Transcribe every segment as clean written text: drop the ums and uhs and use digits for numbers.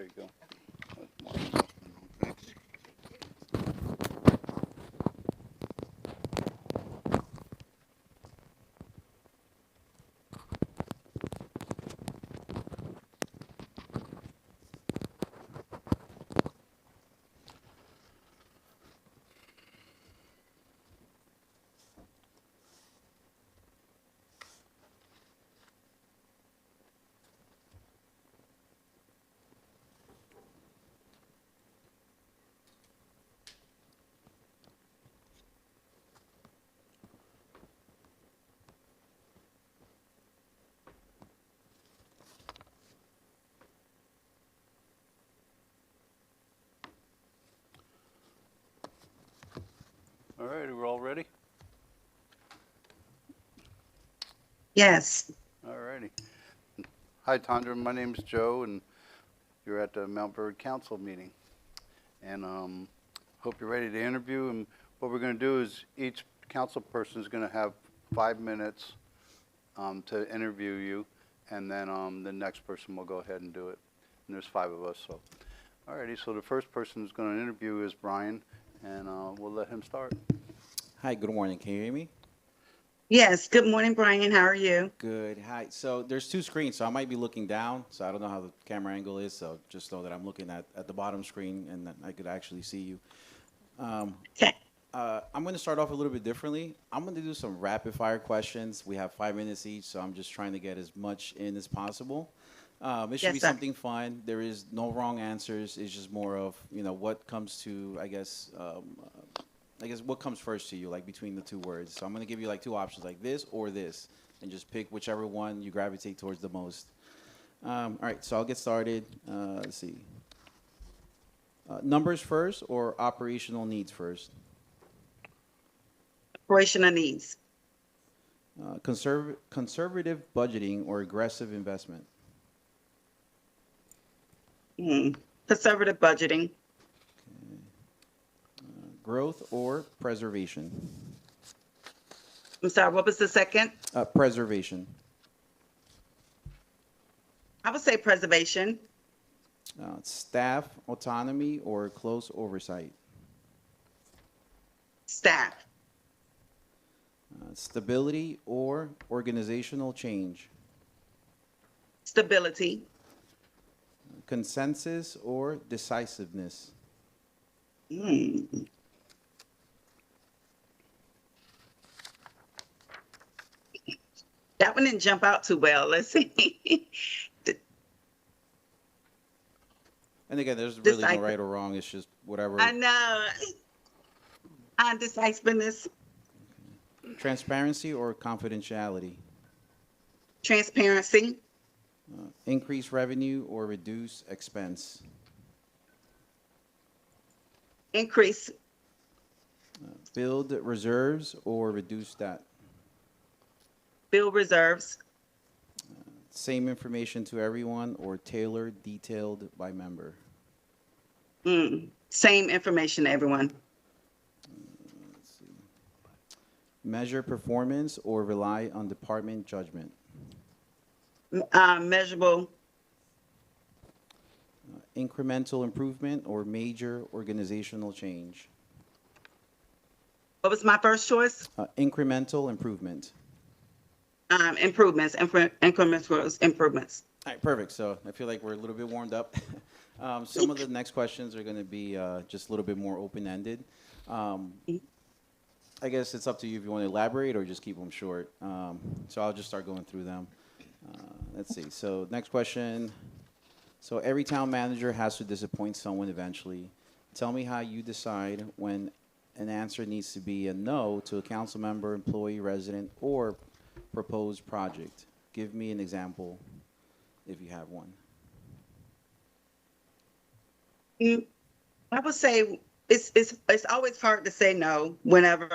you go. That's one. All right, we're all ready? Yes. All righty. Hi, Tandra. My name is Joe, and you're at the Montverde Council meeting. And hope you're ready to interview. And what we're going to do is each council person is going to have 5 minutes to interview you, and then the next person will go ahead and do it. And there's 5 of us, so. All righty, so the first person who's going to interview is Brian, and we'll let him start. Hi, good morning. Can you hear me? Yes. Good morning, Brian. How are you? Good. Hi. So there's 2 screens, so I might be looking down. So I don't know how the camera angle is. So just know that I'm looking at the bottom screen and that I could actually see you. Okay. I'm going to start off a little bit differently. I'm going to do some rapid fire questions. We have 5 minutes each, so I'm just trying to get as much in as possible. It should Yes, be sir. something fun. There is no wrong answers. It's just more of, what comes to, I guess what comes first to you, like between the 2 words. So I'm going to give you like 2 options, like this or this, and just pick whichever one you gravitate towards the most. All right, so I'll get started. Let's see. Numbers first or operational needs first? Operational needs. Conservative budgeting or aggressive investment? Conservative budgeting. Growth or preservation? I'm sorry, what was the second? Preservation. I would say preservation. Staff autonomy or close oversight? Staff. Stability or organizational change? Stability. Consensus or decisiveness? Mm. That one didn't jump out too well. Let's see. And again, there's really no Decisive. right or wrong. It's just whatever. I know. Undecisiveness. Transparency or confidentiality? Transparency. Increase revenue or reduce expense? Increase. Build reserves or reduce debt? Build reserves. Same information to everyone or tailored, detailed by member? Same information to everyone. Let's see. Measure performance or rely on department judgment? Measurable. Incremental improvement or major organizational change? What was my first choice? Incremental improvement. Improvements. Increments. Improvements. All right, perfect. So I feel like we're a little bit warmed up. Some of the next questions are going to be just a little bit more open-ended. I guess it's up to you if you want to elaborate or just keep them short. So I'll just start going through them. Let's see. So next question. So every town manager has to disappoint someone eventually. Tell me how you decide when an answer needs to be a no to a council member, employee, resident, or proposed project. Give me an example if you have one. I would say it's always hard to say no whenever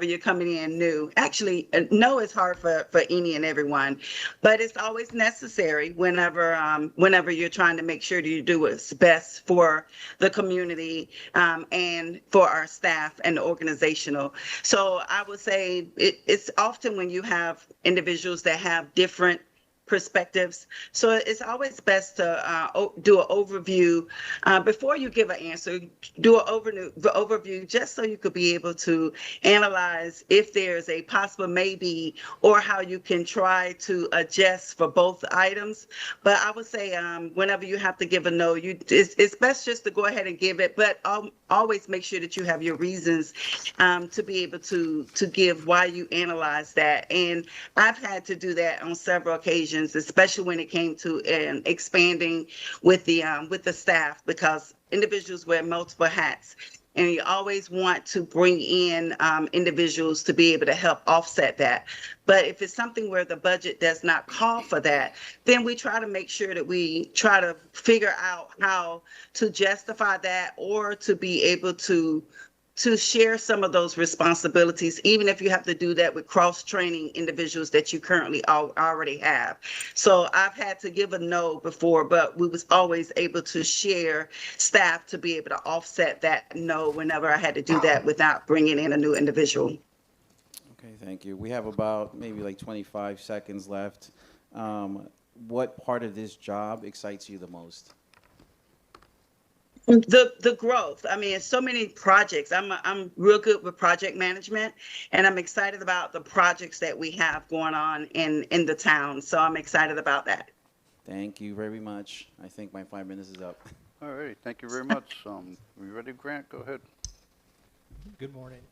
you're coming in new. Actually, no is hard for any and everyone, but it's always necessary whenever you're trying to make sure that you do what's best for the community and for our staff and the organizational. So I would say it's often when you have individuals that have different perspectives. So it's always best to do an overview before you give an answer. Do an overview just so you could be able to analyze if there's a possible maybe or how you can try to adjust for both items. But I would say whenever you have to give a no, it's best just to go ahead and give it, but always make sure that you have your reasons to be able to give why you analyze that. And I've had to do that on several occasions, especially when it came to expanding with the staff, because individuals wear multiple hats. And you always want to bring in individuals to be able to help offset that. But if it's something where the budget does not call for that, then we try to make sure that we try to figure out how to justify that, or to be able to share some of those responsibilities, even if you have to do that with cross-training individuals that you currently already have. So I've had to give a no before, but we was always able to share staff to be able to offset that no whenever I had to do that without bringing in a new individual. Okay, thank you. We have about maybe like 25 seconds left. What part of this job excites you the most? The growth. I mean, so many projects. I'm real good with project management, and I'm excited about the projects that we have going on in the town. So I'm excited about that. Thank you very much. I think my 5 minutes is up. All right, thank you very much. Are you ready, Grant? Go ahead. Good morning.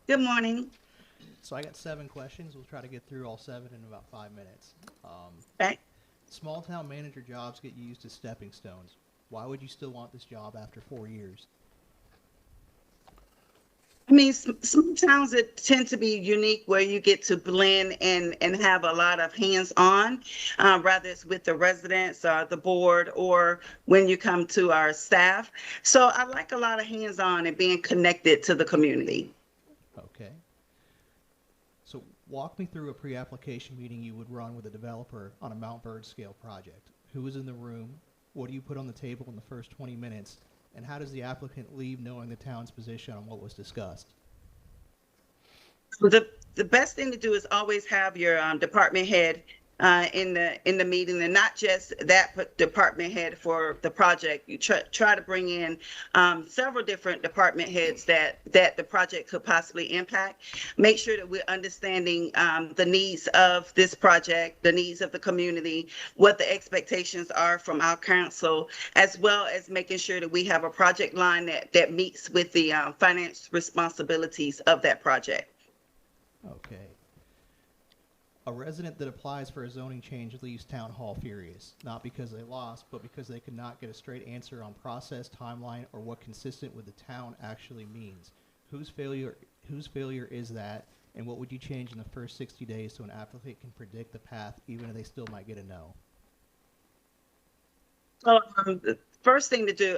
Good morning. So I got 7 questions. We'll try to get through all 7 in about 5 minutes. Okay. Small town manager jobs get used as stepping stones. Why would you still want this job after 4 years? I mean, some towns that tend to be unique where you get to blend and have a lot of hands-on, whether it's with the residents or the board or when you come to our staff. So I like a lot of hands-on and being connected to the community. Okay. So walk me through a pre-application meeting you would run with a developer on a Montverde scale project. Who is in the room? What do you put on the table in the first 20 minutes? And how does the applicant leave knowing the town's position on what was discussed? The best thing to do is always have your department head in the meeting, and not just that department head for the project. You try to bring in several different department heads that the project could possibly impact. Make sure that we're understanding the needs of this project, the needs of the community, what the expectations are from our council, as well as making sure that we have a project line that meets with the finance responsibilities of that project. Okay. A resident that applies for a zoning change leaves town hall furious, not because they lost, but because they could not get a straight answer on process, timeline, or what consistent with the town actually means. Whose failure is that, and what would you change in the first 60 days so an applicant can predict the path, even if they still might get a no? So the first thing to do,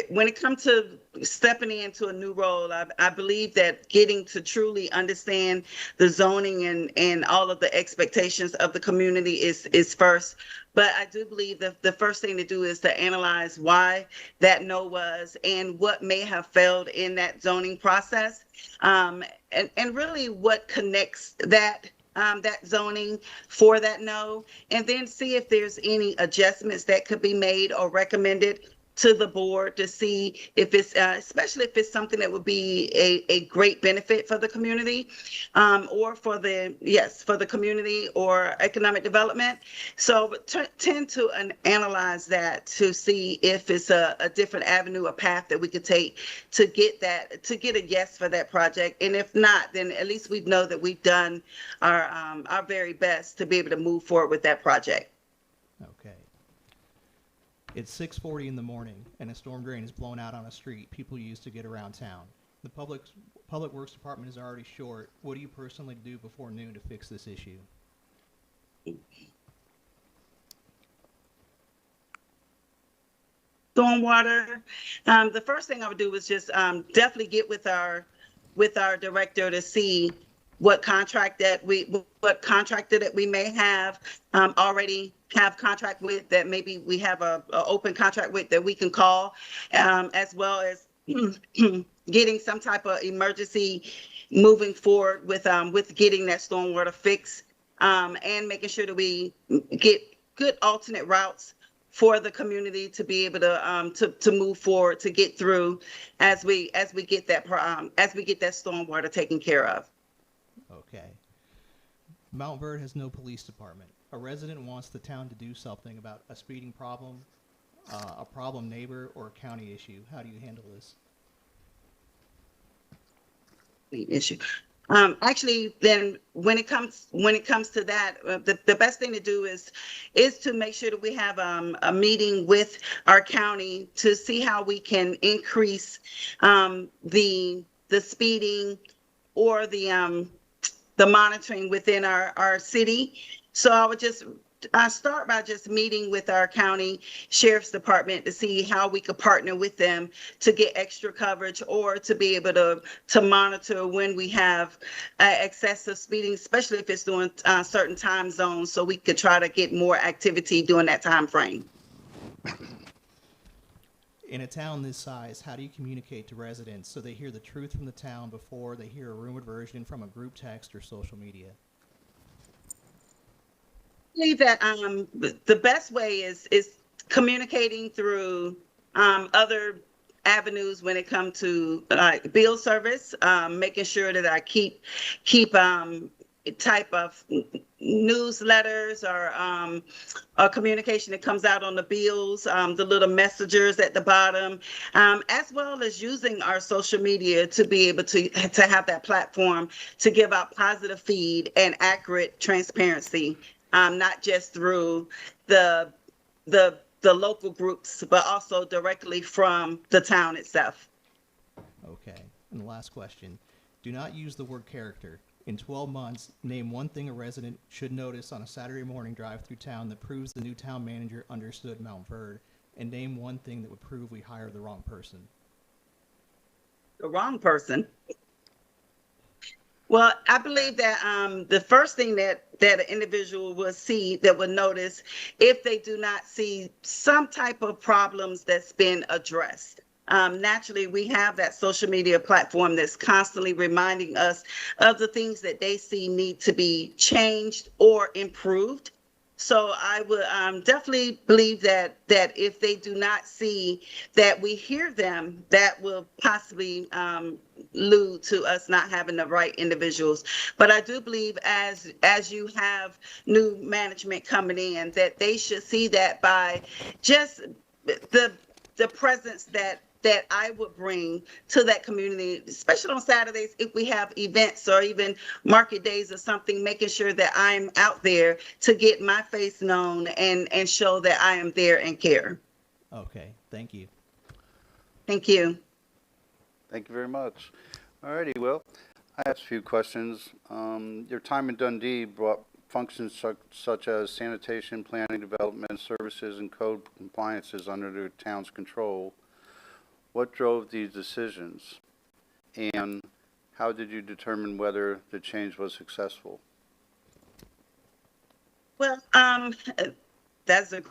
when it comes to stepping into a new role, I believe that getting to truly understand the zoning and all of the expectations of the community is first. But I do believe that the first thing to do is to analyze why that no was and what may have failed in that zoning process, and really what connects that zoning for that no, and then see if there's any adjustments that could be made or recommended to the board to see if it's, especially if it's something that would be a great benefit for the community, or for the community or economic development. So tend to analyze that to see if it's a different avenue, a path that we could take to get a yes for that project. And if not, then at least we know that we've done our very best to be able to move forward with that project. Okay. It's 6:40 in the morning, and a storm drain is blown out on a street people use to get around town. The Public Works Department is already short. What do you personally do before noon to fix this issue? Stormwater. The first thing I would do is just definitely get with our director to see what contractor that we may have already have contract with, that maybe we have a open contract with that we can call, as well as getting some type of emergency moving forward with getting that stormwater fixed. and making sure that we get good alternate routes for the community to be able to move forward, to get through as we get that stormwater taken care of. Okay. Montverde has no police department. A resident wants the town to do something about a speeding problem, a problem neighbor, or a county issue. How do you handle this? Issue. Actually, then when it comes to that, the best thing to do is to make sure that we have a meeting with our county to see how we can increase the speeding or the monitoring within our city. So I would just start by just meeting with our county sheriff's department to see how we could partner with them to get extra coverage or to be able to monitor when we have excessive speeding, especially if it's during certain time zones, so we could try to get more activity during that time frame. In a town this size, how do you communicate to residents so they hear the truth from the town before they hear a rumored version from a group text or social media? I believe that the best way is communicating through other avenues when it comes to bill service, making sure that I keep type of newsletters or communication that comes out on the bills, the little messengers at the bottom, as well as using our social media to be able to have that platform to give out positive feed and accurate transparency, not just through the local groups, but also directly from the town itself. Okay. And the last question. Do not use the word character. In 12 months, name one thing a resident should notice on a Saturday morning drive through town that proves the new town manager understood Montverde, and name one thing that would prove we hired the wrong person. The wrong person. Well, I believe that the first thing that an individual will see, that will notice, if they do not see some type of problems that's been addressed. Naturally, we have that social media platform that's constantly reminding us of the things that they see need to be changed or improved. So I would definitely believe that if they do not see that we hear them, that will possibly allude to us not having the right individuals. But I do believe as you have new management coming in, that they should see that by just the presence that I would bring to that community, especially on Saturdays, if we have events or even market days or something, making sure that I'm out there to get my face known and show that I am there and care. Okay, thank you. Thank you. Thank you very much. All righty, well, I have a few questions. Your time in Dundee brought functions such as sanitation, planning, development, services, and code compliances under the town's control. What drove these decisions, and how did you determine whether the change was successful? Well, that is a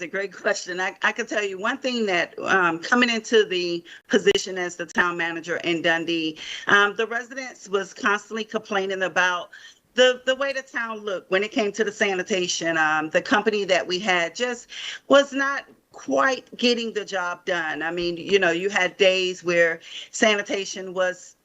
great question. I can tell you one thing, that coming into the position as the town manager in Dundee, the residents was constantly complaining about the way the town looked when it came to the sanitation. The company that we had just was not quite getting the job done. I mean, you had days where sanitation was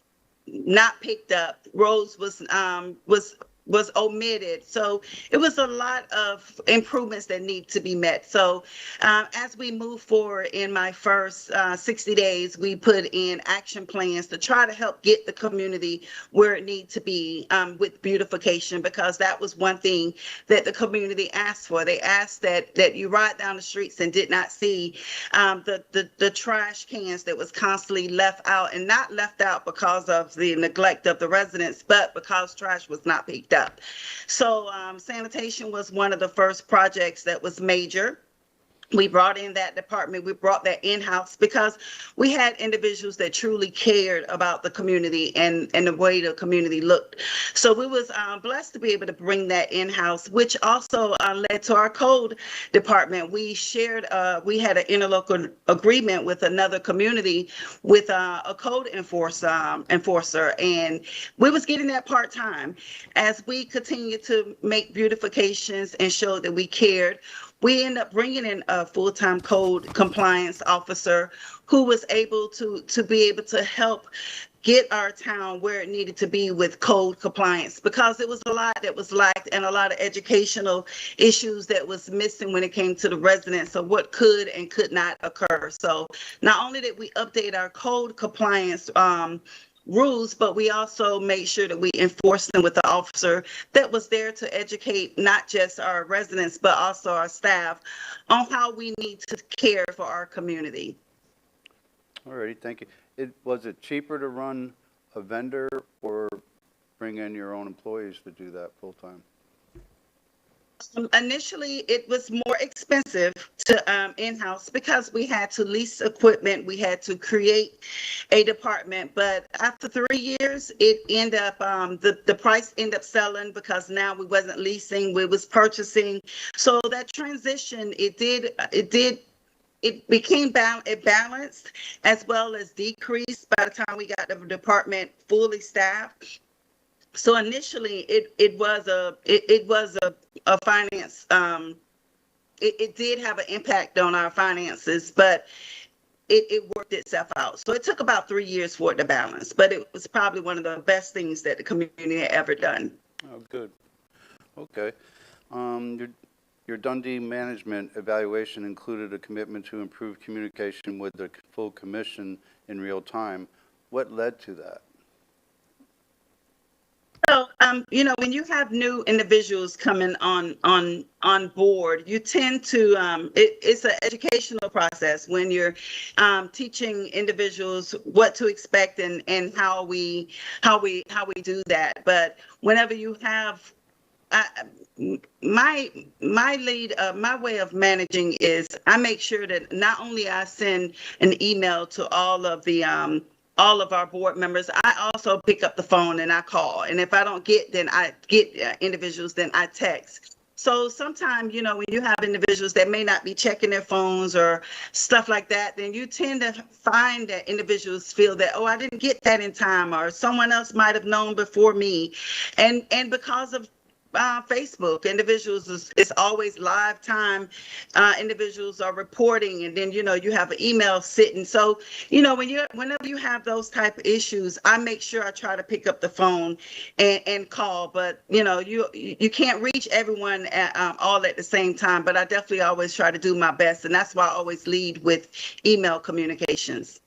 not picked up, roads was omitted. So it was a lot of improvements that need to be met. So as we move forward in my first 60 days, we put in action plans to try to help get the community where it needs to be with beautification, because that was one thing that the community asked for. They asked that you ride down the streets and did not see the trash cans that was constantly left out, and not left out because of the neglect of the residents, but because trash was not picked up. So sanitation was one of the first projects that was major. We brought in that department. We brought that in-house because we had individuals that truly cared about the community and the way the community looked. So we was blessed to be able to bring that in-house, which also led to our code department. We shared, we had an interlocal agreement with another community with a code enforcer, and we was getting that part-time. As we continued to make beautifications and show that we cared, we ended up bringing in a full-time code compliance officer who was able to be able to help get our town where it needed to be with code compliance, because it was a lot that was lacked and a lot of educational issues that was missing when it came to the residents of what could and could not occur. So not only did we update our code compliance rules, but we also made sure that we enforced them with the officer that was there to educate not just our residents, but also our staff on how we need to care for our community. All righty, thank you. Was it cheaper to run a vendor or bring in your own employees to do that full-time? Initially, it was more expensive to in-house because we had to lease equipment, we had to create a department. But after 3 years, it ended up the price ended up selling because now we wasn't leasing, we was purchasing. So that transition, it became it balanced as well as decreased by the time we got the department fully staffed. So initially, it was a finance. It did have an impact on our finances, but it worked itself out. So it took about 3 years for it to balance, but it was probably one of the best things that the community had ever done. Oh, good. Okay. Your Dundee management evaluation included a commitment to improve communication with the full commission in real time. What led to that? So, when you have new individuals coming on board, you tend to, it's an educational process when you're teaching individuals what to expect and how we do that. But whenever you have my way of managing is I make sure that not only I send an email to all of our board members, I also pick up the phone and I call. And if I don't get, then I get individuals, then I text. So sometimes, when you have individuals that may not be checking their phones or stuff like that, then you tend to find that individuals feel that, oh, I didn't get that in time, or someone else might have known before me. And because of Facebook, individuals it's always live time. Individuals are reporting, and then you have an email sitting. So whenever you have those type of issues, I make sure I try to pick up the phone and call. But you can't reach everyone all at the same time. But I definitely always try to do my best, and that's why I always lead with email communications.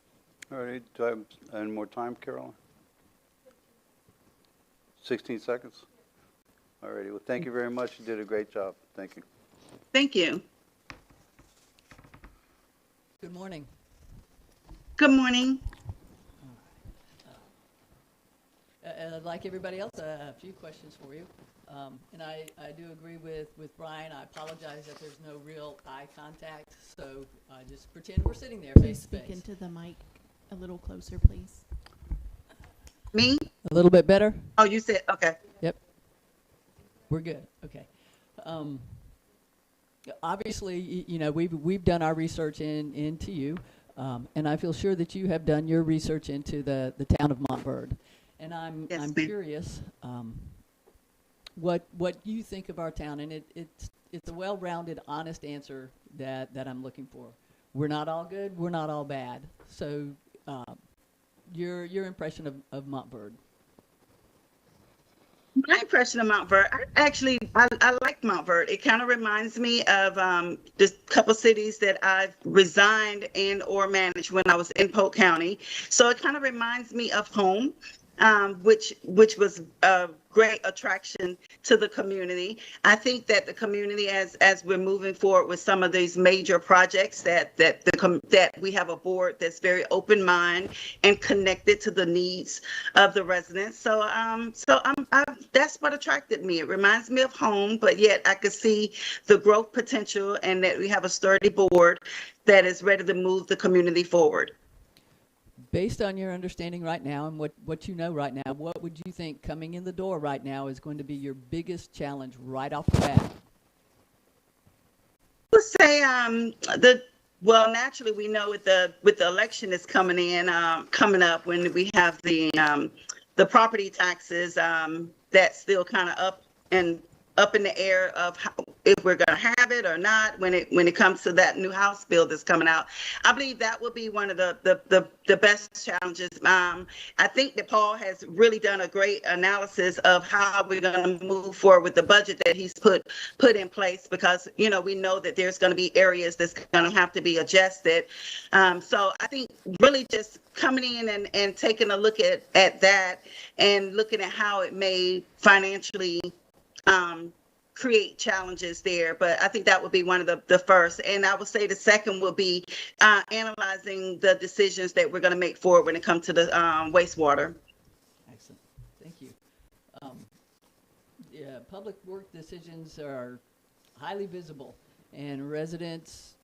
All right. Do I have any more time, Carolyn? 16 seconds. All righty. Well, thank you very much. You did a great job. Thank you. Thank you. Good morning. Good morning. Like everybody else, a few questions for you. And I do agree with Brian. I apologize that there's no real eye contact. So just pretend we're sitting there face to Speak face. into the mic a little closer, please. Me? A little bit better? Oh, you said, okay. Yep. We're good. Okay. Obviously, we've done our research into you, and I feel sure that you have done your research into the town of Montverde. And I'm curious what you think of our town, and it's a well-rounded, honest answer that I'm looking for. We're not all good. We're not all bad. So your impression of Montverde. My impression of Montverde, I like Montverde. It kind of reminds me of the couple cities that I've resigned and or managed when I was in Polk County. So it kind of reminds me of home. which was a great attraction to the community. I think that the community, as we're moving forward with some of these major projects, that we have a board that's very open mind and connected to the needs of the residents. So that's what attracted me. It reminds me of home, but yet I could see the growth potential, and that we have a sturdy board that is ready to move the community forward. Based on your understanding right now and what you know right now, what would you think coming in the door right now is going to be your biggest challenge right off the bat? I would say naturally we know with the election is coming up, when we have the property taxes, that's still kind of up in the air of if we're going to have it or not when it comes to that new House bill that's coming out. I believe that will be one of the best challenges. I think that Paul has really done a great analysis of how we're going to move forward with the budget that he's put in place, because we know that there's going to be areas that's going to have to be adjusted. So I think really just coming in and taking a look at that and looking at how it may financially create challenges there. But I think that would be one of the first. And I would say the second will be analyzing the decisions that we're going to make forward when it comes to the wastewater. Excellent. Thank you. Public work decisions are highly visible, and residents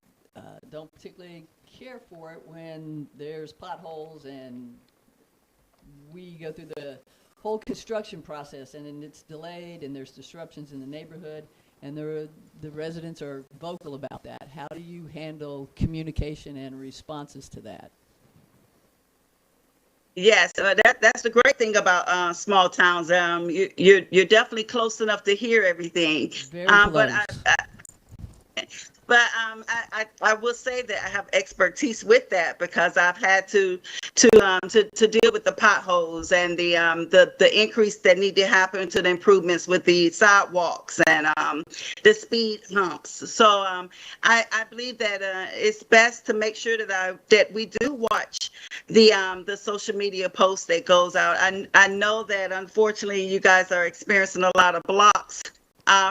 don't particularly care for it when there's potholes and we go through the whole construction process and then it's delayed and there's disruptions in the neighborhood, and the residents are vocal about that. How do you handle communication and responses to that? Yes, that's the great thing about small towns. You're definitely close enough to hear everything. Very close. But I will say that I have expertise with that, because I've had to deal with the potholes and the increase that need to happen to the improvements with the sidewalks and the speed humps. So I believe that it's best to make sure that we do watch the social media posts that goes out. I know that unfortunately you guys are experiencing a lot of blocks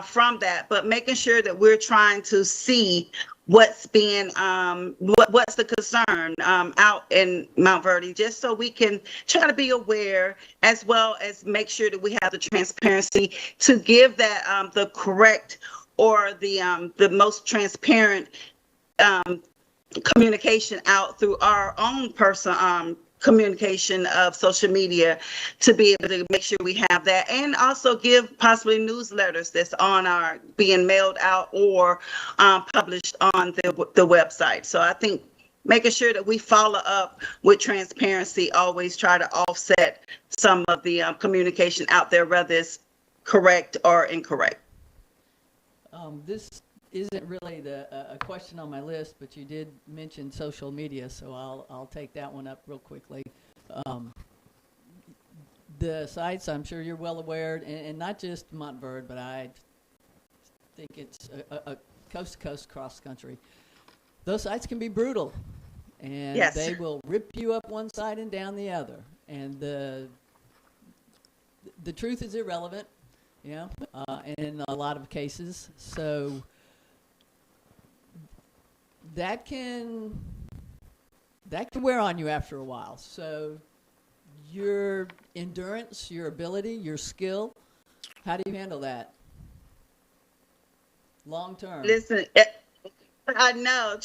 from that, but making sure that we're trying to see what's being what's the concern out in Montverde, just so we can try to be aware, as well as make sure that we have the transparency to give that the correct or the most transparent communication out through our own personal communication of social media, to be able to make sure we have that, and also give possibly newsletters that's being mailed out or published on the website. So I think making sure that we follow up with transparency, always try to offset some of the communication out there, whether it's correct or incorrect. This isn't really a question on my list, but you did mention social media, so I'll take that one up real quickly. The sites, I'm sure you're well aware, and not just Montverde, but I think it's a coast-to-coast cross-country. Those sites can be brutal, and yes, they will rip you up one side and down the other. And the truth is irrelevant, in a lot of cases. So that can wear on you after a while. So your endurance, your ability, your skill, how do you handle that long term? Listen, I know.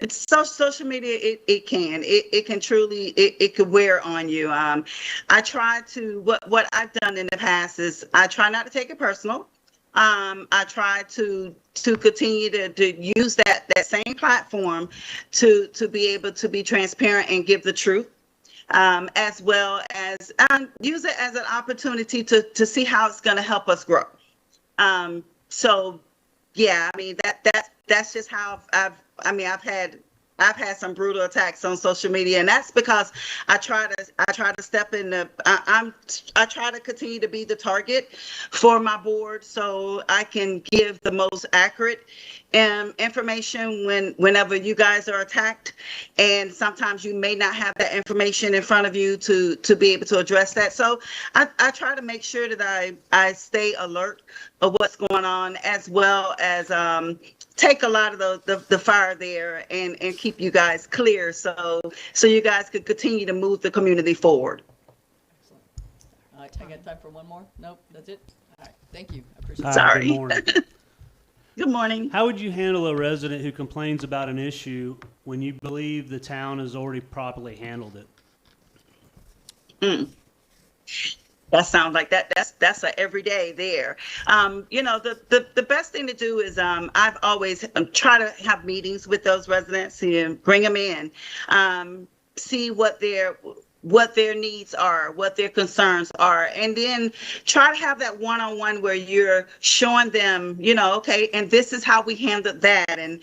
It's social media. It can truly it could wear on you. I try to what I've done in the past is I try not to take it personal. I try to continue to use that same platform to be able to be transparent and give the truth, as well as use it as an opportunity to see how it's going to help us grow. So yeah, I mean that's just how I've had I've had some brutal attacks on social media, and that's because I try to step in the I try to continue to be the target for my board so I can give the most accurate information whenever you guys are attacked, and sometimes you may not have that information in front of you to be able to address that. So I try to make sure that I stay alert of what's going on, as well as take a lot of the fire there and keep you guys clear so you guys could continue to move the community forward. Excellent. All right, I got time for one more? Nope, that's it? All right, thank you. I appreciate it. Hi, Sorry. Good morning. Good morning. How would you handle a resident who complains about an issue when you believe the town has already properly handled it? That sounds like that's a everyday there. The best thing to do is I've always try to have meetings with those residents and bring them in, see what their needs are, what their concerns are, and then try to have that one-on-one where you're showing them, okay, and this is how we handled that, and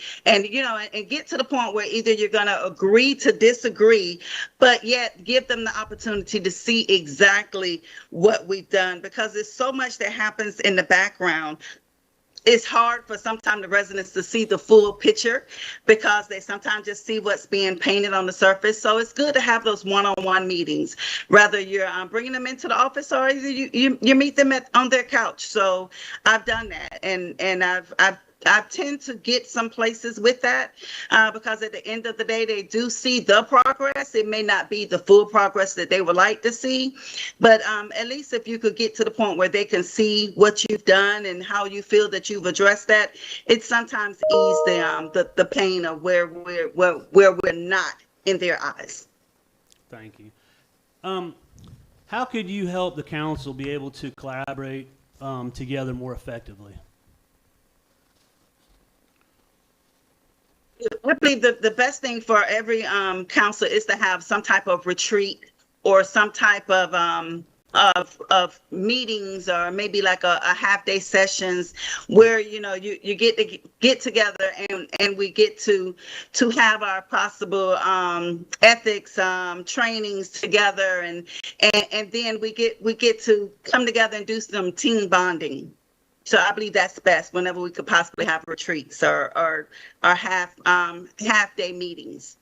get to the point where either you're going to agree to disagree, but yet give them the opportunity to see exactly what we've done, because there's so much that happens in the background. It's hard for sometimes the residents to see the full picture because they sometimes just see what's being painted on the surface. So it's good to have those one-on-one meetings, whether you're bringing them into the office or either you meet them on their couch. So I've done that, and I tend to get some places with that because at the end of the day, they do see the progress. It may not be the full progress that they would like to see, but at least if you could get to the point where they can see what you've done and how you feel that you've addressed that, it sometimes ease the pain of where we're not in their eyes. Thank you. How could you help the council be able to collaborate together more effectively? I believe the best thing for every council is to have some type of retreat or some type of meetings, or maybe like a half day sessions where you get together and we get to have our possible ethics trainings together, and then we get to come together and do some team bonding. So I believe that's best whenever we could possibly have retreats or half day meetings.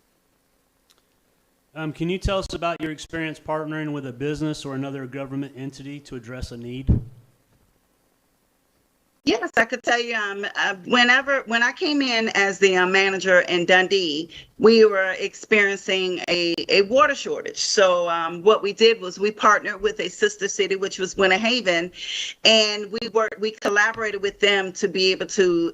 Can you tell us about your experience partnering with a business or another government entity to address a need? Yes, I could tell you. When I came in as the manager in Dundee, we were experiencing a water shortage. So what we did was we partnered with a sister city, which was Winter Haven, and we collaborated with them to be able to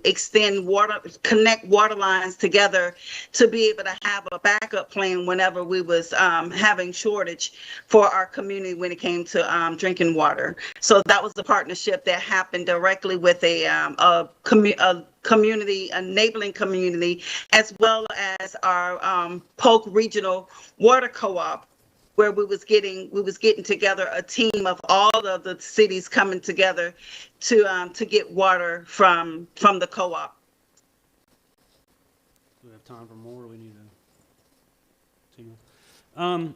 connect water lines together to be able to have a backup plan whenever we was having shortage for our community when it came to drinking water. So that was the partnership that happened directly with a community, enabling community, as well as our Polk Regional Water Co-op, where we was getting together a team of all of the cities coming together to get water from the co-op. Do we have time for more? Or we need to continue.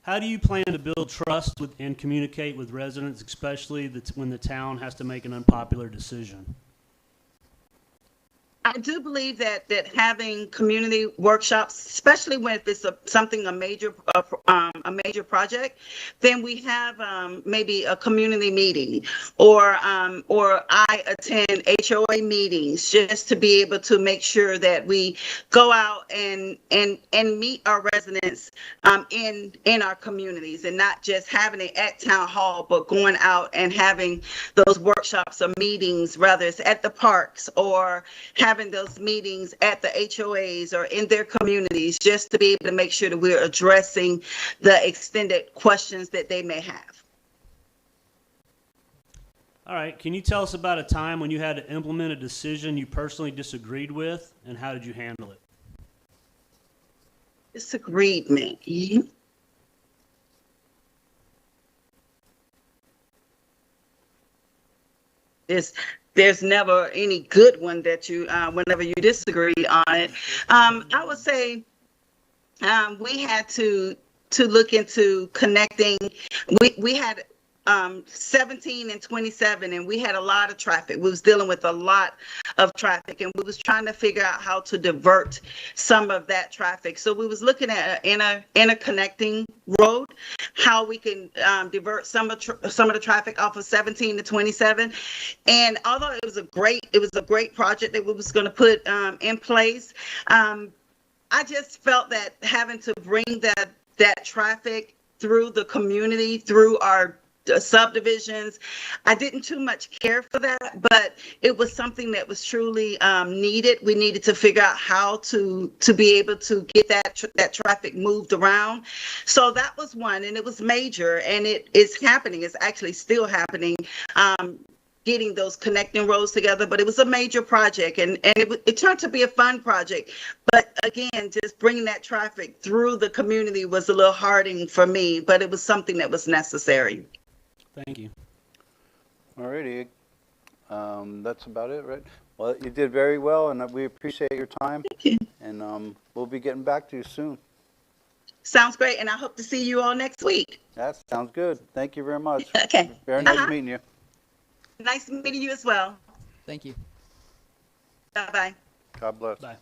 How do you plan to build trust and communicate with residents, especially when the town has to make an unpopular decision? I do believe that having community workshops, especially when it's a major project, then we have maybe a community meeting, or I attend HOA meetings just to be able to make sure that we go out and meet our residents in our communities, and not just having it at town hall, but going out and having those workshops or meetings, whether it's at the parks or having those meetings at the HOAs or in their communities, just to be able to make sure that we're addressing the extended questions that they may have. All right. Can you tell us about a time when you had to implement a decision you personally disagreed with, and how did you handle it? Disagreement. there's never any good one that you, whenever you disagree on it. I would say we had to look into connecting. We had 17 and 27, and we had a lot of traffic. We was dealing with a lot of traffic, and we was trying to figure out how to divert some of that traffic. So we was looking at an interconnecting road, how we can divert some of the traffic off of 17 to 27. And although it was a great project that we was going to put in place, I just felt that having to bring that traffic through the community, through our subdivisions, I didn't too much care for that, but it was something that was truly needed. We needed to figure out how to be able to get that traffic moved around. So that was one, and it was major, and it is happening. It's actually still happening. Getting those connecting roads together, but it was a major project, and it turned to be a fun project. But again, just bringing that traffic through the community was a little hardening for me, but it was something that was necessary. Thank you. Alrighty, that's about it, right? Well, you did very well, and we appreciate your time. Thank you. And we'll be getting back to you soon. Sounds great, and I hope to see you all next week. That sounds good. Thank you very much. Okay. Very nice Uh-huh. meeting you. Nice meeting you as well. Thank you. Bye-bye. God bless. Bye.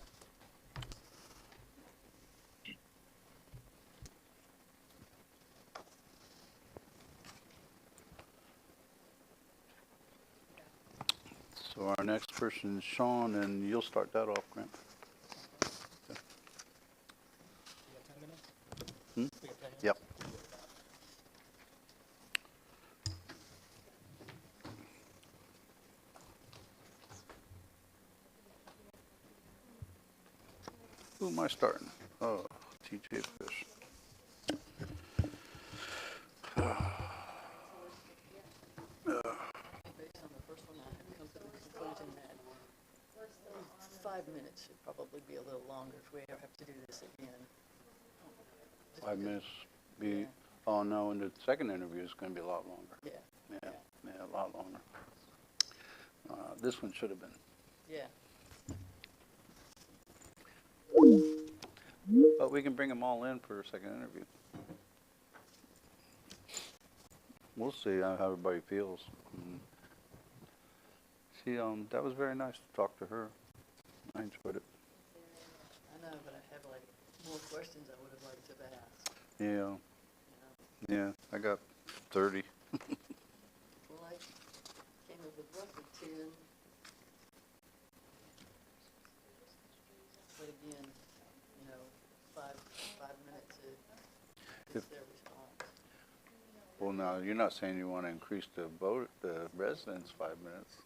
So our next person is Sean, and you'll start that off, Grant. Yep. Who am I starting? Oh, TJ Fish. Based on the first one, I have come to the conclusion that 5 minutes should probably be a little longer if we ever have to do this again. 5 minutes be, oh no, and the second interview is going to be a lot longer. Yeah, Yeah, a lot longer. This one should have been. yeah. But we can bring them all in for a second interview. We'll see how everybody feels. She, that was very nice to talk to her. I enjoyed it. I know, but I have like more questions I would have liked to have asked. Yeah, You know? yeah, I got 30. Well, I came up with roughly 10. But again, you know, five minutes is their response. Well, now, you're not saying you want to increase the residents 5 minutes.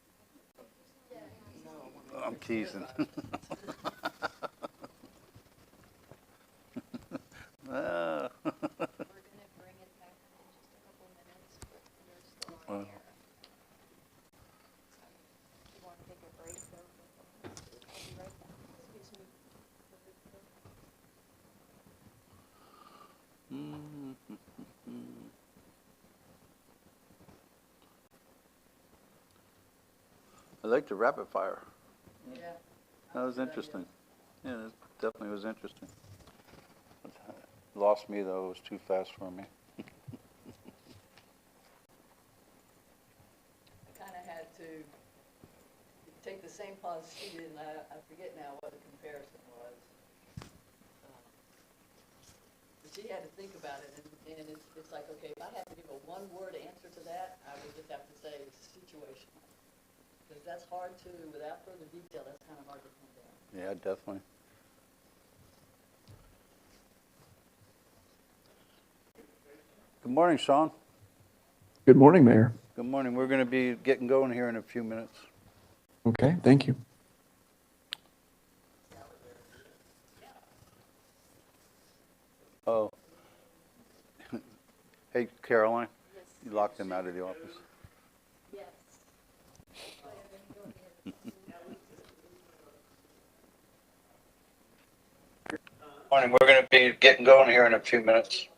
No, I'm teasing. Ah. We're gonna bring it back in just a couple minutes, but you're still on here. You wanna take a break or? I'll be right back. Excuse me. I like the rapid fire. Yeah. That was interesting. Yeah, that definitely was interesting. Lost me though, it was too fast for me. I kind of had to take the same pause she did, and I forget now what the comparison was. But she had to think about it, and it's like, okay, if I had to give a one-word answer to that, I would just have to say situational. Because that's hard to, without further detail, that's kind of hard to pin down. Yeah, definitely. Good morning, Sean. Good morning, Mayor. Good morning. We're going to be getting going here in a few minutes. Okay, thank you. Oh. Hey, Caroline, you locked him out of the office. Morning. We're going to be getting going here in a few minutes.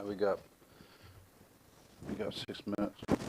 we got 6 minutes.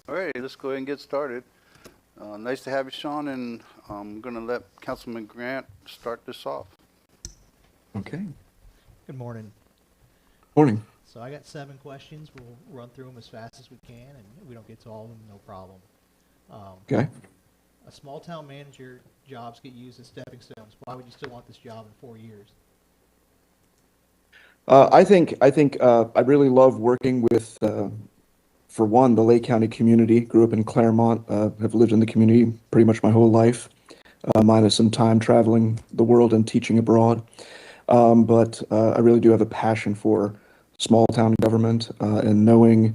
All right, let's go ahead and get started. Nice to have you, Sean, and I'm going to let Councilman Grant start this off. Okay. Good morning. Morning. So I got 7 questions. We'll run through them as fast as we can, and if we don't get to all of them, no problem. Okay. A small town manager jobs get used as stepping stones. Why would you still want this job in 4 years? I think I really love working with, for one, the Lake County community. Grew up in Claremont, have lived in the community pretty much my whole life, minus some time traveling the world and teaching abroad. But I really do have a passion for small town government and knowing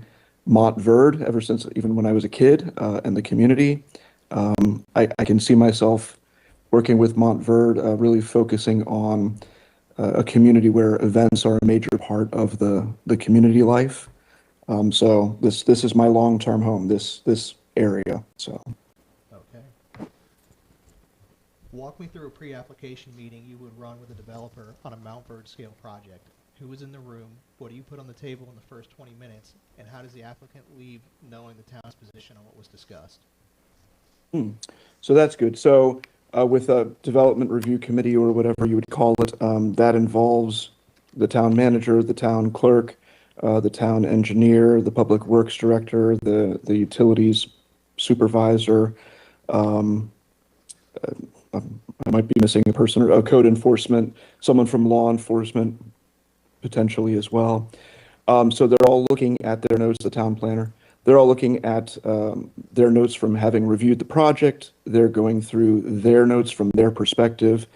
Montverde ever since even when I was a kid and the community. I can see myself working with Montverde, really focusing on a community where events are a major part of the community life. So this is my long-term home, this area. So Okay. Walk me through a pre-application meeting you would run with a developer on a Montverde scale project. Who was in the room? What do you put on the table in the first 20 minutes? And how does the applicant leave knowing the town's position on what was discussed? so that's good. So with a development review committee or whatever you would call it, that involves the town manager, the town clerk, the town engineer, the public works director, the utilities supervisor. Um, I might be missing a person or a code enforcement, someone from law enforcement potentially as well. So they're all looking at their notes, the town planner. They're all looking at their notes from having reviewed the project. They're going through their notes from their perspective.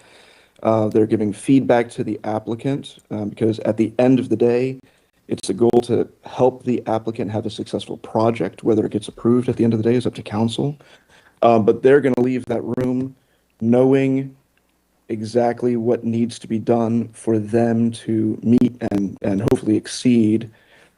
They're giving feedback to the applicant because at the end of the day, it's the goal to help the applicant have a successful project. Whether it gets approved at the end of the day is up to council. But they're going to leave that room knowing exactly what needs to be done for them to meet and hopefully exceed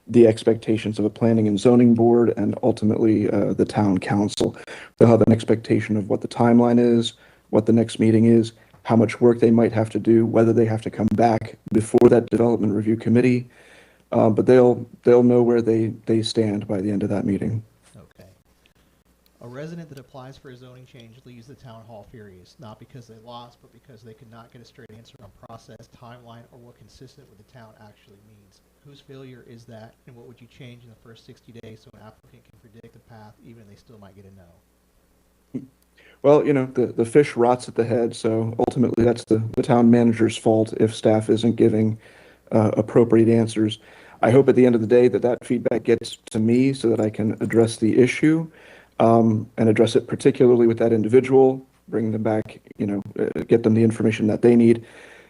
the expectations of a planning and zoning board and ultimately the town council. They'll have an expectation of what the timeline is, what the next meeting is, how much work they might have to do, whether they have to come back before that development review committee. But they'll know where they stand by the end of that meeting. Okay. A resident that applies for a zoning change leaves the town hall furious, not because they lost, but because they could not get a straight answer on process, timeline, or what consistent with the town actually means. Whose failure is that, and what would you change in the first 60 days so an applicant can predict the path, even if they still might get a no? Well, the fish rots at the head, so ultimately that's the town manager's fault if staff isn't giving appropriate answers. I hope at the end of the day that feedback gets to me so that I can address the issue and address it particularly with that individual, bring them back, get them the information that they need,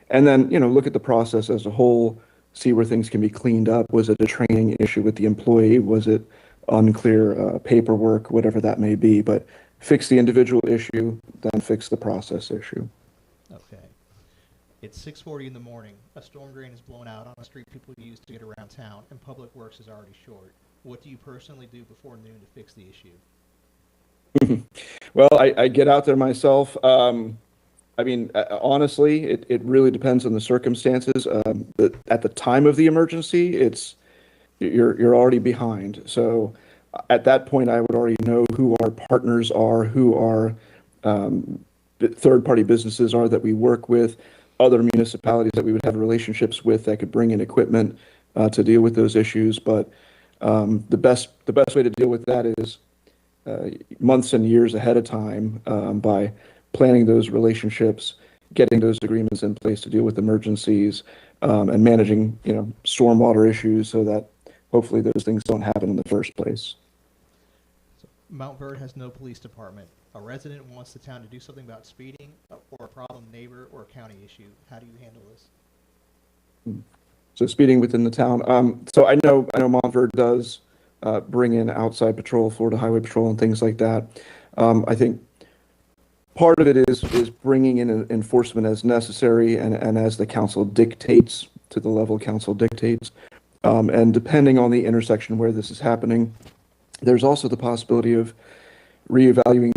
and then, look at the process as a whole, see where things can be cleaned up. Was it a training issue with the employee? Was it unclear paperwork, whatever that may be? But fix the individual issue, then fix the process issue. Okay. It's 6:40 in the morning. A storm drain is blown out on a street people use to get around town, and Public Works is already short. What do you personally do before noon to fix the issue? Well, I get out there myself. Honestly, it really depends on the circumstances. But at the time of the emergency, you're already behind. So at that point, I would already know who our partners are, who our third-party businesses are that we work with, other municipalities that we would have relationships with that could bring in equipment to deal with those issues. But the best way to deal with that is months and years ahead of time by planning those relationships, getting those agreements in place to deal with emergencies, and managing, stormwater issues so that hopefully those things don't happen in the first place. So, Montverde has no police department. A resident wants the town to do something about speeding or a problem neighbor or a county issue. How do you handle this? So speeding within the town. So I know Montverde does bring in outside patrol, Florida Highway Patrol, and things like that. I think part of it is bringing in enforcement as necessary and as the council dictates, to the level council dictates. And depending on the intersection where this is happening, there's also the possibility of reevaluating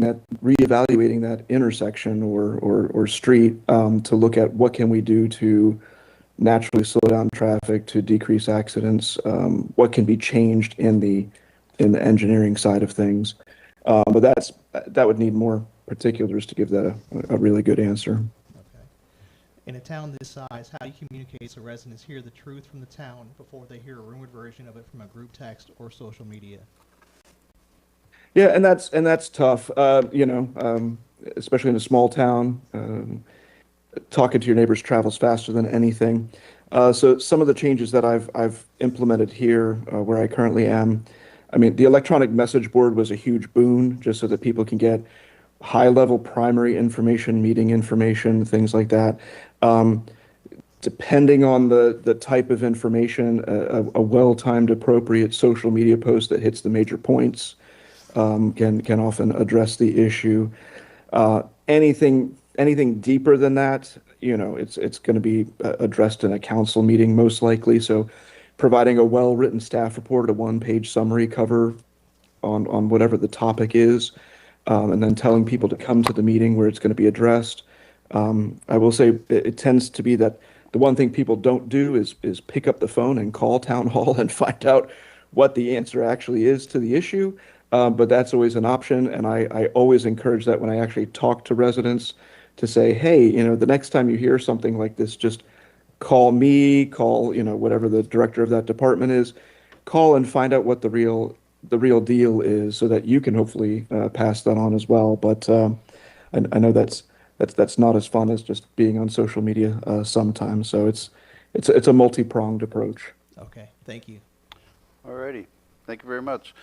that intersection or street to look at what can we do to naturally slow down traffic, to decrease accidents, what can be changed in the in the engineering side of things. But that would need more particulars to give that a really good answer. Okay. In a town this size, how do you communicate so residents hear the truth from the town before they hear a rumored version of it from a group text or social media? Yeah, and that's tough. Especially in a small town. Talking to your neighbors travels faster than anything. So some of the changes that I've implemented here, where I currently am, I mean, the electronic message board was a huge boon, just so that people can get high-level primary information, meeting information, things like that. Um, Depending on the type of information, a well-timed, appropriate social media post that hits the major points can often address the issue. Anything deeper than that, it's going to be addressed in a council meeting most likely. So, providing a well-written staff report, a one-page summary cover on whatever the topic is, and then telling people to come to the meeting where it's going to be addressed. I will say it tends to be that the one thing people don't do is pick up the phone and call town hall and find out what the answer actually is to the issue. But that's always an option, and I always encourage that when I actually talk to residents to say, hey, the next time you hear something like this, just call me, call, whatever the director of that department is, call and find out what the real deal is, so that you can hopefully pass that on as well. But I know that's not as fun as just being on social media sometimes. So it's a multi-pronged approach. Okay, thank you. Alrighty, thank you very much.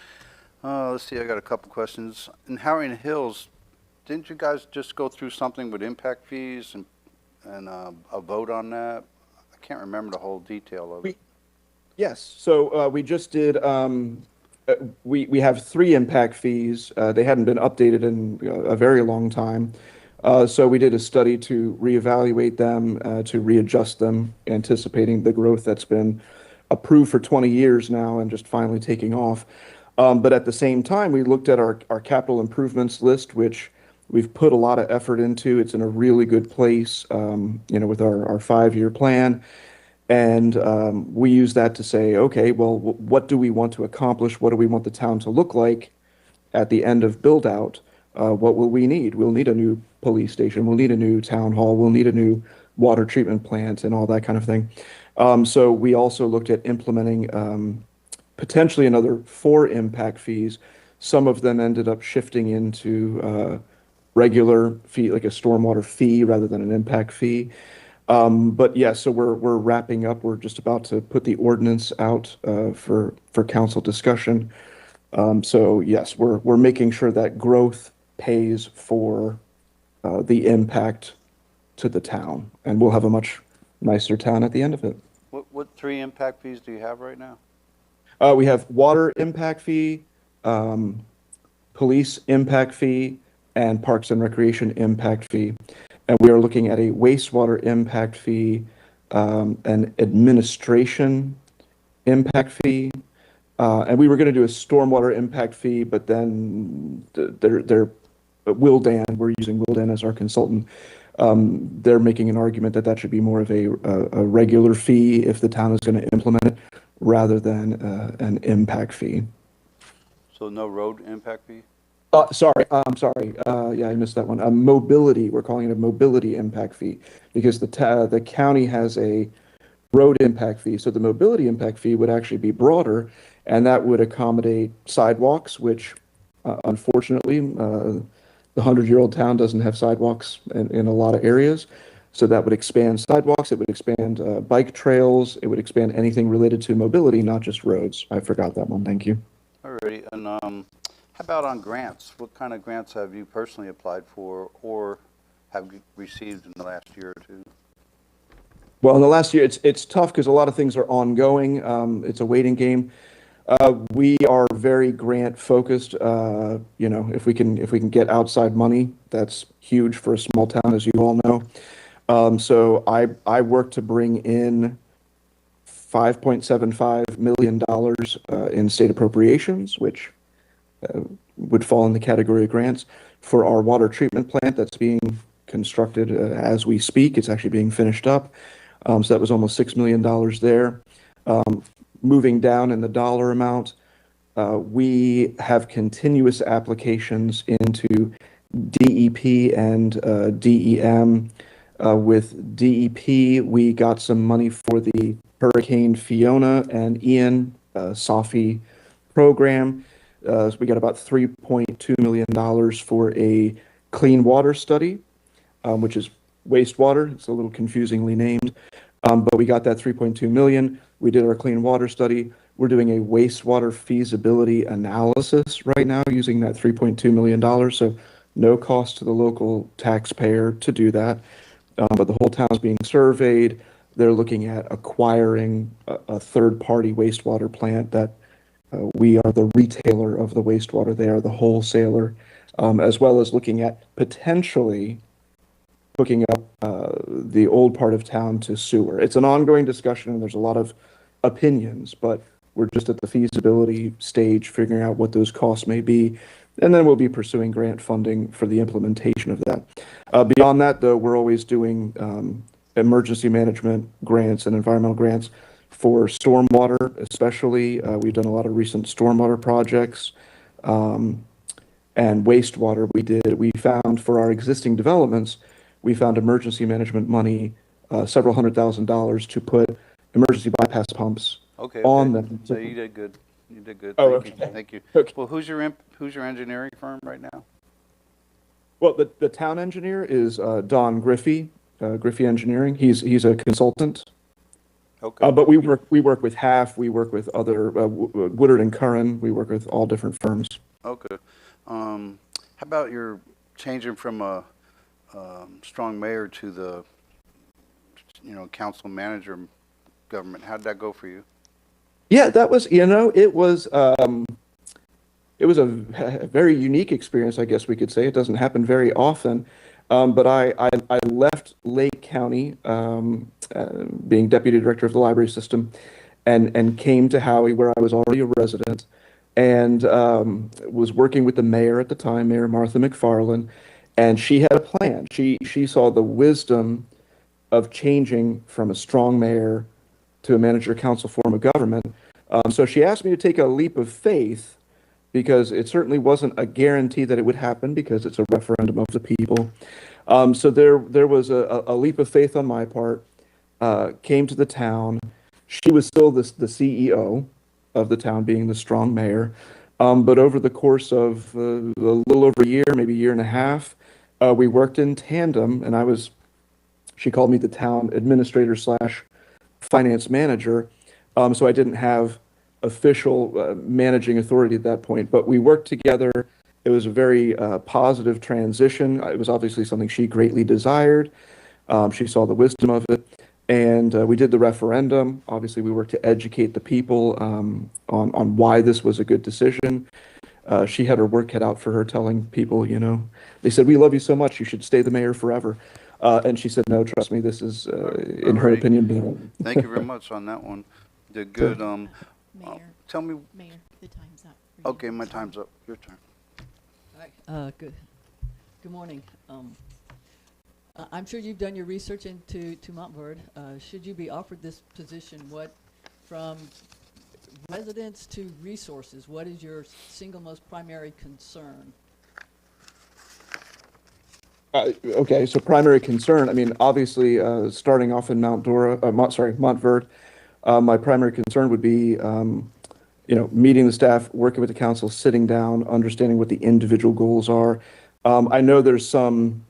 Let's see, I got a couple questions. In Howard Hills, didn't you guys just go through something with impact fees and a vote on that? I can't remember the whole detail of it. Yes, so we just did, we have 3 impact fees. They hadn't been updated in a very long time. So we did a study to reevaluate them, to readjust them, anticipating the growth that's been approved for 20 years now and just finally taking off. But at the same time, we looked at our capital improvements list, which we've put a lot of effort into. It's in a really good place, with our 5-year plan. And we use that to say, okay, well, what do we want to accomplish? What do we want the town to look like at the end of build out? What will we need? We'll need a new police station. We'll need a new town hall. We'll need a new water treatment plant and all that kind of thing. So we also looked at implementing potentially another 4 impact fees. Some of them ended up shifting into regular fee, like a stormwater fee rather than an impact fee. But yeah, so we're wrapping up. We're just about to put the ordinance out for council discussion. So yes, we're making sure that growth pays for the impact to the town, and we'll have a much nicer town at the end of it. What 3 impact fees do you have right now? We have water impact fee, police impact fee, and parks and recreation impact fee. And we are looking at a wastewater impact fee, an administration impact fee, and we were going to do a stormwater impact fee, but then Wildan, we're using Wildan as our consultant. They're making an argument that should be more of a regular fee if the town is going to implement it, rather than an impact fee. So no road impact fee? Sorry, I'm sorry. Yeah, I missed that one. Mobility, we're calling it a mobility impact fee, because the county has a road impact fee. So the mobility impact fee would actually be broader, and that would accommodate sidewalks, which unfortunately, the 100-year-old town doesn't have sidewalks in a lot of areas. So that would expand sidewalks, it would expand bike trails, it would expand anything related to mobility, not just roads. I forgot that one, thank you. Alrighty, and how about on grants? What kind of grants have you personally applied for or have you received in the last year or 2? Well, in the last year, it's tough because a lot of things are ongoing. It's a waiting game. We are very grant focused. If we can get outside money, that's huge for a small town, as you all know. So I work to bring in $5.75 million in state appropriations, which would fall in the category of grants, for our water treatment plant that's being constructed as we speak. It's actually being finished up. So that was almost $6 million there. Moving down in the dollar amount, We have continuous applications into DEP and DEM. With DEP, we got some money for the Hurricane Fiona and Ian SOFI program. So we got about $3.2 million for a clean water study, which is wastewater. It's a little confusingly named. But we got that 3.2 million. We did our clean water study. We're doing a wastewater feasibility analysis right now using that $3.2 million. So no cost to the local taxpayer to do that. But the whole town's being surveyed. They're looking at acquiring a third-party wastewater plant that we are the retailer of the wastewater. They are the wholesaler, as well as looking at potentially hooking up the old part of town to sewer. It's an ongoing discussion, and there's a lot of opinions, but we're just at the feasibility stage, figuring out what those costs may be, and then we'll be pursuing grant funding for the implementation of that. Beyond that, though, we're always doing emergency management grants and environmental grants for stormwater, especially. We've done a lot of recent stormwater projects. And wastewater we found for our existing developments, we found emergency management money, several $100,000 to put emergency bypass pumps Okay, on okay. them. So you did good. You did good. Oh, Thank okay. you. Thank you. Okay. Well, who's your engineering firm right now? Well, the town engineer is Don Griffey, Griffey Engineering. He's a consultant. Okay. But we work with Half, we work with other Woodard and Curran. We work with all different firms. Okay. How about your changing from a strong mayor to the, council manager government? How'd that go for you? Yeah, that was, it was a very unique experience, I guess we could say. It doesn't happen very often. But I left Lake County, being deputy director of the library system, and came to Howie, where I was already a resident, and was working with the mayor at the time, Mayor Martha McFarland, and she had a plan. She saw the wisdom of changing from a strong mayor to a manager council form of government. So she asked me to take a leap of faith, because it certainly wasn't a guarantee that it would happen, because it's a referendum of the people. So there was a leap of faith on my part. Came to the town. She was still the CEO of the town, being the strong mayor. But over the course of a little over a year, maybe a year and a half, we worked in tandem, and she called me the town administrator slash finance manager. So I didn't have official managing authority at that point, but we worked together. It was a very positive transition. It was obviously something she greatly desired. She saw the wisdom of it, and we did the referendum. Obviously, we worked to educate the people on why this was a good decision. She had her work cut out for her, telling people, they said, "We love you so much, you should stay the mayor forever." And she said, "No, trust me, this is, in her Alrighty. opinion, better." Thank you very much on that one. Did good. Mayor, Tell me. Mayor, the time's up. for you. Okay, my time's up. Your turn. All right. Good morning. I'm sure you've done your research into Montverde. Should you be offered this position, from residents to resources, what is your single most primary concern? Okay, so primary concern, I mean, obviously, starting off in Montverde, my primary concern would be, meeting the staff, working with the council, sitting down, understanding what the individual goals are. I know there's some,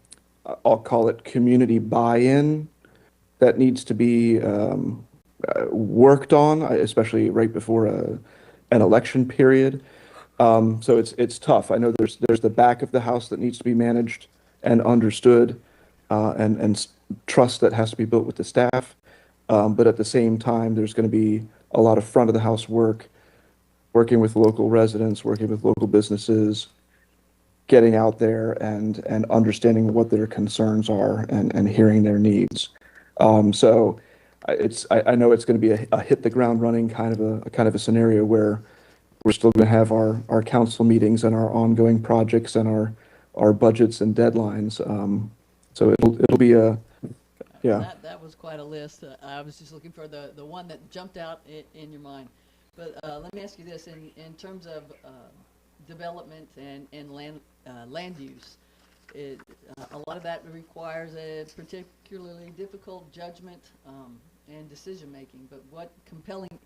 I'll call it community buy-in that needs to be worked on, especially right before an election period. So it's tough. I know there's the back of the house that needs to be managed and understood, and trust that has to be built with the staff. But at the same time, there's going to be a lot of front of the house work, working with local residents, working with local businesses, getting out there and understanding what their concerns are and hearing their needs. So I know it's going to be a hit the ground running kind of a scenario where we're still going to have our council meetings and our ongoing projects and our budgets and deadlines. So it'll be yeah. That was quite a list. I was just looking for the one that jumped out in your mind. But let me ask you this: in terms of development and land use, a lot of that requires a particularly difficult judgment and decision making. But what compelling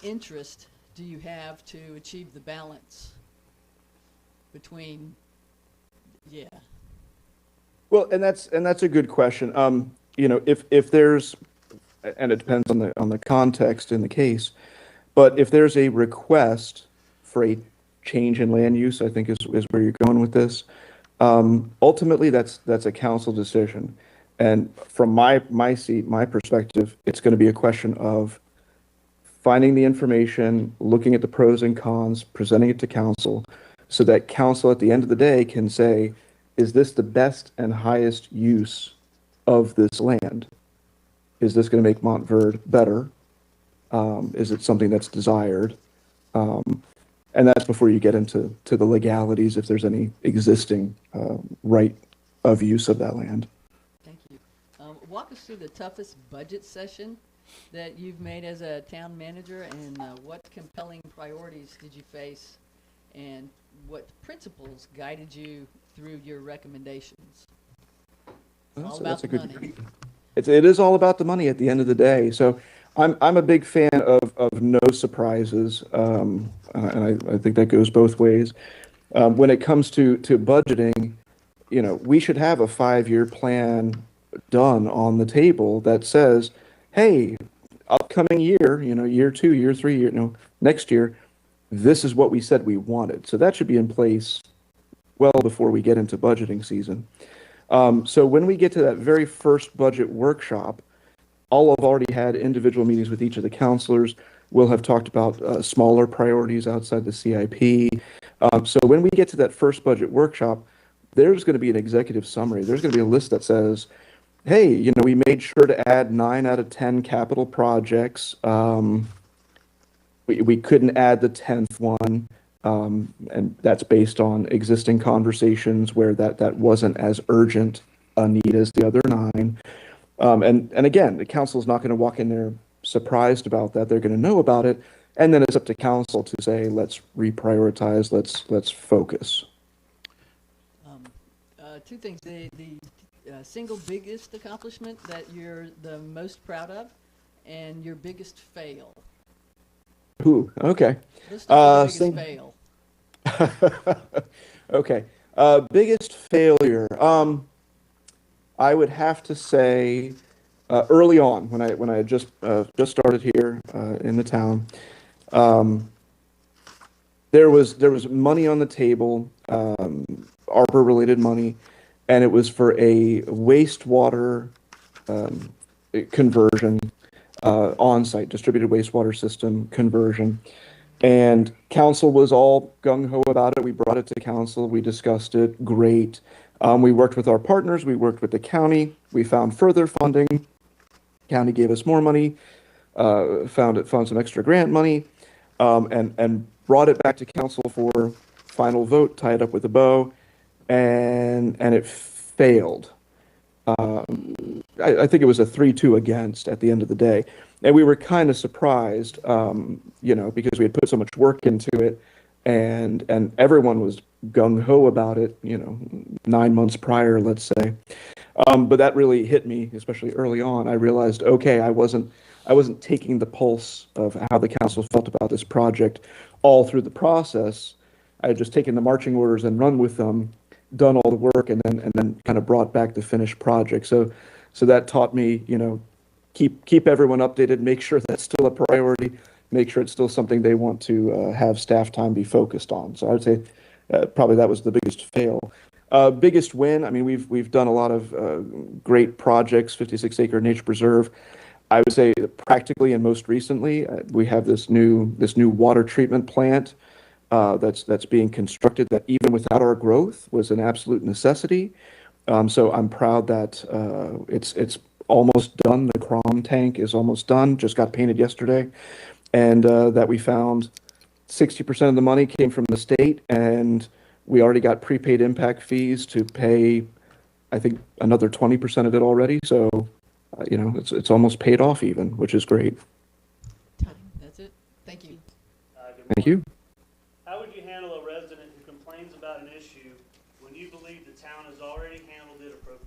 interest do you have to achieve the balance between, yeah? Well, and that's a good question. If there's, and it depends on the context in the case, but if there's a request for a change in land use, I think is where you're going with this. Ultimately, that's a council decision, and from my seat, my perspective, it's going to be a question of finding the information, looking at the pros and cons, presenting it to council, so that council at the end of the day can say, is this the best and highest use of this land? Is this going to make Montverde better? Is it something that's desired? And that's before you get into the legalities, if there's any existing right of use of that land. Thank you. Walk us through the toughest budget session that you've made as a town manager, and what compelling priorities did you face, and what principles guided you through your recommendations? It's all about the money. It is all about the money at the end of the day. So I'm a big fan of no surprises, and I think that goes both ways. When it comes to budgeting, we should have a 5-year plan done on the table that says, hey, upcoming year, year 2, year 3, next year, this is what we said we wanted. So that should be in place well before we get into budgeting season. So when we get to that very first budget workshop, I'll have already had individual meetings with each of the counselors. We'll have talked about smaller priorities outside the CIP. So when we get to that first budget workshop, there's going to be an executive summary. There's going to be a list that says, hey, we made sure to add 9 out of 10 capital projects. We couldn't add the 10th one. And that's based on existing conversations where that wasn't as urgent a need as the other 9. And again, the council is not going to walk in there surprised about that. They're going to know about it, and then it's up to council to say, let's reprioritize, let's focus. 2 things: the single biggest accomplishment that you're the most proud of, and your biggest fail. Ooh, okay. Let's start with the biggest fail. Okay. Biggest failure. I would have to say early on when I had just started here in the town, there was money on the table, ARPA related money, and it was for a wastewater conversion, on-site distributed wastewater system conversion. And council was all gung-ho about it. We brought it to council. We discussed it. Great. We worked with our partners. We worked with the county. We found further funding. County gave us more money. Found some extra grant money, and brought it back to council for final vote. Tie it up with a bow, and it failed. I think it was a 3-2 against at the end of the day. And we were kind of surprised, because we had put so much work into it, and everyone was gung-ho about it, 9 months prior, let's say. But that really hit me, especially early on. I realized, okay, I wasn't taking the pulse of how the council felt about this project all through the process. I had just taken the marching orders and run with them, done all the work, and then kind of brought back the finished project. So that taught me, keep everyone updated, make sure that's still a priority, make sure it's still something they want to have staff time be focused on. So I would say probably that was the biggest fail. Biggest win, I mean, we've done a lot of great projects, 56-acre nature preserve. I would say practically and most recently, we have this new water treatment plant that's being constructed that even without our growth was an absolute necessity. So I'm proud that it's almost done. The Crom tank is almost done, just got painted yesterday. And that we found 60% of the money came from the state, and we already got prepaid impact fees to pay, I think, another 20% of it already. So, it's almost paid off even, which is great. That's it. Thank you. Thank you. How would you handle a resident who complains about an issue when you believe the town has already handled it appropriately?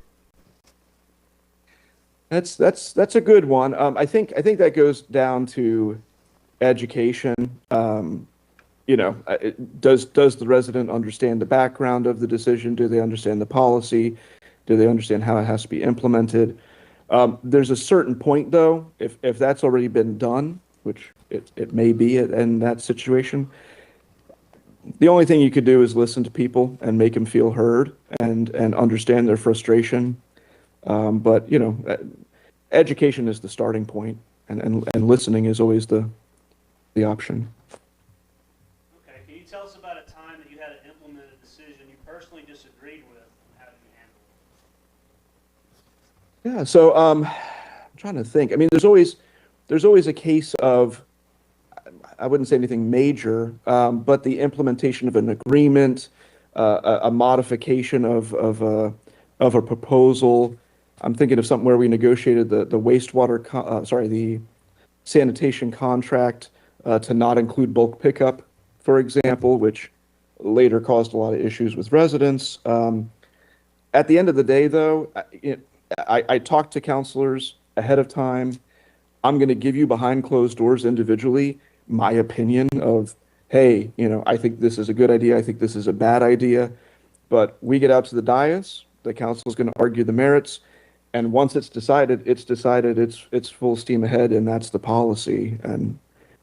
That's a good one. I think that goes down to education. Does the resident understand the background of the decision? Do they understand the policy? Do they understand how it has to be implemented? There's a certain point, though, if that's already been done, which it may be in that situation, the only thing you could do is listen to people and make them feel heard and understand their frustration. But education is the starting point, and listening is always the option. Okay, can you tell us about a time that you had to implement a decision you personally disagreed with, and how did you handle it? Yeah, so I'm trying to think. I mean, there's always a case of, I wouldn't say anything major, but the implementation of an agreement, a modification of a proposal. I'm thinking of something where we negotiated the wastewater, the sanitation contract to not include bulk pickup, for example, which later caused a lot of issues with residents. At the end of the day, though, I talked to counselors ahead of time. I'm going to give you behind closed doors individually my opinion of, hey, I think this is a good idea. I think this is a bad idea. But we get out to the dais, the council is going to argue the merits. And once it's decided, it's full steam ahead, and that's the policy. And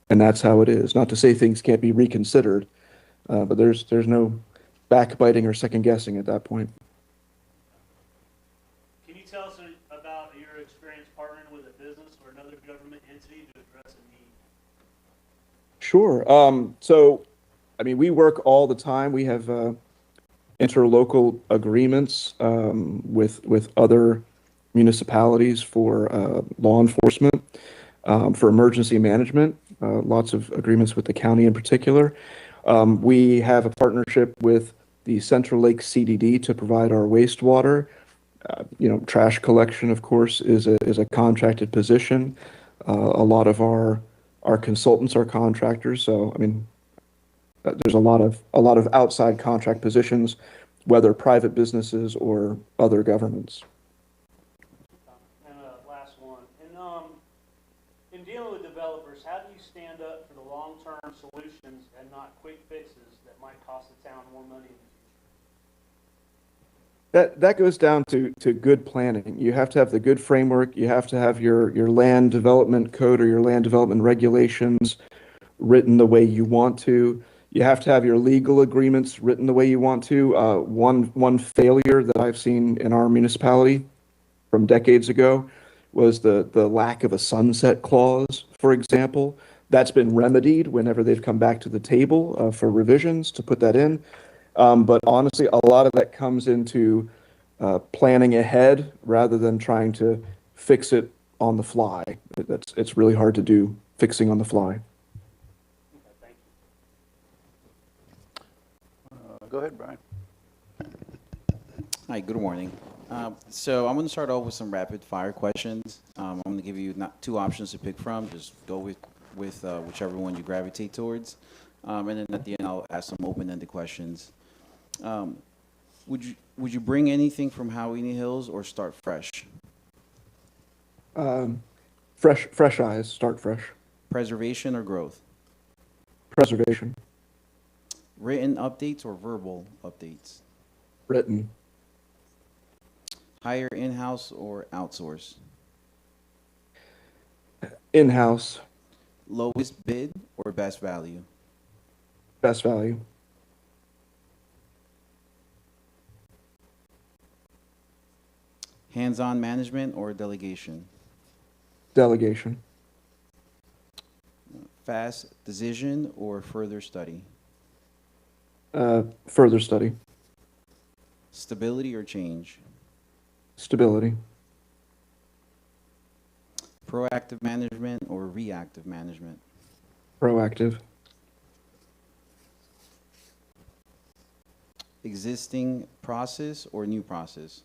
that's how it is. Not to say things can't be reconsidered, but there's no backbiting or second guessing at that point. Can you tell us about your experience partnering with a business or another government entity to address a need? Sure. So, I mean, we work all the time. We have interlocal agreements with other municipalities for law enforcement, for emergency management. Lots of agreements with the county in particular. We have a partnership with the Central Lake CDD to provide our wastewater. Trash collection, of course, is a contracted position. A lot of our consultants are contractors, so I mean, there's a lot of outside contract positions, whether private businesses or other governments. And last one. In dealing with developers, how do you stand up for the long-term solutions and not quick fixes that might cost the town more money in the future? That goes down to good planning. You have to have the good framework. You have to have your land development code or your land development regulations written the way you want to. You have to have your legal agreements written the way you want to. One failure that I've seen in our municipality from decades ago was the lack of a sunset clause, for example. That's been remedied whenever they've come back to the table for revisions to put that in. But honestly, a lot of that comes into planning ahead rather than trying to fix it on the fly. It's really hard to do fixing on the fly. Okay, thank you. Go ahead, Brian. Hi, good morning. So I'm going to start off with some rapid fire questions. I'm going to give you not two options to pick from. Just go with whichever one you gravitate towards. And then at the end, I'll ask some open-ended questions. Would you bring anything from Howini Hills or start fresh? Fresh eyes, start fresh. Preservation or growth? Preservation. Written updates or verbal updates? Written. Hire in-house or outsource? In-house. Lowest bid or best value? Best value. Hands-on management or delegation? Delegation. Fast decision or further study? Further study. Stability or change? Stability. Proactive management or reactive management? Proactive. Existing process or new process?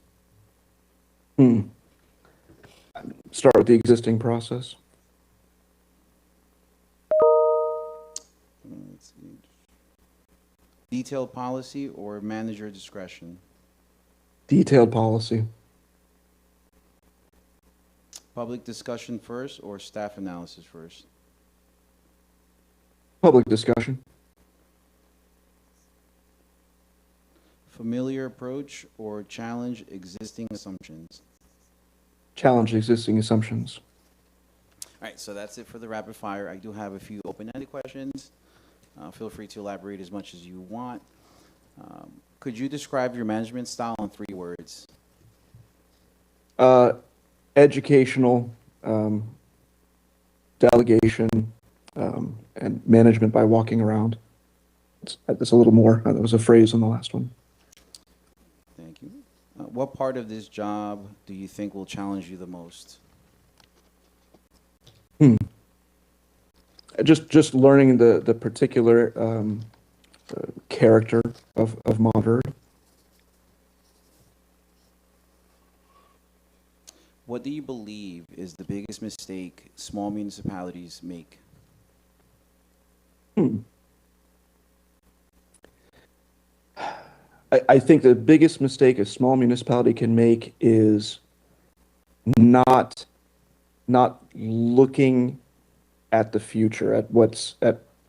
Start with the existing process. Let's Detailed policy or manager discretion? Detailed policy. Public discussion first or staff analysis first? Public discussion. Familiar approach or challenge existing assumptions? Challenge existing assumptions. All right, so that's it for the rapid fire. I do have a few open-ended questions. Feel free to elaborate as much as you want. Could you describe your management style in 3 words? Educational, delegation, and management by walking around. It's a little more. That was a phrase in the last one. Thank you. What part of this job do you think will challenge you the most? Just learning the particular character of Montverde. What do you believe is the biggest mistake small municipalities make? I think the biggest mistake a small municipality can make is not looking at the future,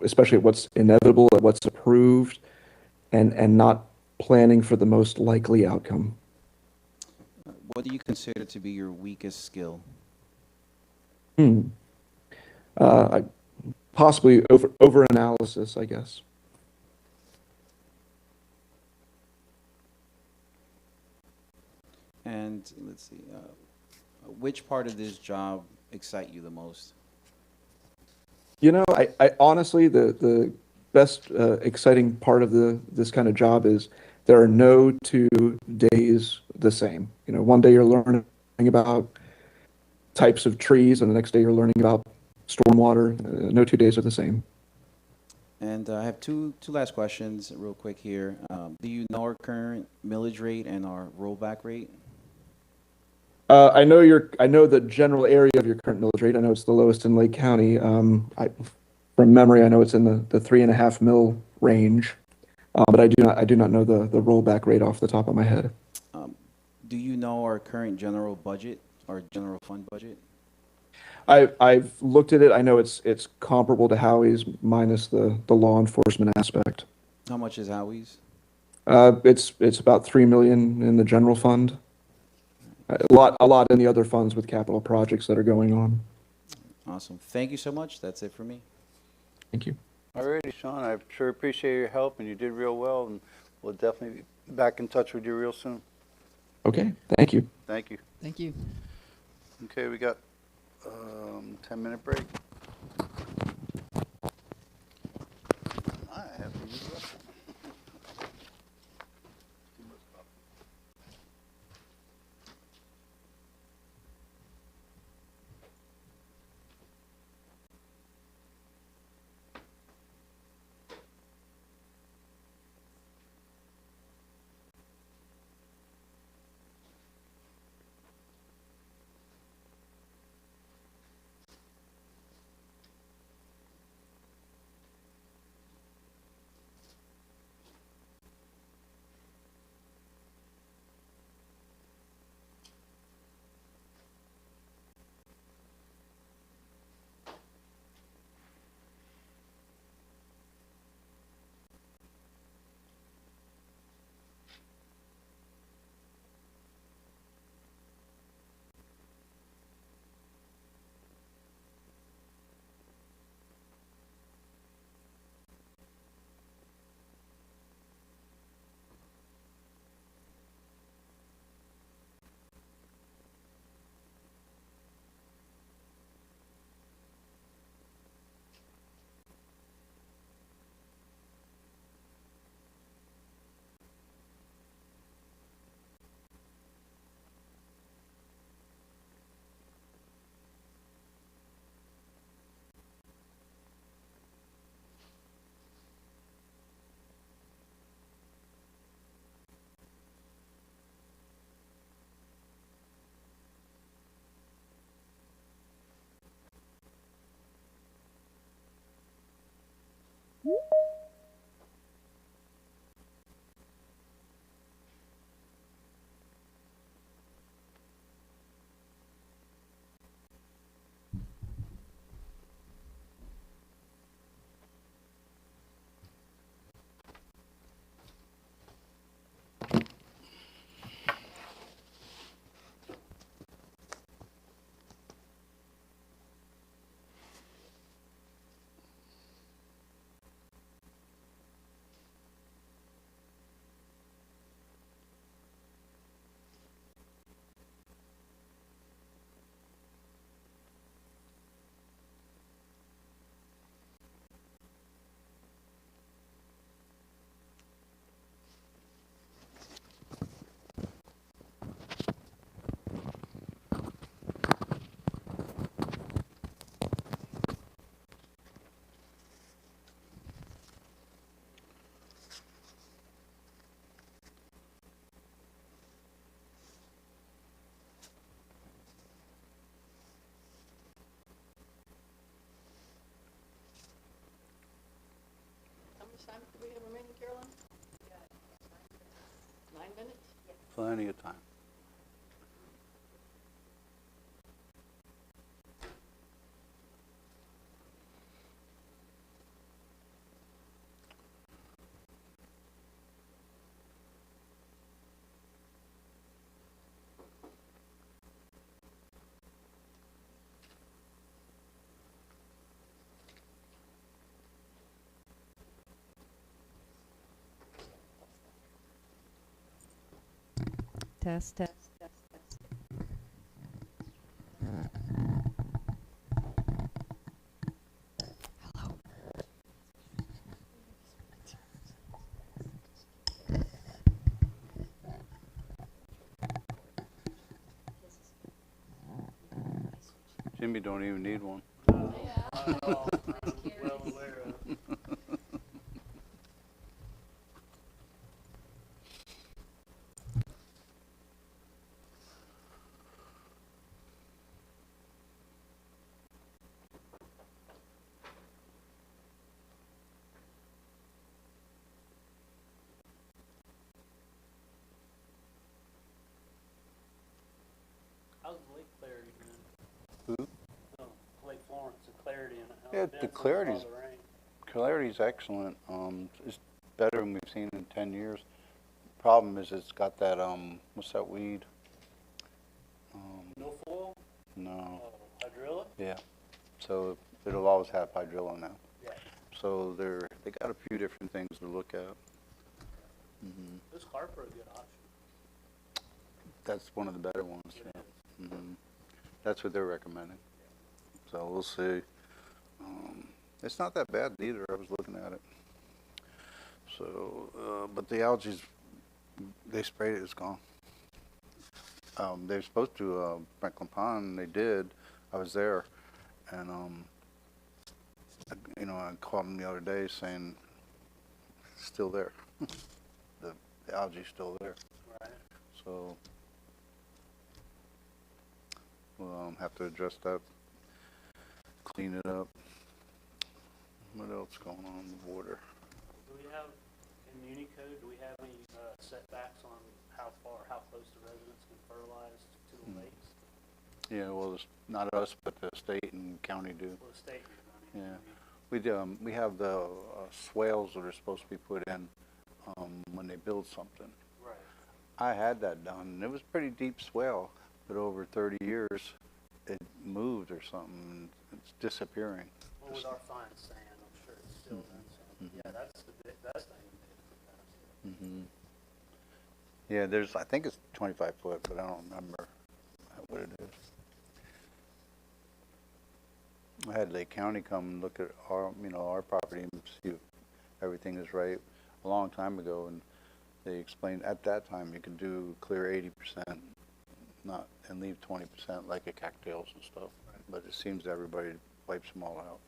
especially at what's inevitable, at what's approved, and not planning for the most likely outcome. What do you consider to be your weakest skill? Possibly over analysis, I guess. And let's see, which part of this job excite you the most? You know, I honestly, the best exciting part of this kind of job is there are no 2 days the same. You know, one day you're learning about types of trees, and the next day you're learning about stormwater. No 2 days are the same. And I have two last questions real quick here. Do you know our current millage rate and our rollback rate? I know the general area of your current millage rate. I know it's the lowest in Lake County. From memory, I know it's in the 3.5 mil range, but I do not know the rollback rate off the top of my head. Do you know our current general budget, our general fund budget? I've looked at it. I know it's comparable to Howie's minus the law enforcement aspect. How much is Howie's? It's about 3 million in the general fund. A lot in the other funds with capital projects that are going on. Awesome. Thank you so much. That's it for me. Thank you. Alrighty, Sean, I sure appreciate your help, and you did real well, and we'll definitely be back in touch with you real soon. Okay, thank you. Thank you. Thank you. Okay, we got 10-minute break. I have to use the restroom. much time do we have remaining, Caroline? 9 minutes? Plenty of time. Test, test. Jimmy don't even need one. Well aware of. How's Lake Clarity been? Who? Oh, Lake Florence and Clarity and how Yeah, it's been the since all Clarity's- the rain. Clarity's excellent. It's better than we've seen in 10 years. Problem is it's got that, what's that weed? No foil? No. Oh, hydrilla? Yeah. So it'll always have hydrilla now. Yeah. So they got a few different things to look at. Hmm. This carper a good option. That's one of the better ones. It Yeah. is. Hmm. That's what they're recommending. So we'll see. It's not that bad either. I was looking at it. So, but the algae's, they sprayed it, it's gone. They're supposed to, Franklin Pond, they did. I was there, and, I called them the other day saying, it's still there. The algae's still there. Right. So, we'll have to address that, clean it up. What else going on in the water? Do we have, in Muni Code, do we have any setbacks on how close the residents can fertilize to the lakes? Yeah, well, it's not us, but the state and county do. Well, the state, I mean. Yeah. We have the swales that are supposed to be put in when they build something. Right. I had that done, and it was pretty deep swale, but over 30 years, it moved or something, and it's disappearing. Well, with our fine sand, I'm sure it's still done some. Mhm. Yeah, that's the best thing. Hmm. Yeah, I think it's 25 foot, but I don't remember what it is. I had Lake County come and look at our property and see if everything is right a long time ago, and they explained at that time you could do clear 80%, and leave 20% like at cattails and stuff. But it seems everybody wipes them all out.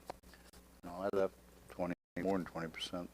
I left more than 20%.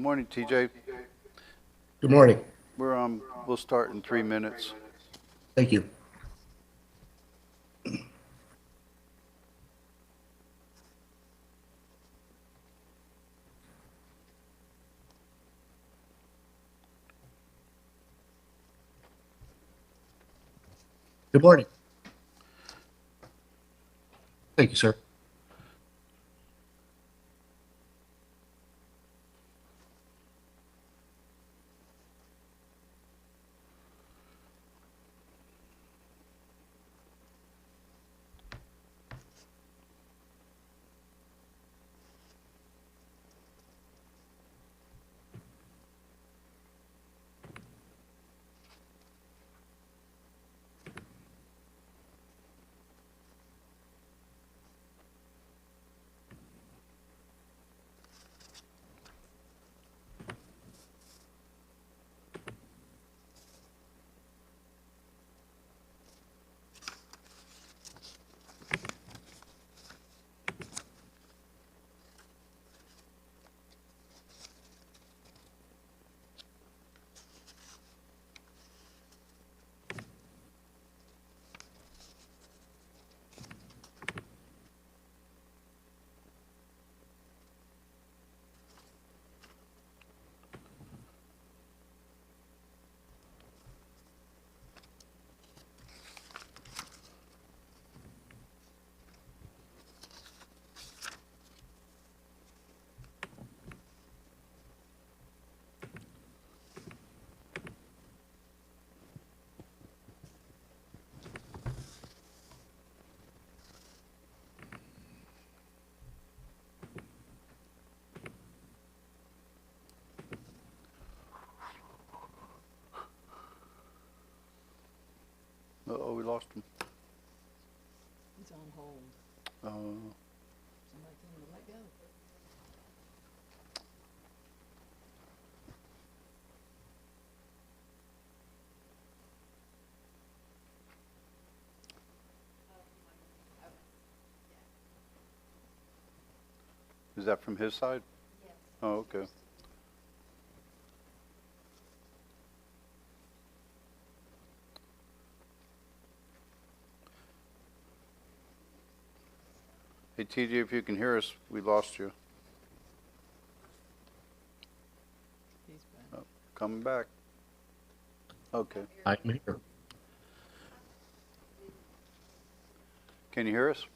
Good morning, TJ. Good morning. We'll start in 3 minutes. Thank you. Good morning. Thank you, sir. Uh-oh, we lost him. He's on hold. Uh, Somebody tell him to let go. Is that from his side? Yes. Oh, okay. Hey, TJ, if you can hear us, we lost you. He's back. Coming back. Okay. I'm here. Can you hear us?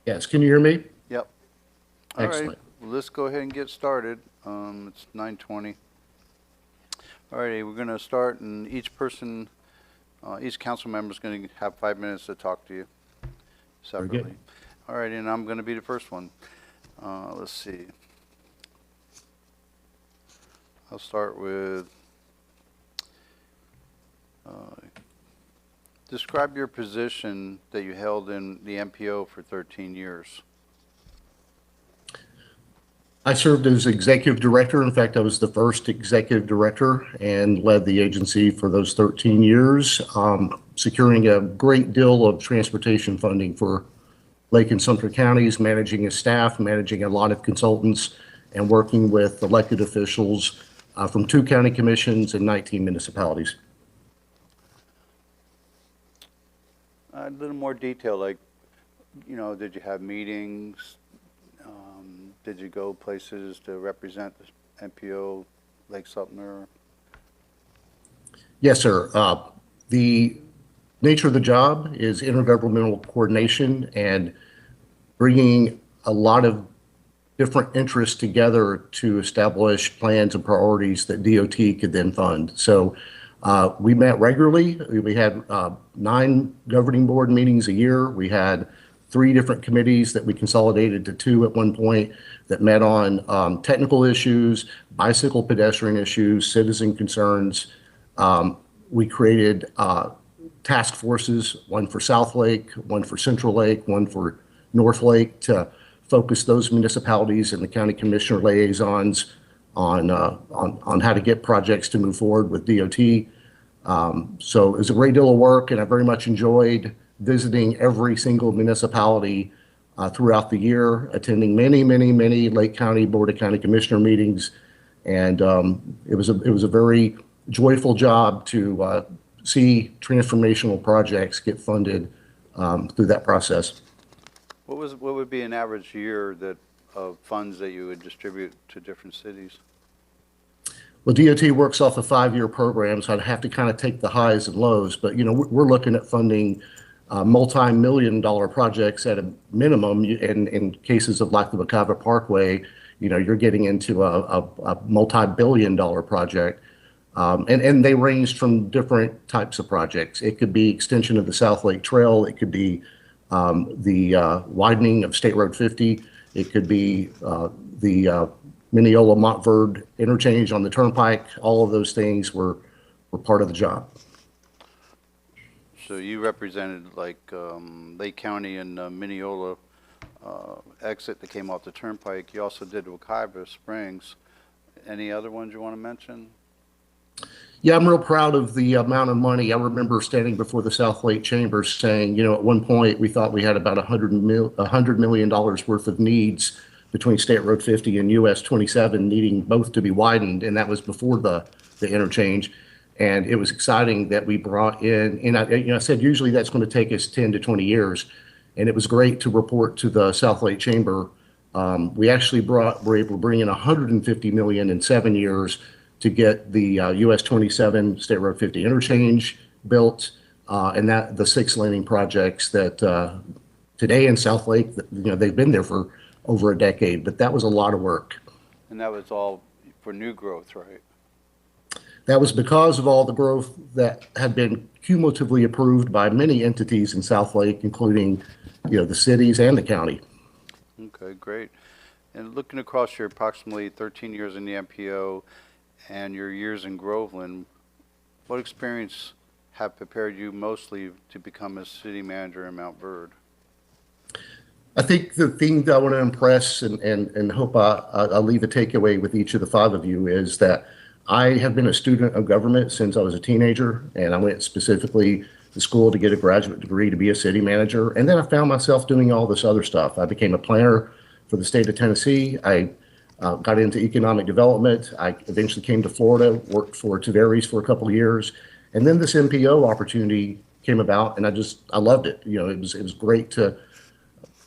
Yes, can you hear me? Yep. All right. Excellent. Well, let's go ahead and get started. It's 9:20. All righty, we're going to start, and each person, each council member is going to have 5 minutes to talk to you Very good. separately. All right, and I'm going to be the first one. Let's see. I'll start with, describe your position that you held in the MPO for 13 years. I served as executive director. In fact, I was the first executive director and led the agency for those 13 years, securing a great deal of transportation funding for Lake and Sumter counties, managing a staff, managing a lot of consultants, and working with elected officials from 2 county commissions and 19 municipalities. A little more detail, like, did you have meetings? Did you go places to represent the MPO, Lake Sumter? Yes, sir. The nature of the job is intergovernmental coordination and bringing a lot of different interests together to establish plans and priorities that DOT could then fund. So we met regularly. We had 9 governing board meetings a year. We had 3 different committees that we consolidated to 2 at one point that met on technical issues, bicycle pedestrian issues, citizen concerns. We created task forces, one for South Lake, one for Central Lake, one for North Lake, to focus those municipalities and the county commissioner liaisons on how to get projects to move forward with DOT. So it was a great deal of work, and I very much enjoyed visiting every single municipality throughout the year, attending many Lake County Board of County Commissioner meetings, And it was a very joyful job to see transformational projects get funded through that process. What would be an average year that of funds that you would distribute to different cities? Well, DOT works off a 5-year program, so I'd have to kind of take the highs and lows. But you know, we're looking at funding multi-million-dollar projects at a minimum. In cases of like the Macava Parkway, you know, you're getting into a multi-billion-dollar project. And they ranged from different types of projects. It could be extension of the South Lake Trail. It could be the widening of State Road 50. It could be the Mineola Montverde interchange on the turnpike. All of those things were part of the job. So you represented like Lake County and Mineola exit that came off the turnpike. You also did Wekiva Springs. Any other ones you want to mention? Yeah, I'm real proud of the amount of money. I remember standing before the South Lake Chamber saying, you know, at one point we thought we had about $100 million worth of needs between State Road 50 and US 27 needing both to be widened, and that was before the interchange. And it was exciting that we brought in, and I said usually that's going to take us 10 to 20 years, and it was great to report to the South Lake Chamber. We actually were able to bring in $150 million in 7 years to get the US 27 State Road 50 interchange built, and that the 6 laning projects that today in South Lake, you know, they've been there for over a decade, but that was a lot of work. And that was all for new growth, right? That was because of all the growth that had been cumulatively approved by many entities in South Lake, including, you know, the cities and the county. Okay, great. And looking across your approximately 13 years in the MPO and your years in Groveland, what experience have prepared you mostly to become a city manager in Montverde? I think the thing that I want to impress and hope I'll leave a takeaway with each of the 5 of you is that I have been a student of government since I was a teenager, and I went specifically to school to get a graduate degree to be a city manager. And then I found myself doing all this other stuff. I became a planner for the state of Tennessee. I got into economic development. I eventually came to Florida, worked for Tavares for a couple of years. And then this MPO opportunity came about, and I loved it. You know, it was great to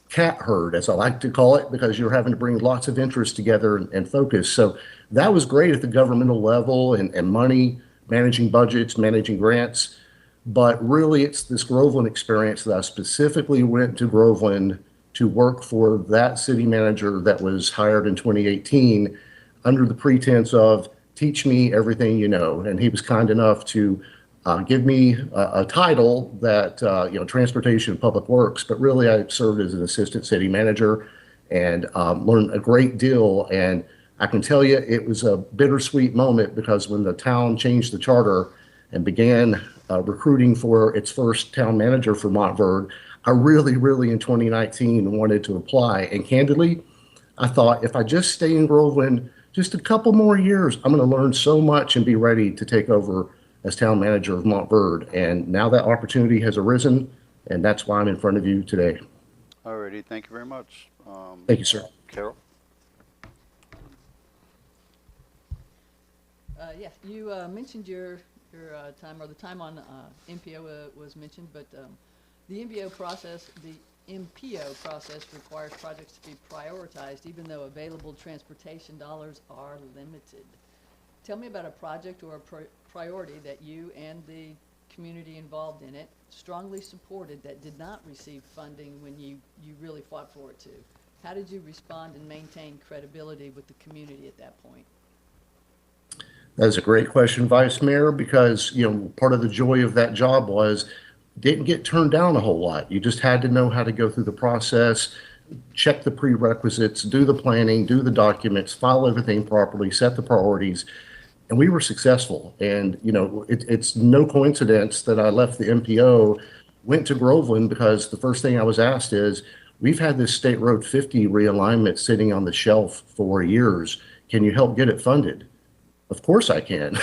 cat herd, as I like to call it, because you're having to bring lots of interests together and focus. So that was great at the governmental level and money, managing budgets, managing grants. But really, it's this Groveland experience that I specifically went to Groveland to work for that city manager that was hired in 2018 under the pretense of teach me everything you know. And he was kind enough to give me a title that, you know, Transportation and Public Works, but really I served as an assistant city manager and learned a great deal. And I can tell you it was a bittersweet moment because when the town changed the charter and began recruiting for its first town manager for Montverde, I really in 2019 wanted to apply. And candidly, I thought if I just stay in Groveland just a couple more years, I'm going to learn so much and be ready to take over as town manager of Montverde. And now that opportunity has arisen, and that's why I'm in front of you today. Alrighty, thank you very much. Thank you, sir. Carol? Yes, you mentioned your time, or the time on MPO was mentioned, but the MPO process requires projects to be prioritized, even though available transportation dollars are limited. Tell me about a project or a priority that you and the community involved in it strongly supported that did not receive funding when you really fought for it to. How did you respond and maintain credibility with the community at that point? That's a great question, Vice Mayor, because, you know, part of the joy of that job was didn't get turned down a whole lot. You just had to know how to go through the process, check the prerequisites, do the planning, do the documents, file everything properly, set the priorities. And we were successful. And, you know, it's no coincidence that I left the MPO, went to Groveland, because the first thing I was asked is, we've had this State Road 50 realignment sitting on the shelf for years. Can you help get it funded? Of course I can.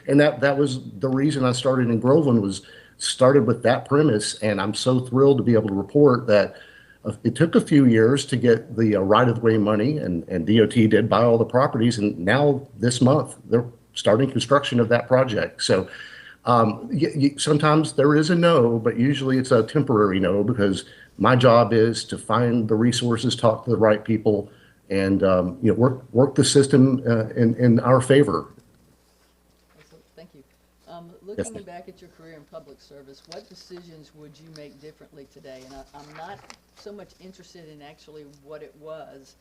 And that was the reason I started in Groveland, was started with that premise. And I'm so thrilled to be able to report that it took a few years to get the right-of-way money, and DOT did buy all the properties, and now this month they're starting construction of that project. So sometimes there is a no, but usually it's a temporary no, because my job is to find the resources, talk to the right people, and work the system in our favor. Excellent. Thank you. Yes, Looking ma'am. back at your career in public service, what decisions would you make differently today? And I'm not so much interested in actually what it was,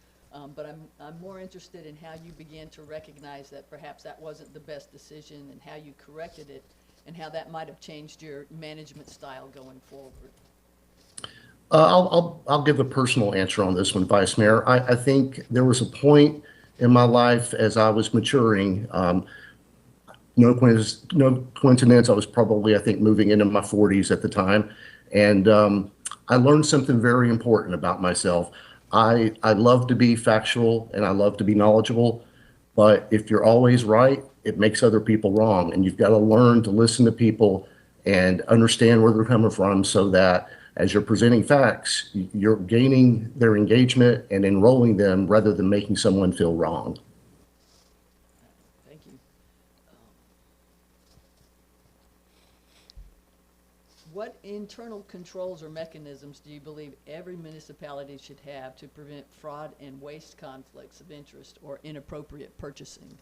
but I'm more interested in how you began to recognize that perhaps that wasn't the best decision, and how you corrected it, and how that might have changed your management style going forward. I'll give a personal answer on this one, Vice Mayor. I think there was a point in my life as I was maturing. No coincidence. I was probably, I think, moving into my 40s at the time, and I learned something very important about myself. I love to be factual and I love to be knowledgeable, but if you're always right, it makes other people wrong, and you've got to learn to listen to people and understand where they're coming from, so that as you're presenting facts, you're gaining their engagement and enrolling them rather than making someone feel wrong. Thank you. What internal controls or mechanisms do you believe every municipality should have to prevent fraud and waste conflicts of interest or inappropriate purchasing?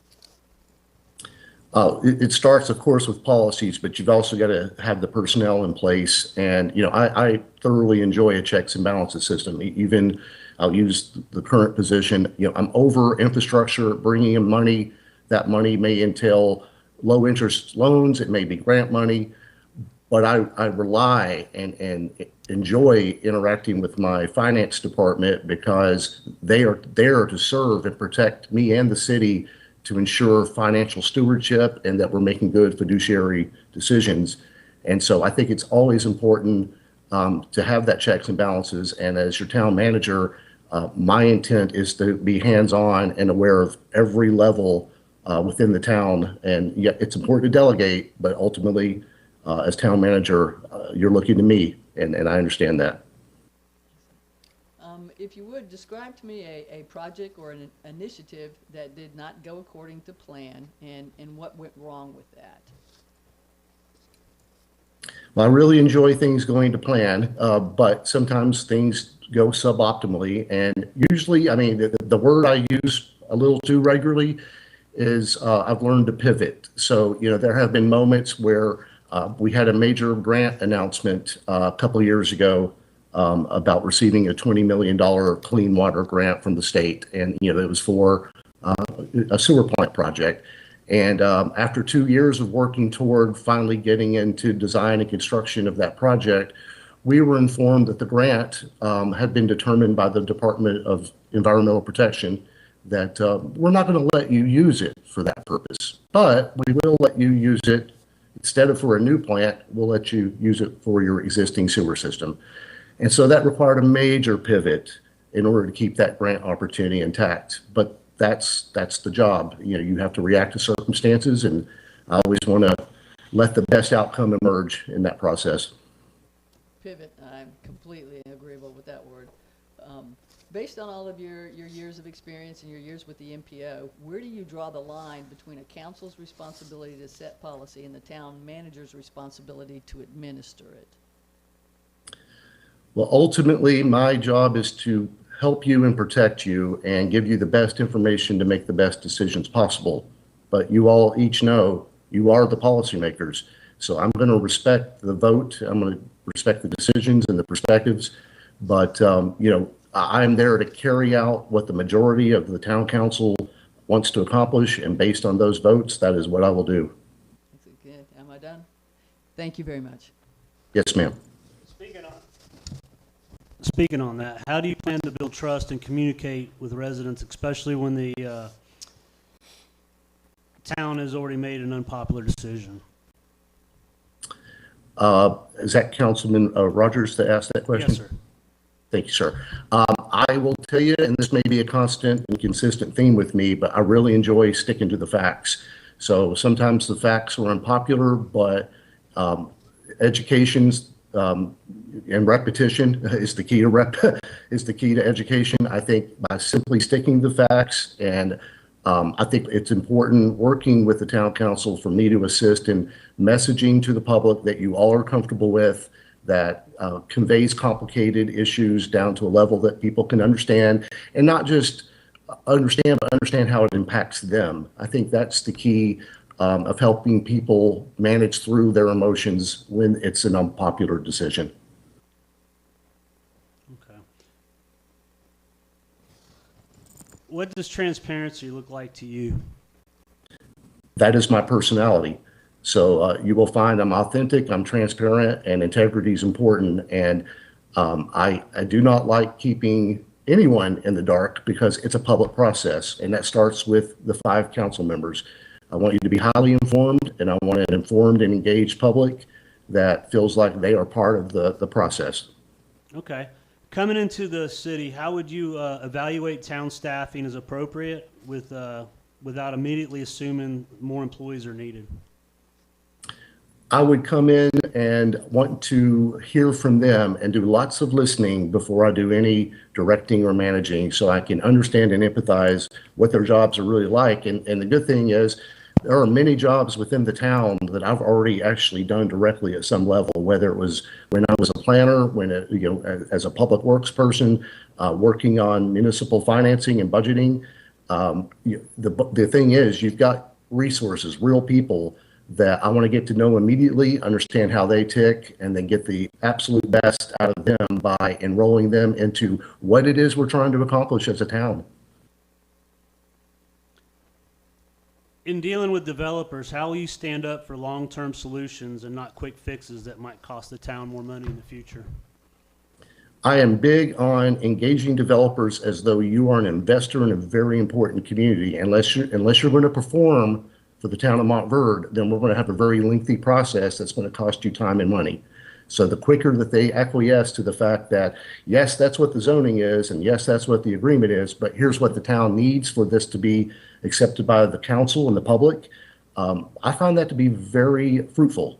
It starts, of course, with policies, but you've also got to have the personnel in place. And, I thoroughly enjoy a checks and balances system. Even I'll use the current position, I'm over infrastructure, bringing in money. That money may entail low interest loans. It may be grant money, but I rely and enjoy interacting with my finance department, because they are there to serve and protect me and the city, to ensure financial stewardship and that we're making good fiduciary decisions. And so I think it's always important to have that checks and balances. And as your town manager, my intent is to be hands-on and aware of every level within the town. And yeah, it's important to delegate, but ultimately, as town manager, you're looking to me, and I understand that. If you would, describe to me a project or an initiative that did not go according to plan, and what went wrong with that. Well, I really enjoy things going to plan, but sometimes things go suboptimally. And usually, I mean, the word I use a little too regularly is I've learned to pivot. So, there have been moments where we had a major grant announcement a couple of years ago about receiving a $20 million clean water grant from the state. And, it was for a sewer plant project. And after 2 years of working toward finally getting into design and construction of that project, we were informed that the grant had been determined by the Department of Environmental Protection that we're not going to let you use it for that purpose, but we will let you use it instead of for a new plant. We'll let you use it for your existing sewer system. And so that required a major pivot in order to keep that grant opportunity intact. But that's the job. You have to react to circumstances, and I always want to let the best outcome emerge in that process. Pivot, I'm completely agreeable with that word. Based on all of your years of experience and your years with the MPO, where do you draw the line between a council's responsibility to set policy and the town manager's responsibility to administer it? Well, ultimately, my job is to help you and protect you and give you the best information to make the best decisions possible. But you all each know you are the policymakers. So I'm going to respect the vote. I'm going to respect the decisions and the perspectives. But, I'm there to carry out what the majority of the town council wants to accomplish. And based on those votes, that is what I will do. That's good. Am I done? Thank you very much. Yes, ma'am. Speaking on that, how do you plan to build trust and communicate with residents, especially when the town has already made an unpopular decision? Is that Councilman Rogers that asked that question? Yes, sir. Thank you, sir. I will tell you, and this may be a constant and consistent theme with me, but I really enjoy sticking to the facts. So sometimes the facts are unpopular, but education's and repetition is the key to is the key to education. I think by simply sticking to the facts, and I think it's important working with the town council for me to assist in messaging to the public that you all are comfortable with, that conveys complicated issues down to a level that people can understand, and not just understand, but understand how it impacts them. I think that's the key of helping people manage through their emotions when it's an unpopular decision. Okay. What does transparency look like to you? That is my personality. So you will find I'm authentic, I'm transparent, and integrity is important. And I do not like keeping anyone in the dark because it's a public process, and that starts with the 5 council members. I want you to be highly informed, and I want an informed and engaged public that feels like they are part of the process. Okay. Coming into the city, how would you evaluate town staffing as appropriate without immediately assuming more employees are needed? I would come in and want to hear from them and do lots of listening before I do any directing or managing, so I can understand and empathize what their jobs are really like. And the good thing is there are many jobs within the town that I've already actually done directly at some level, whether it was when I was a planner, as a public works person, working on municipal financing and budgeting. The thing is, you've got resources, real people that I want to get to know immediately, understand how they tick, and then get the absolute best out of them by enrolling them into what it is we're trying to accomplish as a town. In dealing with developers, how will you stand up for long-term solutions and not quick fixes that might cost the town more money in the future? I am big on engaging developers as though you are an investor in a very important community. Unless you're going to perform for the town of Montverde, then we're going to have a very lengthy process that's going to cost you time and money. So the quicker that they acquiesce to the fact that, yes, that's what the zoning is, and yes, that's what the agreement is, but here's what the town needs for this to be accepted by the council and the public, I find that to be very fruitful.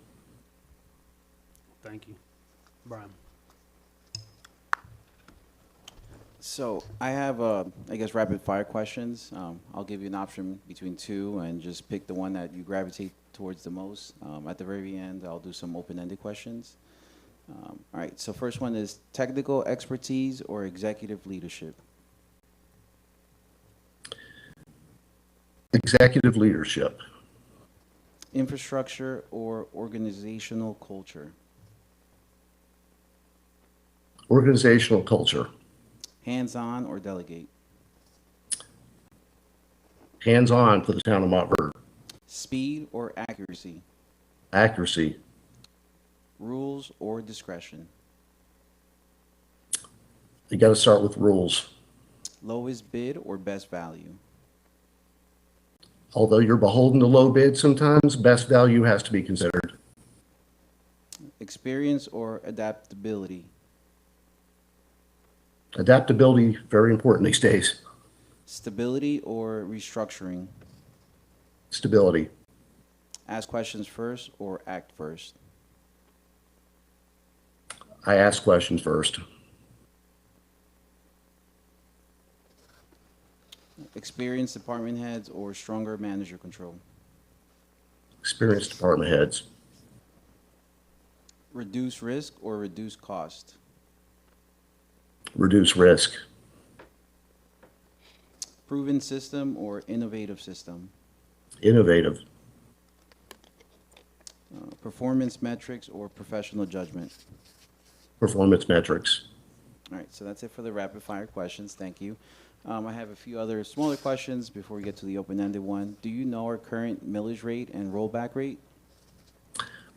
Thank you. Brian. So I have, I guess, rapid fire questions. I'll give you an option between 2 and just pick the one that you gravitate towards the most. At the very end, I'll do some open-ended questions. All right, so first one is technical expertise or executive leadership? Executive leadership. Infrastructure or organizational culture? Organizational culture. Hands-on or delegate? Hands-on for the town of Montverde. Speed or accuracy? Accuracy. Rules or discretion? You got to start with rules. Lowest bid or best value? Although you're beholden to low bid sometimes, best value has to be considered. Experience or adaptability? Adaptability, very important these days. Stability or restructuring? Stability. Ask questions first or act first? I ask questions first. Experienced department heads or stronger manager control? Experienced department heads. Reduce risk or reduce cost? Reduce risk. Proven system or innovative system? Innovative. Performance metrics or professional judgment? Performance metrics. All right, so that's it for the rapid fire questions. Thank you. I have a few other smaller questions before we get to the open-ended one. Do you know our current millage rate and rollback rate?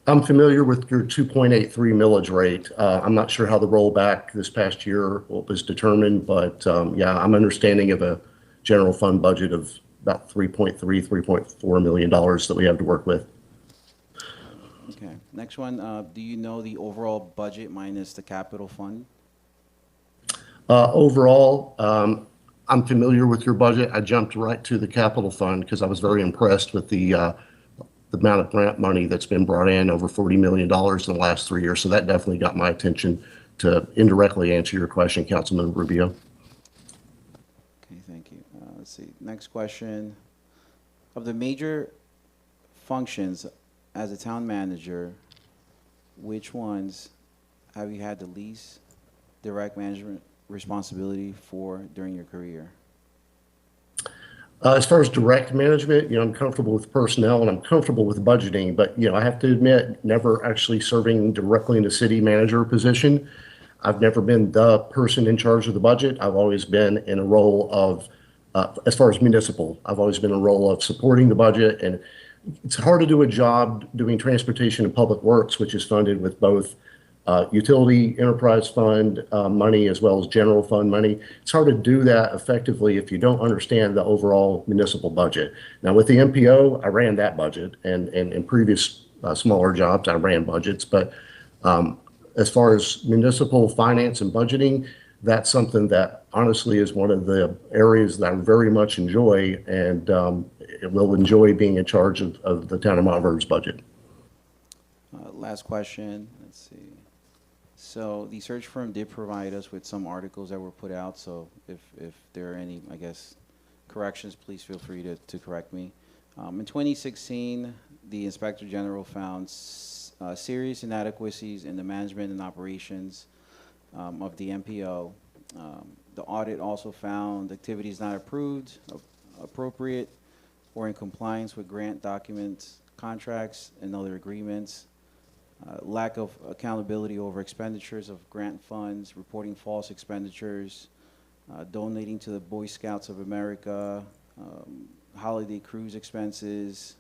I'm familiar with your 2.83 millage rate. I'm not sure how the rollback this past year was determined, but yeah, I'm understanding of a general fund budget of about $3.4 million that we have to work with. Okay, next one. Do you know the overall budget minus the capital fund? Overall, I'm familiar with your budget. I jumped right to the capital fund because I was very impressed with the the amount of grant money that's been brought in, over $40 million in the last 3 years. So that definitely got my attention to indirectly answer your question, Councilman Rubio. Okay, thank you. Let's see. Next question. Of the major functions as a town manager, which ones have you had the least direct management responsibility for during your career? As far as direct management, I'm comfortable with personnel and I'm comfortable with budgeting, but, I have to admit, never actually serving directly in a city manager position. I've never been the person in charge of the budget. I've always been in a role of, as far as municipal, I've always been in a role of supporting the budget. And it's hard to do a job doing transportation and public works, which is funded with both utility enterprise fund money as well as general fund money. It's hard to do that effectively if you don't understand the overall municipal budget. Now with the MPO, I ran that budget, and in previous smaller jobs, I ran budgets. But as far as municipal finance and budgeting, that's something that honestly is one of the areas that I very much enjoy, and will enjoy being in charge of the town of Montverde's budget. Last question. Let's see. So the search firm did provide us with some articles that were put out. So if there are any, I guess, corrections, please feel free to correct me. In 2016, the Inspector General found serious inadequacies in the management and operations of the MPO. The audit also found activities not approved, appropriate, or in compliance with grant documents, contracts, and other agreements. Lack of accountability over expenditures of grant funds, reporting false expenditures, donating to the Boy Scouts of America, holiday cruise expenses.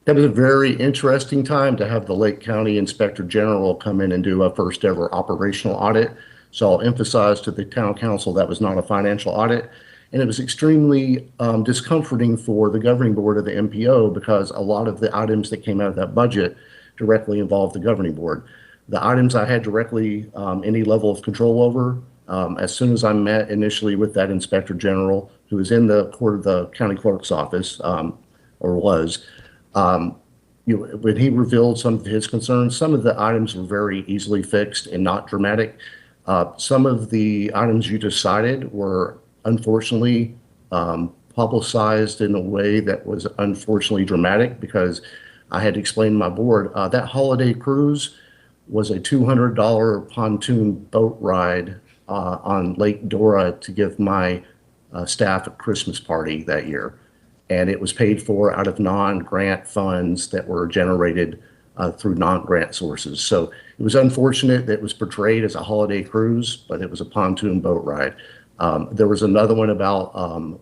That was a very interesting time to have the Lake County Inspector General come in and do a first ever operational audit. So I'll emphasize to the town council that was not a financial audit. And it was extremely discomforting for the governing board of the MPO, because a lot of the items that came out of that budget directly involved the governing board. The items I had directly any level of control over, as soon as I met initially with that Inspector General, who was in the court of the county clerk's office, or was, when he revealed some of his concerns, some of the items were very easily fixed and not dramatic. Some of the items you just cited were unfortunately publicized in a way that was unfortunately dramatic, because I had to explain to my board that holiday cruise was a $200 pontoon boat ride on Lake Dora to give my staff a Christmas party that year. And it was paid for out of non-grant funds that were generated through non-grant sources. So it was unfortunate that it was portrayed as a holiday cruise, but it was a pontoon boat ride. There was another one about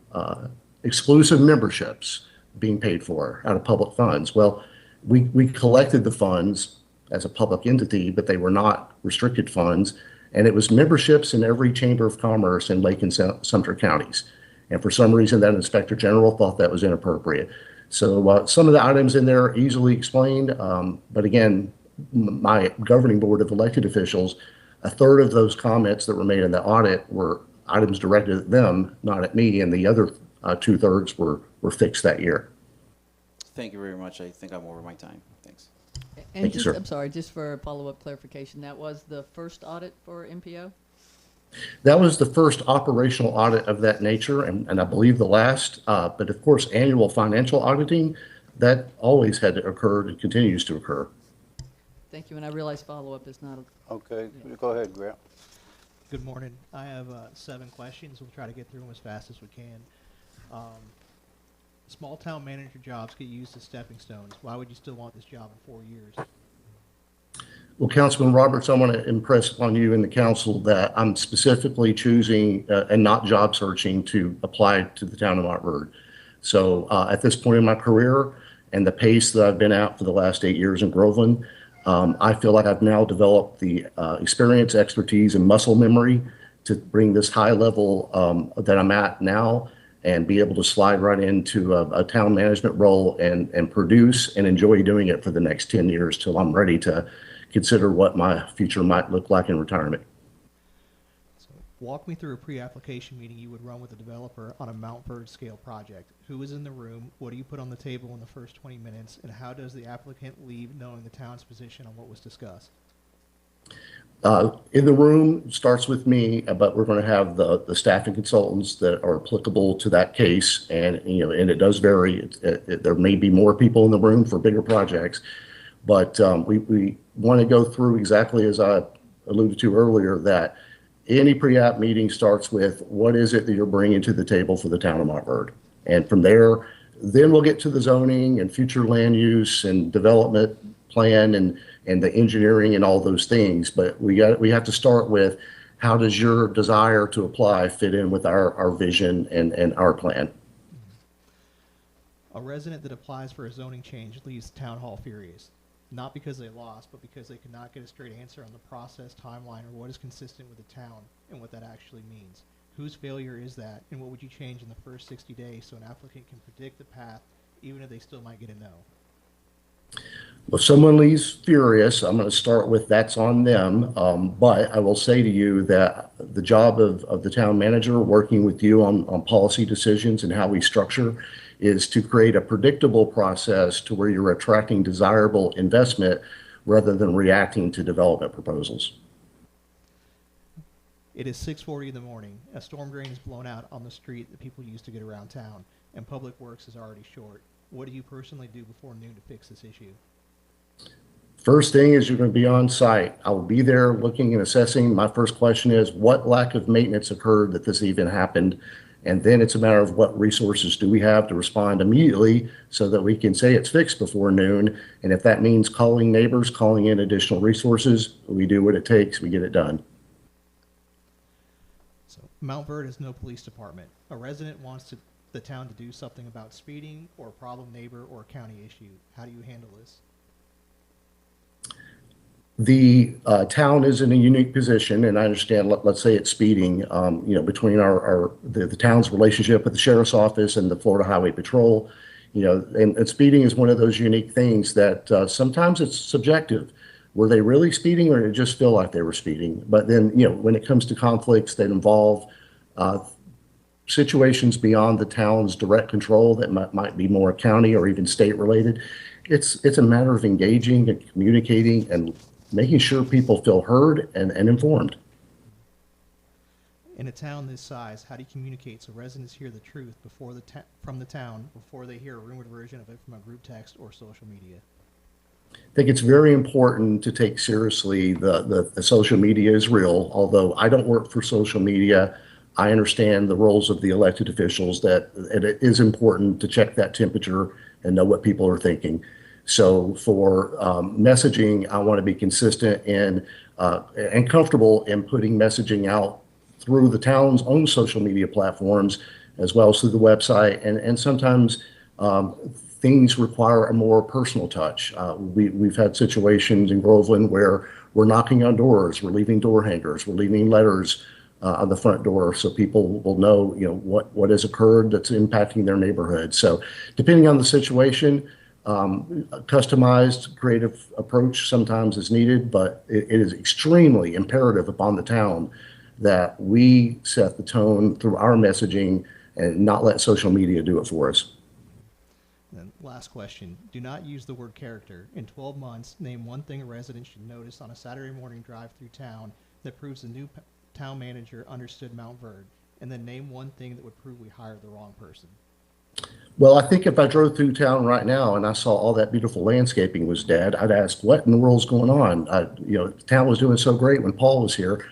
exclusive memberships being paid for out of public funds. Well, we collected the funds as a public entity, but they were not restricted funds. And it was memberships in every chamber of commerce in Lake and Sumter counties. And for some reason, that Inspector General thought that was inappropriate. So some of the items in there are easily explained. But again, my governing board of elected officials, a third of those comments that were made in the audit were items directed at them, not at me, and the other 2/3 were fixed that year. Thank you very much. I think I'm over my time. Thanks. And Thank you, sir. I'm sorry, just for follow-up clarification, that was the first audit for MPO? That was the first operational audit of that nature, and I believe the last. But of course, annual financial auditing, that always had to occur and continues to occur. Thank you, and I realize follow-up is not a... Okay, go ahead, Grant. Good morning. I have 7 questions. We'll try to get through them as fast as we can. Small town manager jobs get used as stepping stones. Why would you still want this job in 4 years? Well, Councilman Roberts, I want to impress upon you and the council that I'm specifically choosing and not job searching to apply to the town of Montverde. So at this point in my career and the pace that I've been at for the last 8 years in Groveland, I feel like I've now developed the experience, expertise, and muscle memory to bring this high level that I'm at now and be able to slide right into a town management role and produce and enjoy doing it for the next 10 years till I'm ready to consider what my future might look like in retirement. So Walk me through a pre-application meeting you would run with a developer on a Montverde scale project. Who is in the room? What do you put on the table in the first 20 minutes? And how does the applicant leave knowing the town's position on what was discussed? In the room starts with me, but we're going to have the staff and consultants that are applicable to that case. And, and it does vary. There may be more people in the room for bigger projects, but we want to go through exactly as I alluded to earlier, that any pre-app meeting starts with what is it that you're bringing to the table for the town of Montverde? And from there, then we'll get to the zoning and future land use and development plan and the engineering and all those things. But we have to start with, how does your desire to apply fit in with our vision and our plan? A resident that applies for a zoning change leaves town hall furious, not because they lost, but because they could not get a straight answer on the process, timeline, or what is consistent with the town and what that actually means. Whose failure is that, and what would you change in the first 60 days so an applicant can predict the path, even if they still might get a no? Well, if someone leaves furious, I'm going to start with that's on them. But I will say to you that the job of the town manager working with you on policy decisions and how we structure is to create a predictable process to where you're attracting desirable investment rather than reacting to development proposals. It is 6:40 in the morning. A storm drain is blown out on the street that people use to get around town, and Public Works is already short. What do you personally do before noon to fix this issue? First thing is you're going to be on site. I will be there looking and assessing. My first question is, what lack of maintenance occurred that this even happened? And then it's a matter of what resources do we have to respond immediately so that we can say it's fixed before noon. And if that means calling neighbors, calling in additional resources, we do what it takes, we get it done. So Montverde has no police department. A resident wants the town to do something about speeding or a problem neighbor or a county issue. How do you handle this? The town is in a unique position, and I understand, let's say it's speeding, between the town's relationship with the sheriff's office and the Florida Highway Patrol, and speeding is one of those unique things that sometimes it's subjective. Were they really speeding, or did it just feel like they were speeding? But then, when it comes to conflicts that involve situations beyond the town's direct control that might be more county or even state related, it's a matter of engaging and communicating and making sure people feel heard and informed. In a town this size, how do you communicate so residents hear the truth from the town before they hear a rumored version of it from a group text or social media? I think it's very important to take seriously the social media is real. Although I don't work for social media, I understand the roles of the elected officials, that it is important to check that temperature and know what people are thinking. So for messaging, I want to be consistent and comfortable in putting messaging out through the town's own social media platforms, as well as through the website. And sometimes things require a more personal touch. We've had situations in Groveland where we're knocking on doors, we're leaving door hangers, we're leaving letters on the front door, so people will know, what has occurred that's impacting their neighborhood. So depending on the situation, a customized creative approach sometimes is needed, but it is extremely imperative upon the town that we set the tone through our messaging and not let social media do it for us. And then last question. Do not use the word character. In 12 months, name one thing a resident should notice on a Saturday morning drive through town that proves the new town manager understood Montverde. And then name one thing that would prove we hired the wrong person. Well, I think if I drove through town right now and I saw all that beautiful landscaping was dead, I'd ask, what in the world's going on? The town was doing so great when Paul was here,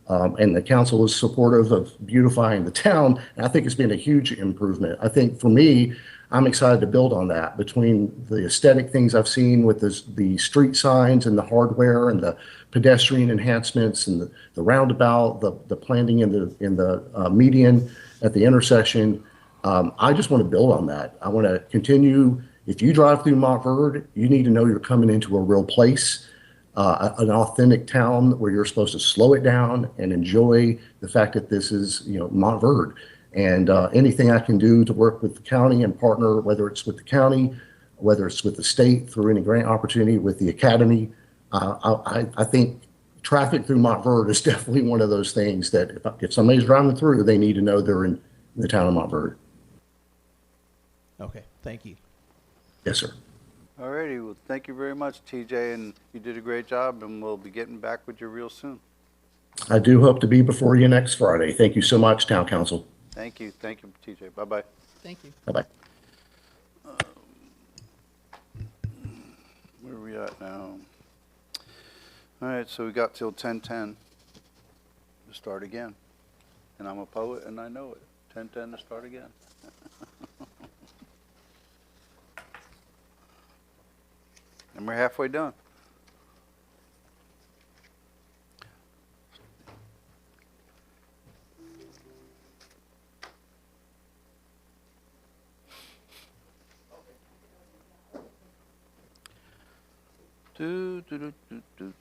and the council was supportive of beautifying the town. And I think it's been a huge improvement. I think for me, I'm excited to build on that. Between the aesthetic things I've seen with the street signs and the hardware and the pedestrian enhancements and the roundabout, the planting in the median at the intersection, I just want to build on that. I want to continue. If you drive through Montverde, you need to know you're coming into a real place, an authentic town where you're supposed to slow it down and enjoy the fact that this is, Montverde. And anything I can do to work with the county and partner, whether it's with the county, whether it's with the state through any grant opportunity, with the academy, I think traffic through Montverde is definitely one of those things that if somebody's driving through, they need to know they're in the town of Montverde. Okay, thank you. Yes, sir. All righty, well, thank you very much, TJ, and you did a great job, and we'll be getting back with you real soon. I do hope to be before you next Friday. Thank you so much, Town Council. Thank you, TJ. Bye-bye. Thank you. Bye-bye. Where are we at now? All right, so we got till 10:10 to start again. And I'm a poet and I know it. 10:10 to start again. And we're halfway done. Do, do, do, do, do.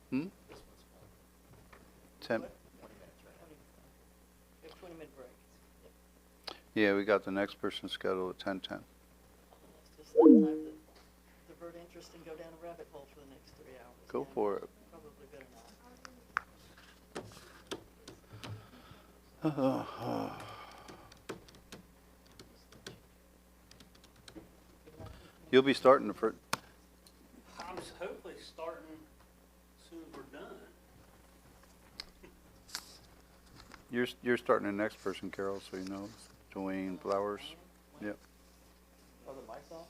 Hmm? 10. Yeah, we got the next person scheduled at 10:10. Just time to divert interest and go down a rabbit hole for the next 3 hours. Go for it. Probably better not. You'll be starting the first. I'm hopefully starting as soon as we're done. You're starting the next person, Carol, so you know. Dwayne Flowers. Yep. Are the mics off?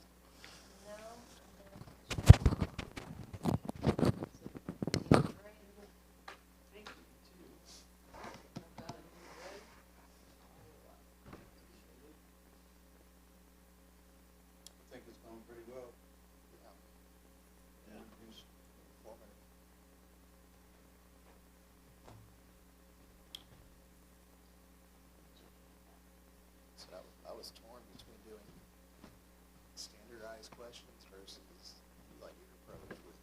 I think it's going pretty well. Yeah. So I was torn between doing standardized questions versus like your approach with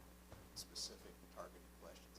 specific targeted questions.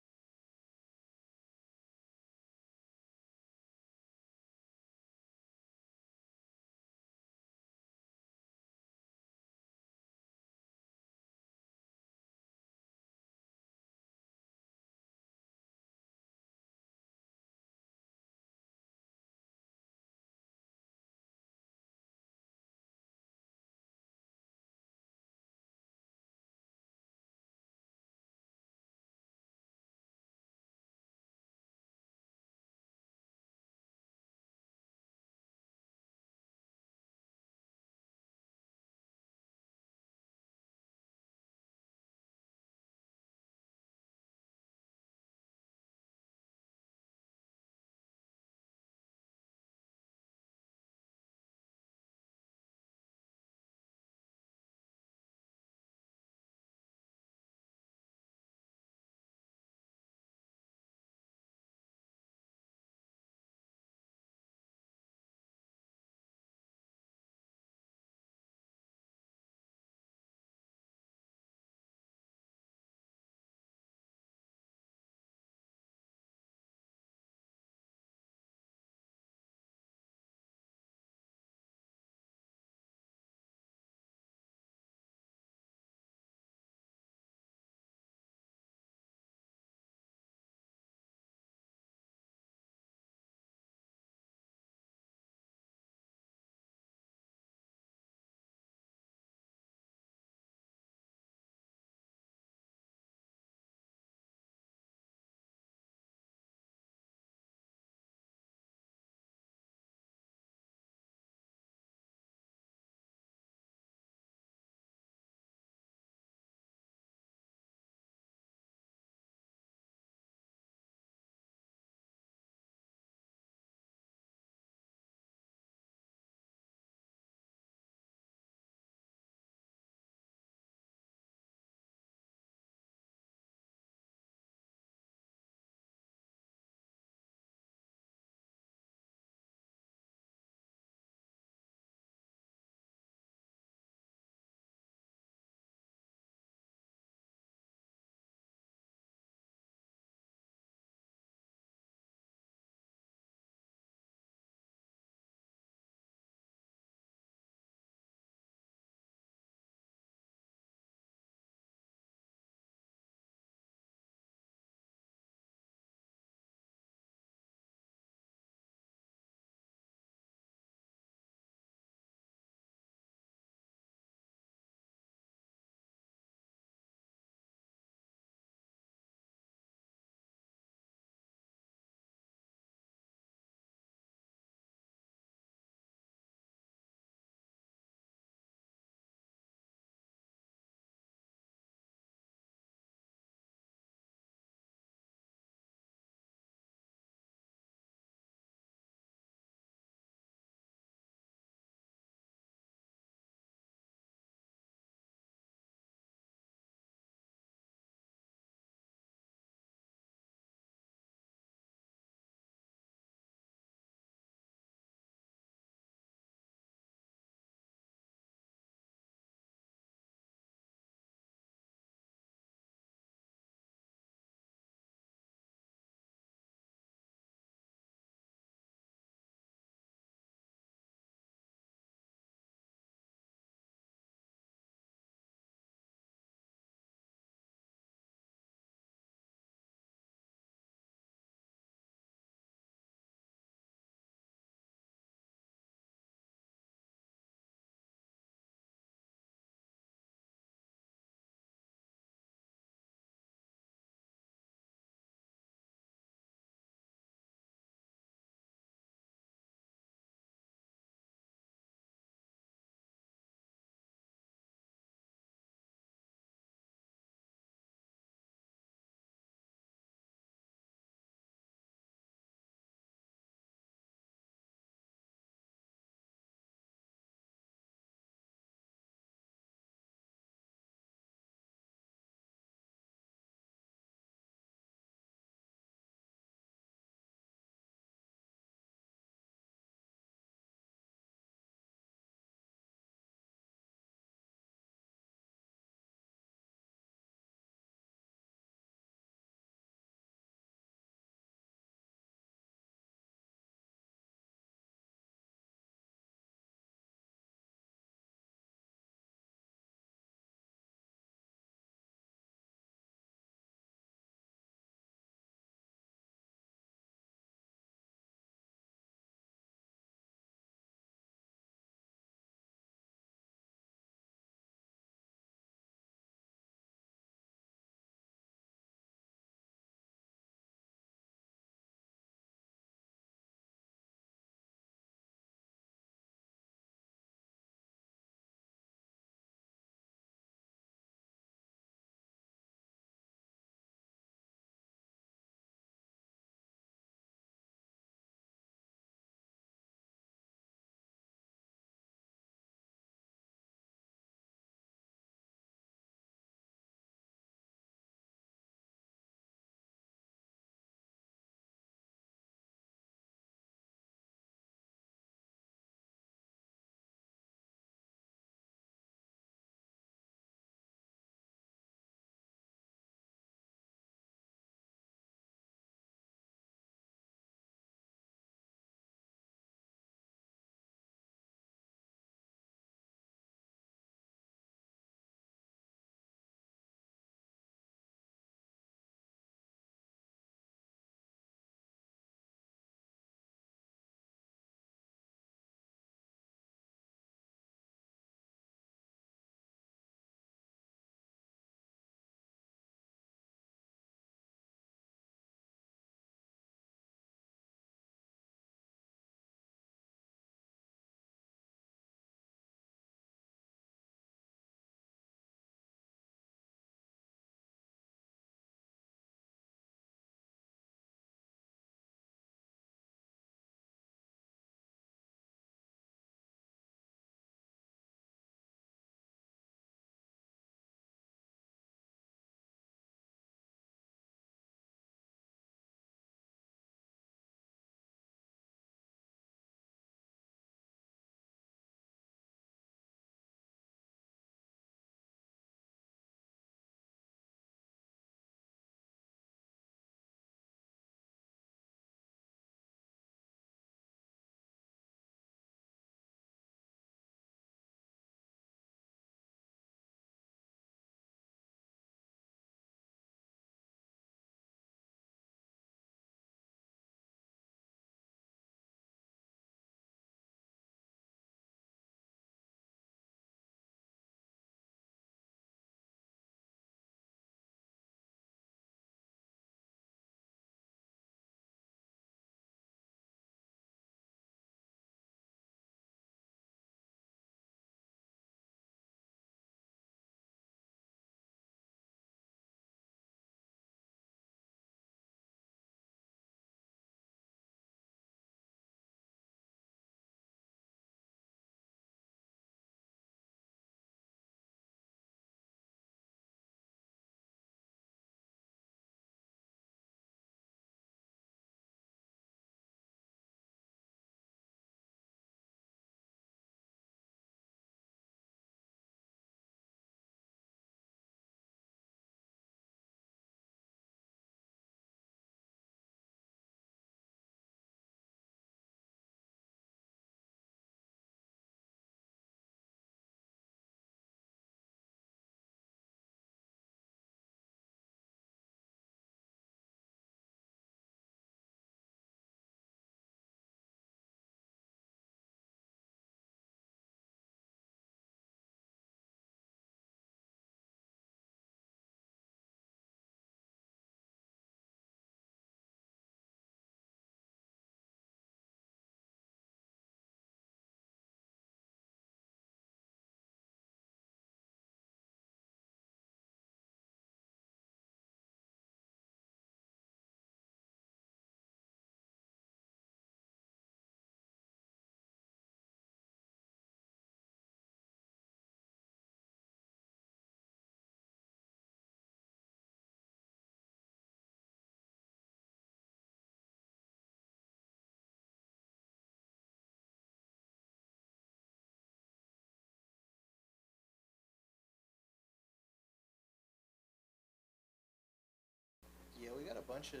bunch of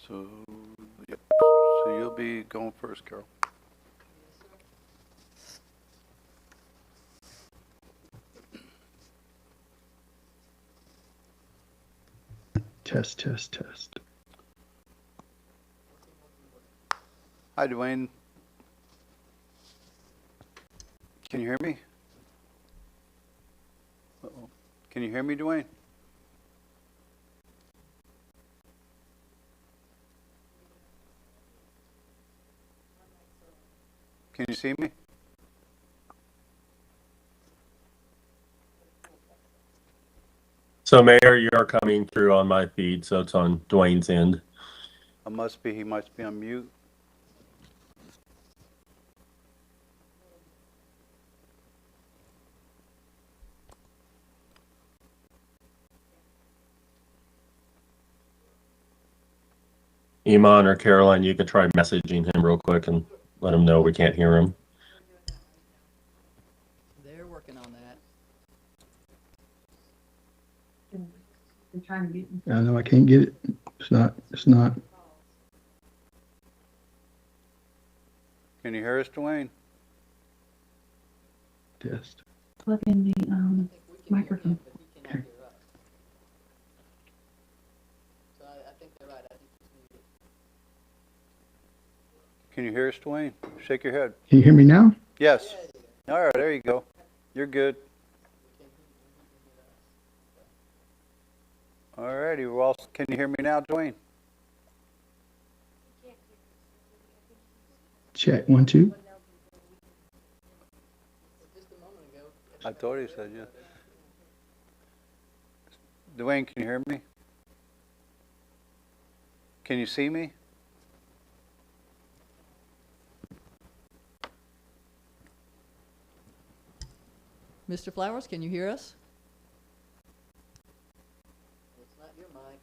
So, yep. So you'll be going first, Carol. Test, test, test. Hi, Dwayne. Can you hear me? Uh-oh. Can you hear me, Dwayne? Can you see me? So, Mayor, you are coming through on my feed, so it's on Dwayne's end. He must be on mute. Iman or Caroline, you can try messaging him real quick and let him know we can't hear him. They're working on that. No, I can't get it. It's not. Can you hear us, Dwayne? Test. Plug in the I think we can microphone. hear him, but he cannot hear us. So I think they're right. I think he's muted. Can you hear us, Dwayne? Shake your head. Can you hear me now? Yes. All right, there you go. You're good. All righty. Well, can you hear me now, Dwayne? Check, 1, 2. Just a moment ago. I thought he said yes. Dwayne, can you hear me? Can you see me? Mr. Flowers, can you hear us? It's not your mic.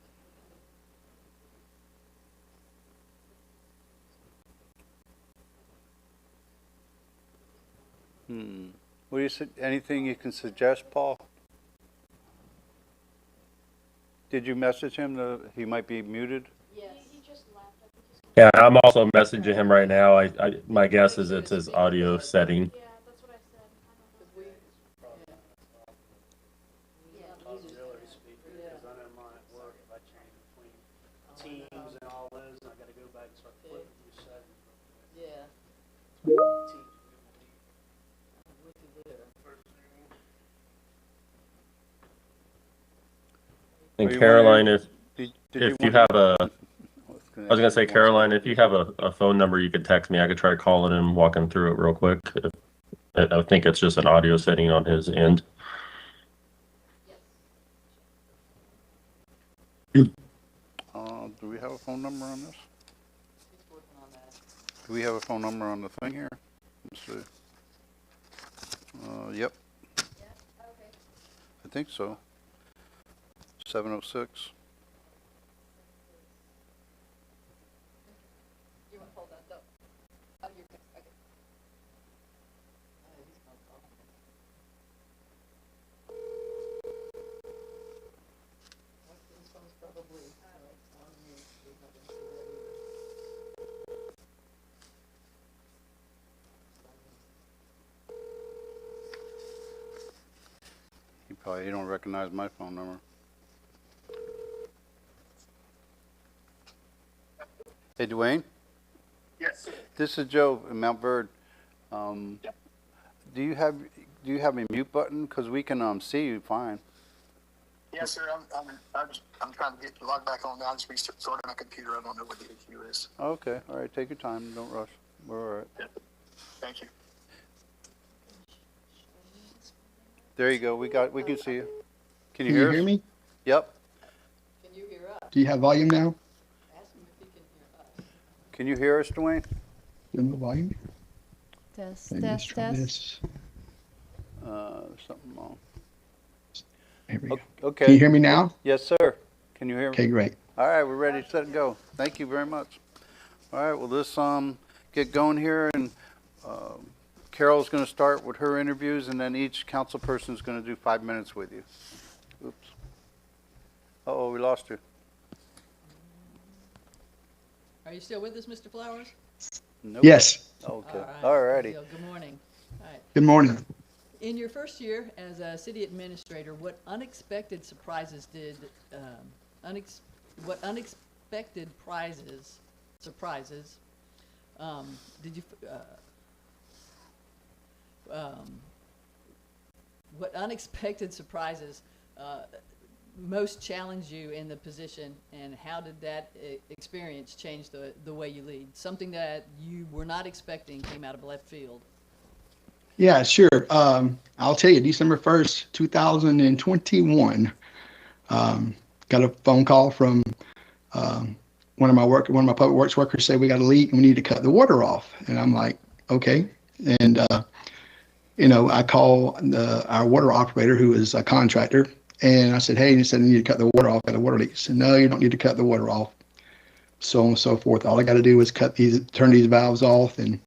What do you anything you can suggest, Paul? Did you message him that he might be muted? Yes. He just left. I think he's. Yeah, I'm also messaging him right now. My guess is it's his audio setting. Yeah, that's what I said. I don't know. Auxiliary speaker, because I know mine at work, if I change between Teams and all those, I gotta go back and start flipping through settings. Yeah. Teams. I'm with you there. And Are you Caroline, wondering- if did you have a, I I was gonna say, Caroline, if you have a phone number, you could text me. I could try calling him, walking through it real quick. I think it's just an audio setting on his end. Do we have a phone number on this? He's working on that. Do we have a phone number on the thing here? Let's see. Yep. Yeah. Okay. I think so. 706. You want to hold that up? Oh, you're good. Okay. He's gonna call. This phone's probably on mute. We're not gonna see that either. You don't recognize my phone number. Hey, Dwayne? Yes. This is Joe in Mount Verde. Do you have a mute button? Because we can see you fine. Yes, sir. I'm trying to get logged back on now. Just restarting my computer. I don't know what the issue is. Okay. All right. Take your time. Don't rush. We're all right. Thank you. There you go. We can see you. Can you Can you hear hear us? me? Yep. Can you hear us? Do you have volume now? Ask him if he can hear us. Can you hear us, Dwayne? No volume? Test, Maybe let's test, try test. this. There's something wrong. Here we go. Okay. Can you hear me now? Yes, sir. Can you hear me? Okay, great. All right, we're ready, set, and go. Thank you very much. All right, well, let's get going here, and Carol's going to start with her interviews, and then each council person is going to do 5 minutes with you. Oops. Uh-oh, we lost her. Are you still with us, Mr. Flowers? Nope. Yes. Okay, All right. all righty. Good morning. All right. Good morning. In your first year as a city administrator, what unexpected surprises did, what unexpected surprises, did you, what unexpected surprises most challenged you in the position, and how did that experience change the way you lead? Something that you were not expecting came out of left field. Yeah, sure. I'll tell you, December 1st, 2021, got a phone call from one of my public works workers said, we got a leak and we need to cut the water off. And I'm like, okay. And, I call our water operator, who is a contractor, and I said, hey, and he said, I need to cut the water off, got a water leak. He said, no, you don't need to cut the water off. So on and so forth. All I got to do is turn these valves off, and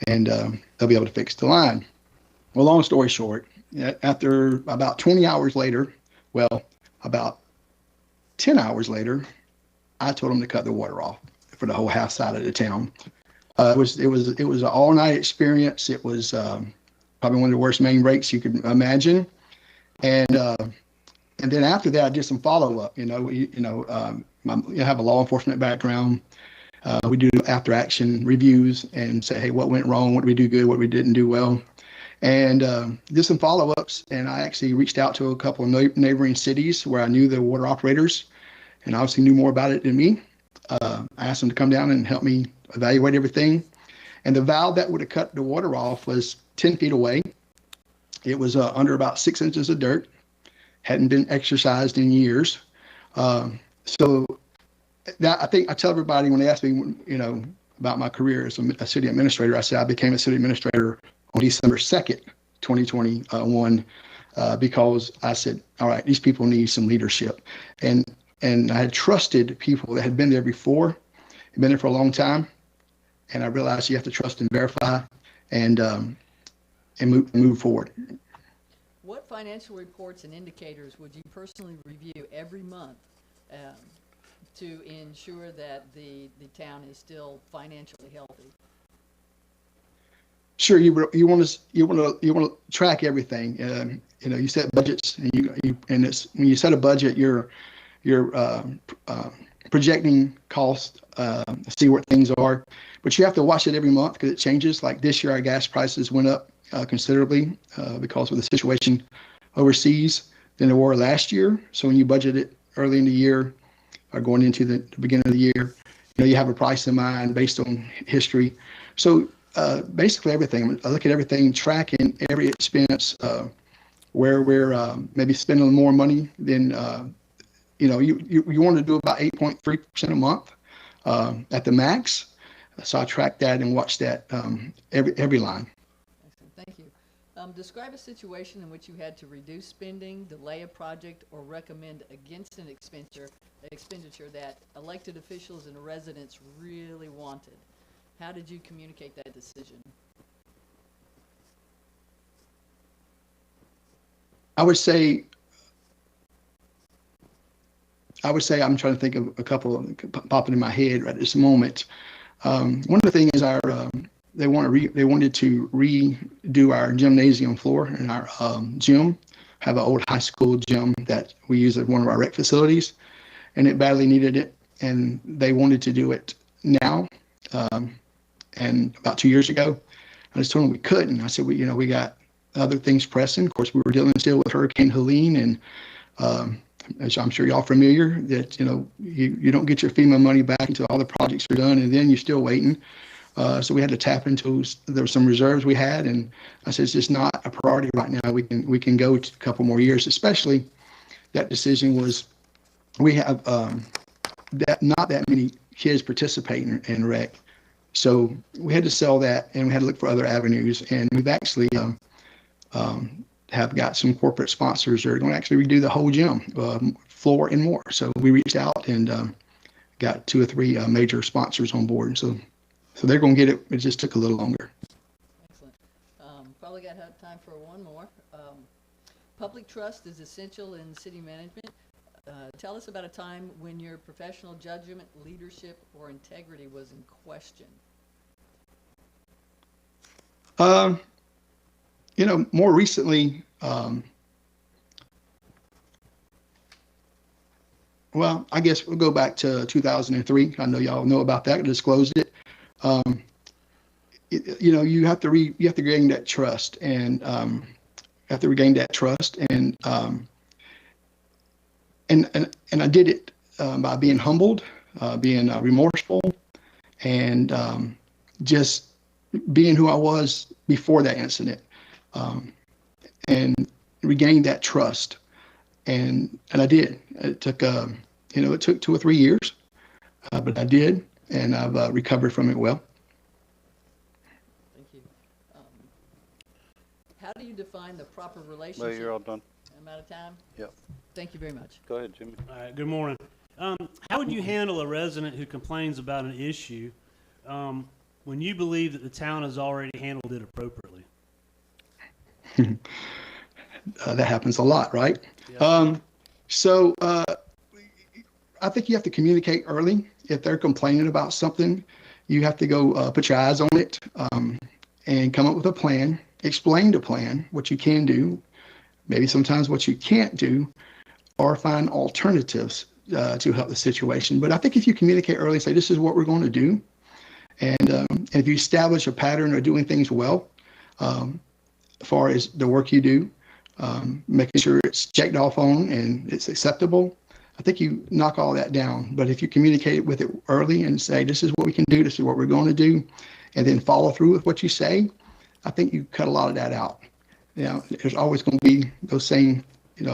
they'll be able to fix the line. Well, long story short, after about 20 hours later, well, about 10 hours later, I told them to cut the water off for the whole half side of the town. It was an all night experience. It was probably one of the worst main breaks you could imagine. And then after that, I did some follow up. I have a law enforcement background. We do after action reviews and say, hey, what went wrong? What did we do good? What we didn't do well? And did some follow ups. And I actually reached out to a couple of neighboring cities where I knew the water operators and obviously knew more about it than me. I asked them to come down and help me evaluate everything. And the valve that would have cut the water off was 10 feet away. It was under about 6 inches of dirt. Hadn't been exercised in years. So that, I think I tell everybody when they ask me, about my career as a city administrator, I said I became a city administrator on December 2nd, 2021, because I said, all right, these people need some leadership. And I had trusted people that had been there before, had been there for a long time. And I realized you have to trust and verify and move forward. What financial reports and indicators would you personally review every month to ensure that the town is still financially healthy? Sure, you want to track everything. You set budgets, and it's when you set a budget, you're projecting costs, see what things are, but you have to watch it every month because it changes. Like this year, our gas prices went up considerably because of the situation overseas than they were last year. So when you budget it early in the year or going into the beginning of the year, you have a price in mind based on history. So basically everything, I look at everything, tracking every expense, where we're maybe spending more money than, you want to do about 8.3% a month at the max. So I track that and watch that every line. Excellent, thank you. Describe a situation in which you had to reduce spending, delay a project, or recommend against an expenditure that elected officials and residents really wanted. How did you communicate that decision? I would say I'm trying to think of a couple popping in my head right at this moment. One of the things is they wanted to redo our gymnasium floor in our gym. Have an old high school gym that we use as one of our rec facilities, and it badly needed it. And they wanted to do it now. And about 2 years ago, I just told them we couldn't. I said, we got other things pressing. Of course, we were dealing still with Hurricane Helene, and as I'm sure y'all familiar, that you don't get your FEMA money back until all the projects are done, and then you're still waiting. So we had to tap into, there were some reserves we had, and I said it's just not a priority right now. We can go a couple more years. Especially that decision was we have not that many kids participating in rec, so we had to sell that, and we had to look for other avenues. And we've actually have got some corporate sponsors that are going to actually redo the whole gym, floor and more. So we reached out and got 2 or 3 major sponsors on board. So they're going to get it. It just took a little longer. Excellent. Probably got time for one more. Public trust is essential in city management. tell us about a time when your professional judgment, leadership, or integrity was in question. More recently, well, I guess we'll go back to 2003. I know y'all know about that. I disclosed it. You have to gain that trust, and have to regain that trust, and I did it by being humbled, being remorseful, and just being who I was before that incident, and regain that trust. And I did. It took it took 2 or 3 years, but I did, and I've recovered from it well. Thank you. How do you define the proper relationship? Well, you're all done. I'm out of time? Yep. Thank you very much. Go ahead, Jimmy. All right, good morning. How would you handle a resident who complains about an issue when you believe that the town has already handled it appropriately? That happens a lot, right? Yeah. So I think you have to communicate early. If they're complaining about something, you have to go put your eyes on it, and come up with a plan, explain the plan, what you can do, maybe sometimes what you can't do, or find alternatives to help the situation. But I think if you communicate early, say, this is what we're going to do, and if you establish a pattern of doing things well, as far as the work you do, making sure it's checked off on and it's acceptable, I think you knock all that down. But if you communicate with it early and say, this is what we can do, this is what we're going to do, and then follow through with what you say, I think you cut a lot of that out. There's always going to be those same,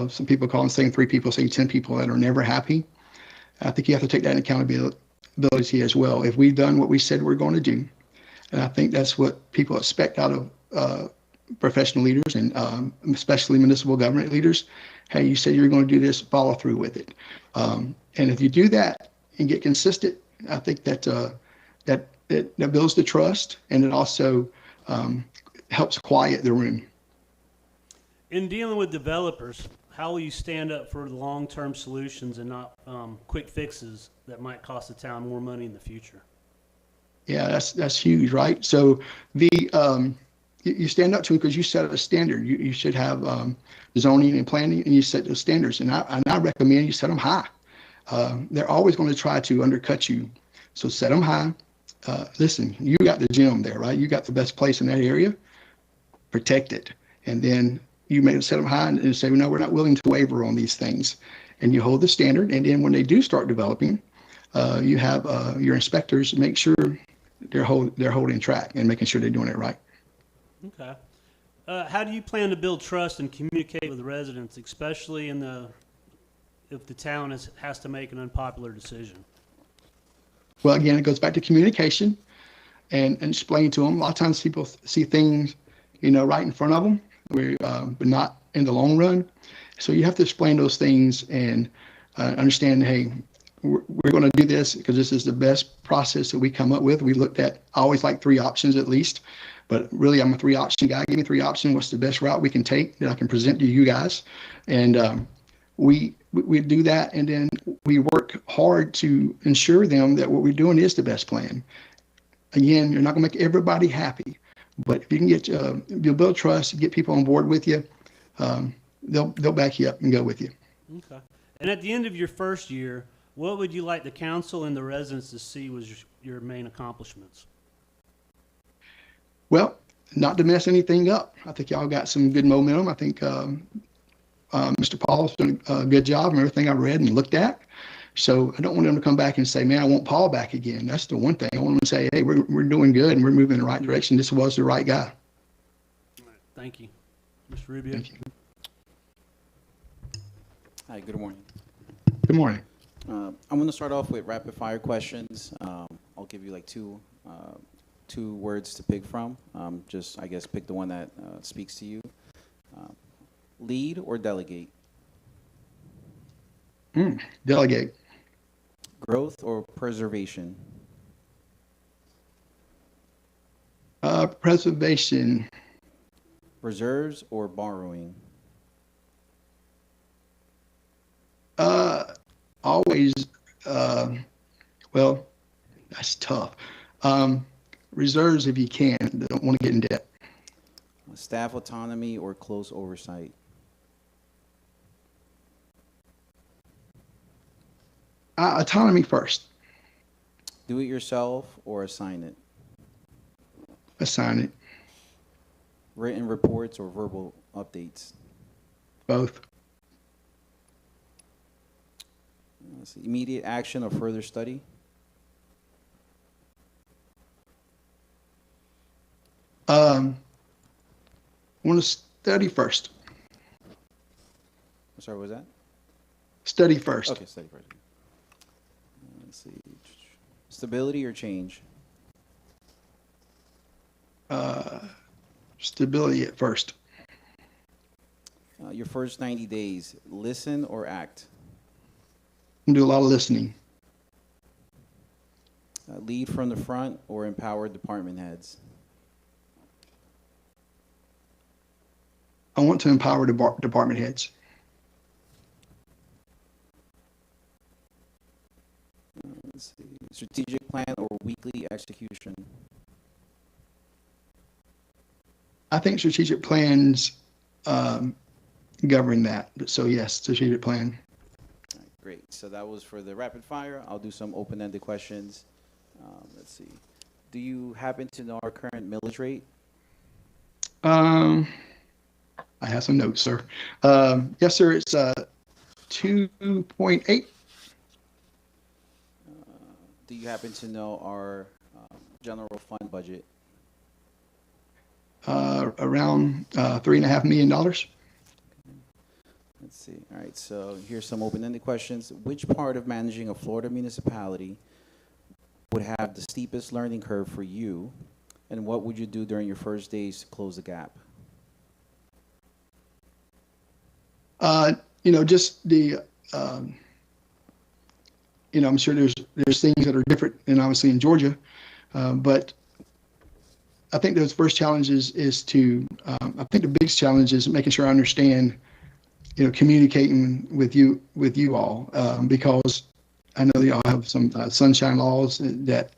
some people call them saying 3 people, saying 10 people that are never happy. I think you have to take that in accountability as well. If we've done what we said we're going to do, and I think that's what people expect out of professional leaders, and especially municipal government leaders. Hey, you said you're going to do this, follow through with it. And if you do that and get consistent, I think that that builds the trust, and it also helps quiet the room. In dealing with developers, how will you stand up for the long-term solutions and not quick fixes that might cost the town more money in the future? Yeah, that's huge, right? So you stand up to it because you set a standard. You should have zoning and planning, and you set those standards. And I recommend you set them high. They're always going to try to undercut you, so set them high. Listen, you got the gym there, right? You got the best place in that area. Protect it, and then you may set them high and say, no, we're not willing to waver on these things. And you hold the standard, and then when they do start developing, you have your inspectors make sure they're holding track and making sure they're doing it right. Okay. How do you plan to build trust and communicate with residents, especially if the town has to make an unpopular decision? Well, again, it goes back to communication and explain to them. A lot of times people see things, right in front of them, but not in the long run. So you have to explain those things and understand, hey, we're going to do this because this is the best process that we come up with. We looked at, I always like 3 options at least, but really I'm a 3-option guy. Give me 3 options. What's the best route we can take that I can present to you guys? And we do that, and then we work hard to ensure them that what we're doing is the best plan. Again, you're not going to make everybody happy, but if you can you'll build trust, get people on board with you, they'll back you up and go with you. Okay. And at the end of your first year, what would you like the council and the residents to see was your main accomplishments? Well, not to mess anything up. I think y'all got some good momentum. I think Mr. Paul's done a good job and everything I read and looked at. So I don't want them to come back and say, man, I want Paul back again. That's the one thing. I want them to say, hey, we're doing good and we're moving in the right direction. This was the right guy. All right. Thank you. Mr. Rubio. Thank you. Hi, good morning. Good morning. I'm going to start off with rapid fire questions. I'll give you like two words to pick from. Just, I guess, pick the one that speaks to you. Lead or delegate? Delegate. Growth or preservation? Preservation. Reserves or borrowing? Always, well, that's tough. Reserves if you can. Don't want to get in debt. Staff autonomy or close oversight? Autonomy first. Do it yourself or assign it? Assign it. Written reports or verbal updates? Both. Let's see, immediate action or further study? Want to study first. I'm sorry, what was that? Study first. Okay, study first. Let's see. Stability or change? Stability at first. Your first 90 days, listen or act? Do a lot of listening. Lead from the front or empower department heads? I want to empower department heads. Let's see. Strategic plan or weekly execution? I think strategic plans govern that. So yes, strategic plan. All right, great. So that was for the rapid fire. I'll do some open-ended questions. Let's see. Do you happen to know our current millage rate? I have some notes, sir. Yes, sir. It's 2.8. Do you happen to know our general fund budget? Around $3.5 million. Let's see. All right. So here's some open-ended questions. Which part of managing a Florida municipality would have the steepest learning curve for you, and what would you do during your first days to close the gap? Just the, I'm sure there's things that are different and obviously in Georgia, but I think those first challenges is to, I think the biggest challenge is making sure I understand, communicating with you all, because I know y'all have some sunshine laws that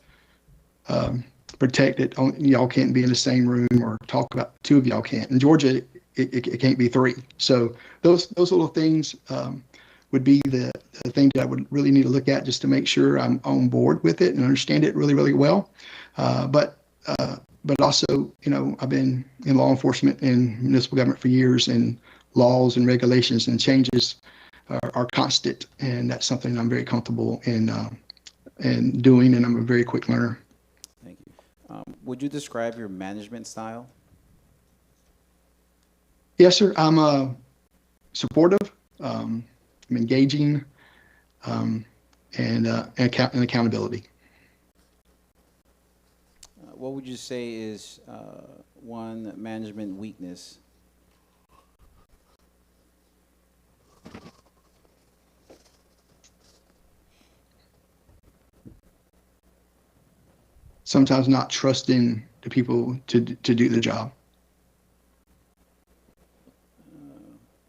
protect it. Y'all can't be in the same room or talk about, two of y'all can't. In Georgia, it can't be three. So those little things would be the thing that I would really need to look at just to make sure I'm on board with it and understand it really, really well. But also, I've been in law enforcement and municipal government for years, and laws and regulations and changes are constant, and that's something I'm very comfortable in doing, and I'm a very quick learner. Thank you. Would you describe your management style? Yes, sir. I'm supportive. I'm engaging, and accountability. What would you say is one management weakness? Sometimes not trusting the people to do the job.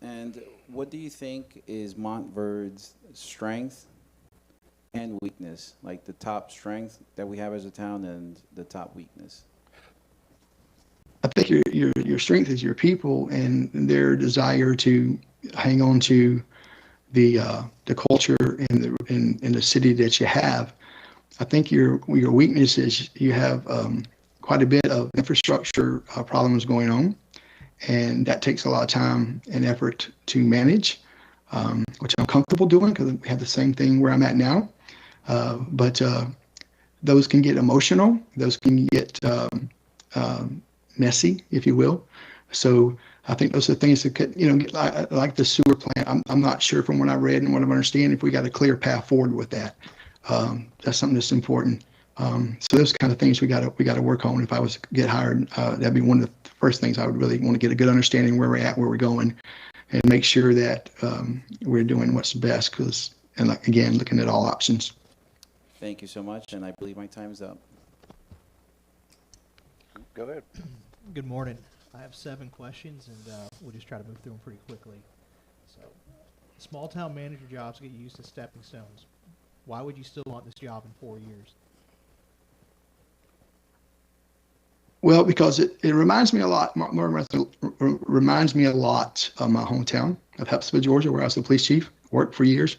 And what do you think is Montverde's strength and weakness? Like the top strength that we have as a town and the top weakness? I think your strength is your people and their desire to hang on to the culture in the city that you have. I think your weakness is you have quite a bit of infrastructure problems going on, and that takes a lot of time and effort to manage, which I'm comfortable doing because we have the same thing where I'm at now. But those can get emotional. Those can get messy, if you will. So I think those are things that could, get like the sewer plant. I'm not sure from what I read and what I understand if we got a clear path forward with that. That's something that's important. So those kind of things we got to work on. If I was to get hired, that'd be one of the first things I would really want to get a good understanding where we're at, where we're going, and make sure that we're doing what's best. And like, again, looking at all options. Thank you so much, and I believe my time is up. Go ahead. Good morning. I have 7 questions, and we'll just try to move through them pretty quickly. So, Small town manager jobs get used as stepping stones. Why would you still want this job in 4 years? Well, because it reminds me a lot, reminds me a lot of my hometown of Hepzibah, Georgia, where I was the police chief, worked for years.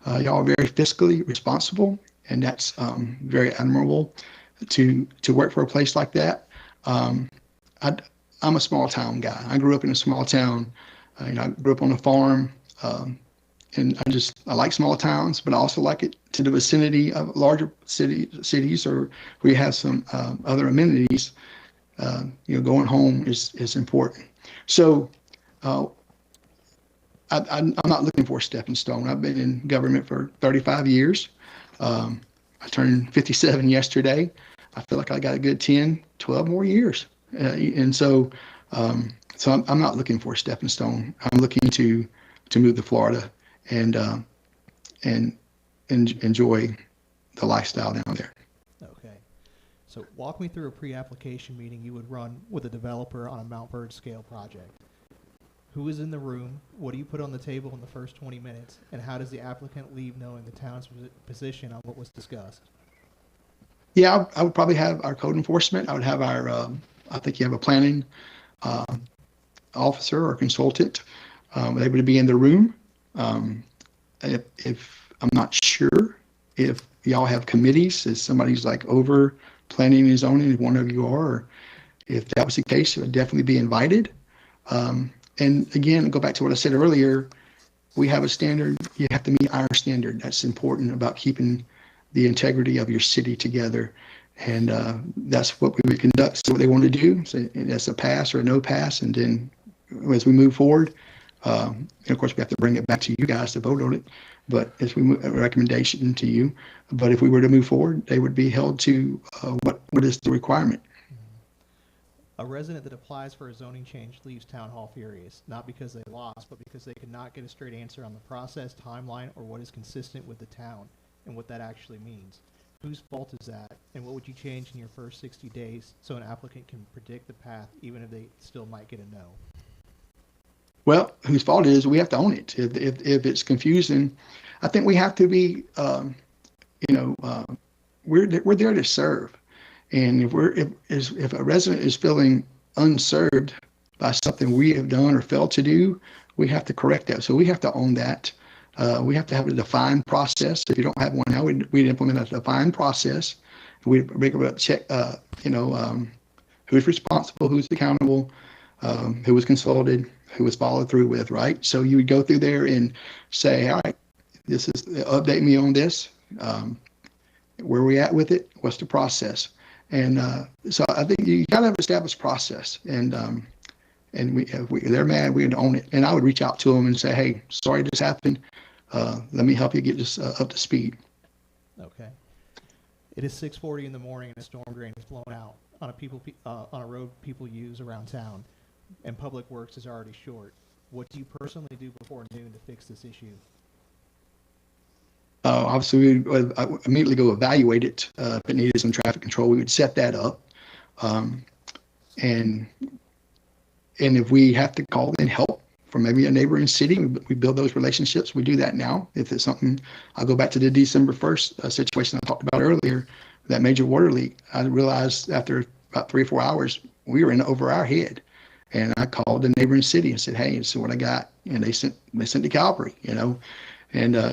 Y'all are very fiscally responsible, and that's very admirable to work for a place like that. I'm a small town guy. I grew up in a small town. I grew up on a farm, and I like small towns, but I also like it to the vicinity of larger cities or where you have some other amenities. Going home is important. So I'm not looking for a stepping stone. I've been in government for 35 years. I turned 57 yesterday. I feel like I got a good 10, 12 more years. And so I'm not looking for a stepping stone. I'm looking to move to Florida and enjoy the lifestyle down there. Okay. So walk me through a pre-application meeting you would run with a developer on a Montverde scale project. Who is in the room? What do you put on the table in the first 20 minutes? And how does the applicant leave knowing the town's position on what was discussed? Yeah, I would probably have our code enforcement. I would have our, I think you have a planning officer or consultant. They would be in the room. If I'm not sure if y'all have committees, if somebody's like over planning and zoning, if one of you are, or if that was the case, it would definitely be invited. And again, go back to what I said earlier, we have a standard. You have to meet our standard. That's important about keeping the integrity of your city together. And that's what we would conduct. So what they want to do, so that's a pass or a no pass. And then as we move forward, and of course, we have to bring it back to you guys to vote on it. But as we move, a recommendation to you. But if we were to move forward, they would be held to what is the requirement. A resident that applies for a zoning change leaves town hall furious, not because they lost, but because they could not get a straight answer on the process, timeline, or what is consistent with the town and what that actually means. Whose fault is that, and what would you change in your first 60 days so an applicant can predict the path, even if they still might get a no? Well, whose fault it is, we have to own it. If it's confusing, I think we have to be, we're there to serve. And if a resident is feeling unserved by something we have done or failed to do, we have to correct that. So we have to own that. We have to have a defined process. If you don't have one now, we'd implement a defined process. We'd check, who's responsible, who's accountable, who was consulted, who was followed through with, right? So you would go through there and say, all right, update me on this. Where are we at with it? What's the process? And so I think you got to have an established process. And if they're mad, we would own it. And I would reach out to them and say, hey, sorry this happened. Let me help you get this up to speed. Okay. It is 6:40 in the morning and a storm drain is blown out on a road people use around town, and Public Works is already short. What do you personally do before noon to fix this issue? Obviously, we would immediately go evaluate it. If it needed some traffic control, we would set that up. And if we have to call in help from maybe a neighboring city, we build those relationships. We do that now. If it's something, I'll go back to the December 1st situation I talked about earlier, that major water leak. I realized after about 3 or 4 hours, we were in over our head. And I called the neighboring city and said, hey, this is what I got. And they sent the cavalry, And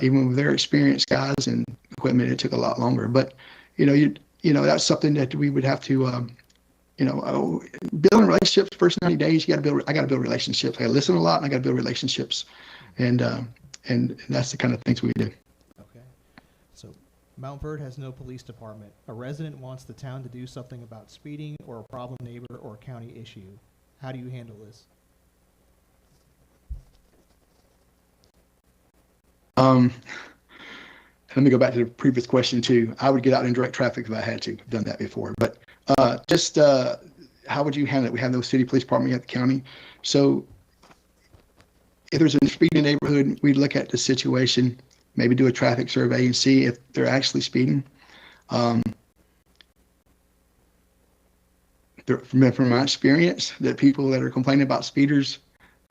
even with their experienced guys and equipment, it took a lot longer. But that's something that we would have to, building relationships. First 90 days, I got to build relationships. I got to listen a lot, and I got to build relationships, and that's the kind of things we do. Okay, so Montverde has no police department. A resident wants the town to do something about speeding or a problem neighbor or a county issue. How do you handle this? Let me go back to the previous question too. I would get out and direct traffic if I had to. I've done that before. But how would you handle it? We have no city police department at the county. So if there's a speeding neighborhood, we'd look at the situation, maybe do a traffic survey and see if they're actually speeding. From my experience, that people that are complaining about speeders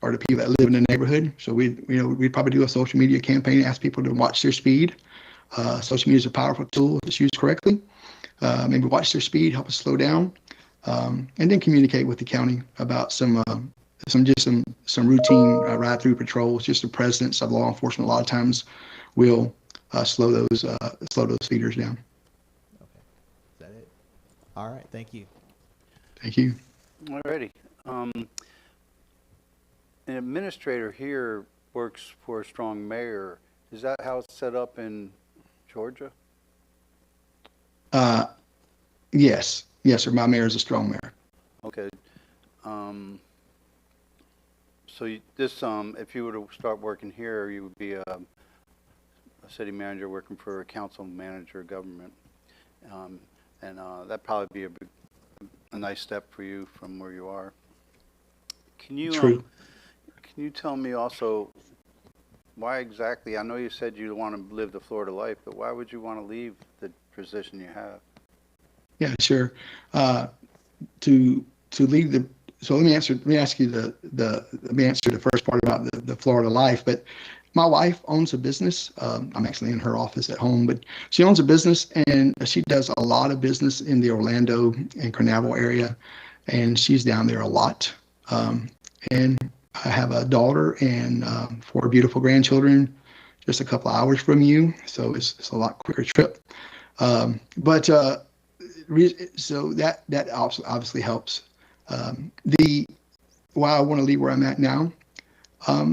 are the people that live in the neighborhood. So we'd probably do a social media campaign, ask people to watch their speed. Social media is a powerful tool if it's used correctly. Maybe watch their speed, help us slow down, and then communicate with the county about some routine ride-through patrols. Just the presence of law enforcement a lot of times will slow those speeders down. Okay. Is that it? All right. Thank you. Thank you. Alrighty. An administrator here works for a strong mayor. Is that how it's set up in Georgia? Yes, sir. My mayor is a strong mayor. Okay. So if you were to start working here, you would be a city manager working for a council manager government. That'd probably be a nice step for you from where you are. Can you, True. Can you tell me also why exactly, I know you said you want to live the Florida life, but why would you want to leave the position you have? Yeah, sure. To leave the so let me answer the first part about the Florida life. But my wife owns a business. I'm actually in her office at home, but she owns a business and she does a lot of business in the Orlando and Carnaval area, and she's down there a lot. And I have a daughter and 4 beautiful grandchildren, just a couple of hours from you, so it's a lot quicker trip. So that obviously helps. Why I want to leave where I'm at now,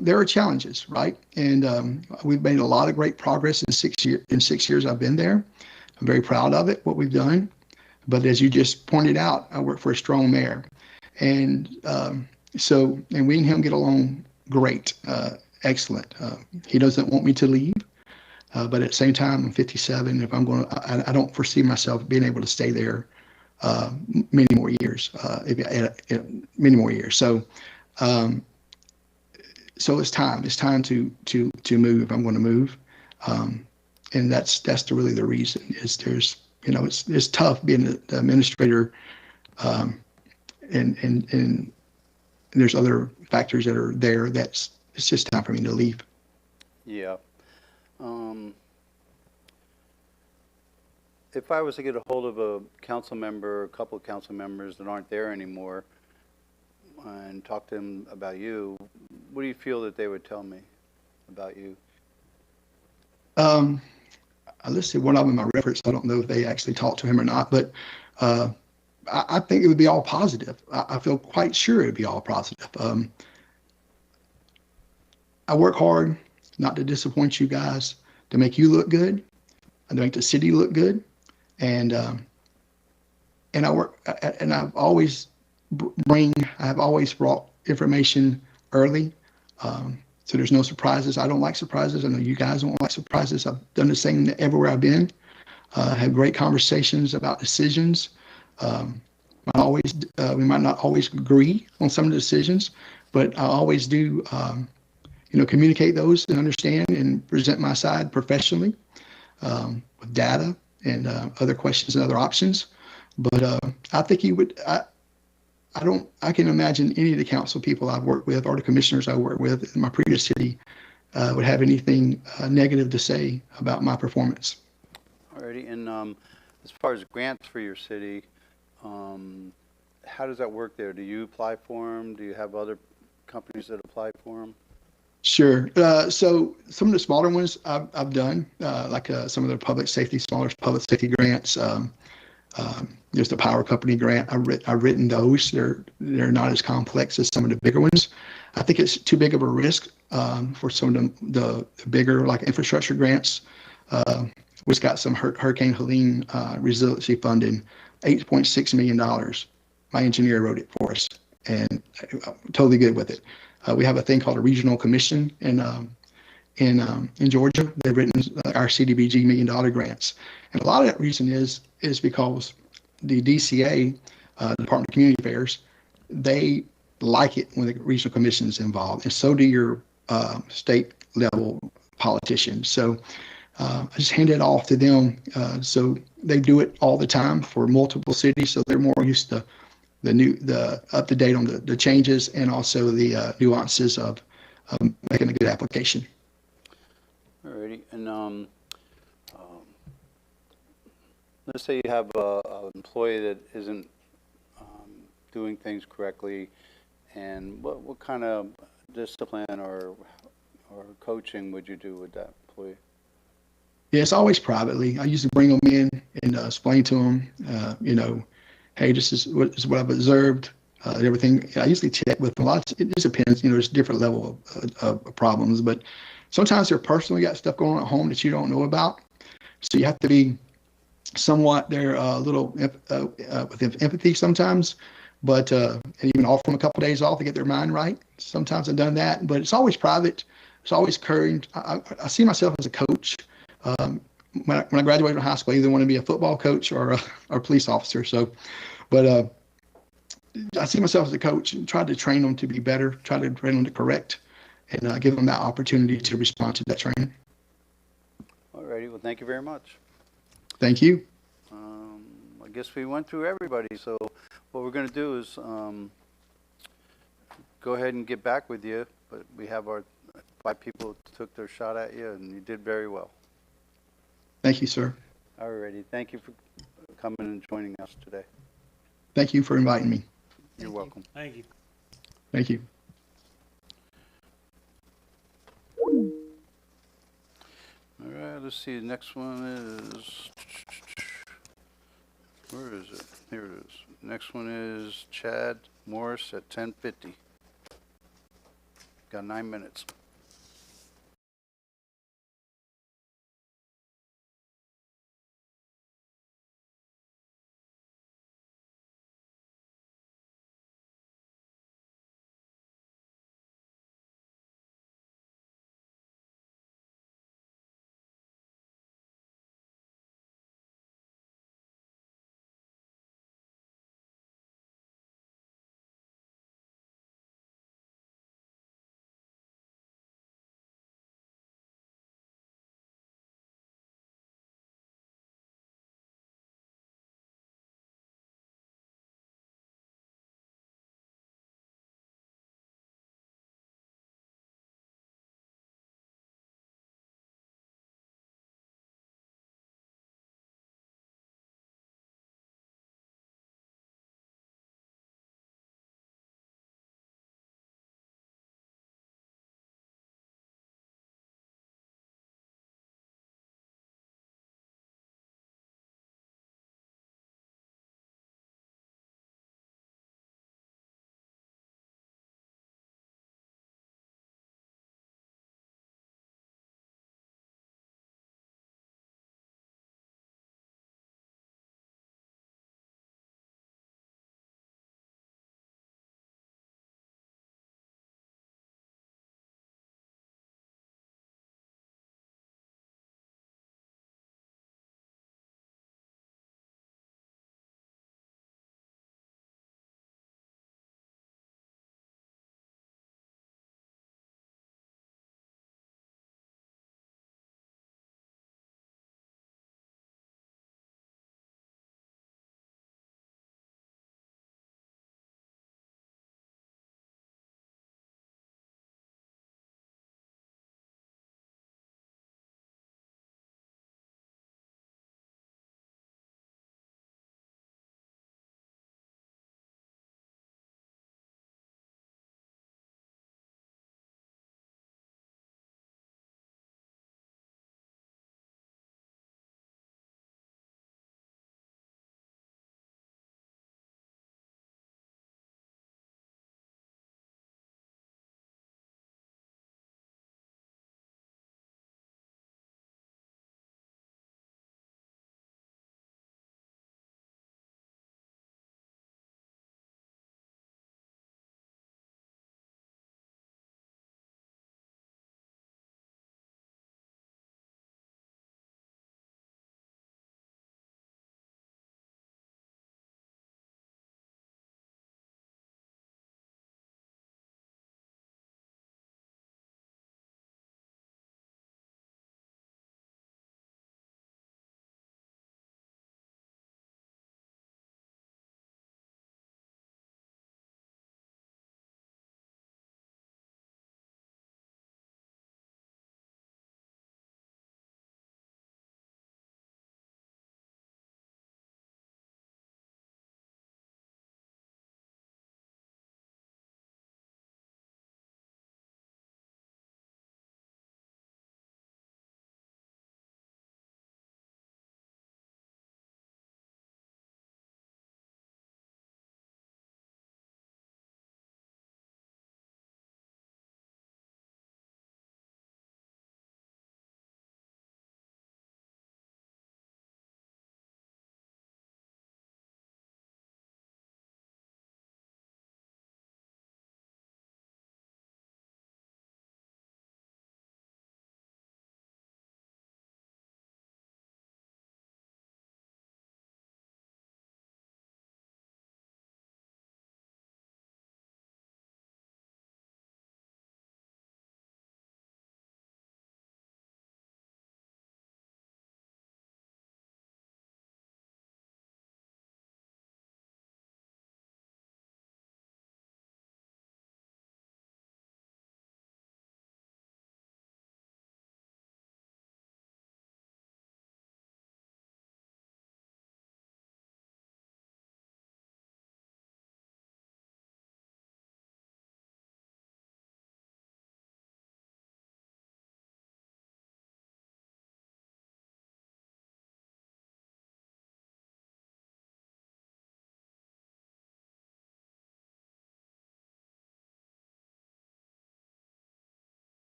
there are challenges, right? And we've made a lot of great progress in 6 years I've been there. I'm very proud of it, what we've done. But as you just pointed out, I work for a strong mayor, and we and him get along great, excellent. He doesn't want me to leave. But at the same time, I'm 57. If I'm going to, I don't foresee myself being able to stay there many more years. Many more years. So it's time. It's time to move. I'm going to move, and that's really the reason. Is it's tough being the administrator, and there's other factors that are there. It's just time for me to leave. Yeah. If I was to get a hold of a council member, or a couple of council members that aren't there anymore, and talk to them about you, what do you feel that they would tell me about you? I listed one of them in my reference. I don't know if they actually talked to him or not, but I think it would be all positive. I feel quite sure it would be all positive. I work hard not to disappoint you guys, to make you look good, and to make the city look good. And I work, and I've always brought information early, so there's no surprises. I don't like surprises. I know you guys don't like surprises. I've done the same everywhere I've been. Had great conversations about decisions. We might not always agree on some of the decisions, but I always do, communicate those and understand and present my side professionally with data and other questions and other options. But I think you would. I can imagine any of the council people I've worked with or the commissioners I worked with in my previous city would have anything negative to say about my performance. Alrighty, and as far as grants for your city, how does that work there? Do you apply for them? Do you have other companies that apply for them? Sure. So some of the smaller ones I've done, like some of the smaller public safety grants. There's the power company grant. I've written those. They're not as complex as some of the bigger ones. I think it's too big of a risk for some of the bigger like infrastructure grants. Which got some Hurricane Helene resiliency funding, $8.6 million. My engineer wrote it for us, and I'm totally good with it. We have a thing called a regional commission in Georgia. They've written our CDBG $1 million grants, and a lot of that reason is because the DCA, Department of Community Affairs, they like it when the regional commission is involved, and so do your state level politicians. So I just hand it off to them. So they do it all the time for multiple cities, so they're more used to the up to date on the changes and also the nuances of making a good application. Alrighty, and let's say you have a employee that isn't doing things correctly, and what kind of discipline or coaching would you do with that employee? Yeah, it's always privately. I usually bring them in and explain to them, hey, this is what I've observed. Everything. I usually check with them. It just depends. There's different level of problems, but sometimes they're personally got stuff going on at home that you don't know about. So you have to be somewhat there a little with empathy sometimes, but and even offer them a couple of days off to get their mind right. Sometimes I've done that, but it's always private. It's always encouraged. I see myself as a coach. When I graduated from high school, I either want to be a football coach or a police officer. So, but I see myself as a coach and try to train them to be better, try to train them to correct, and give them that opportunity to respond to that training. Alrighty, well, thank you very much. Thank you. I guess we went through everybody, so what we're going to do is go ahead and get back with you, but we have our 5 people who took their shot at you, and you did very well. Thank you, sir. Alrighty, thank you for coming and joining us today. Thank you for inviting me. You're welcome. Thank you. Thank you. All right, let's see. The next one is, where is it? Here it is. Next one is Chad Morris at 10:50. Got 9 minutes.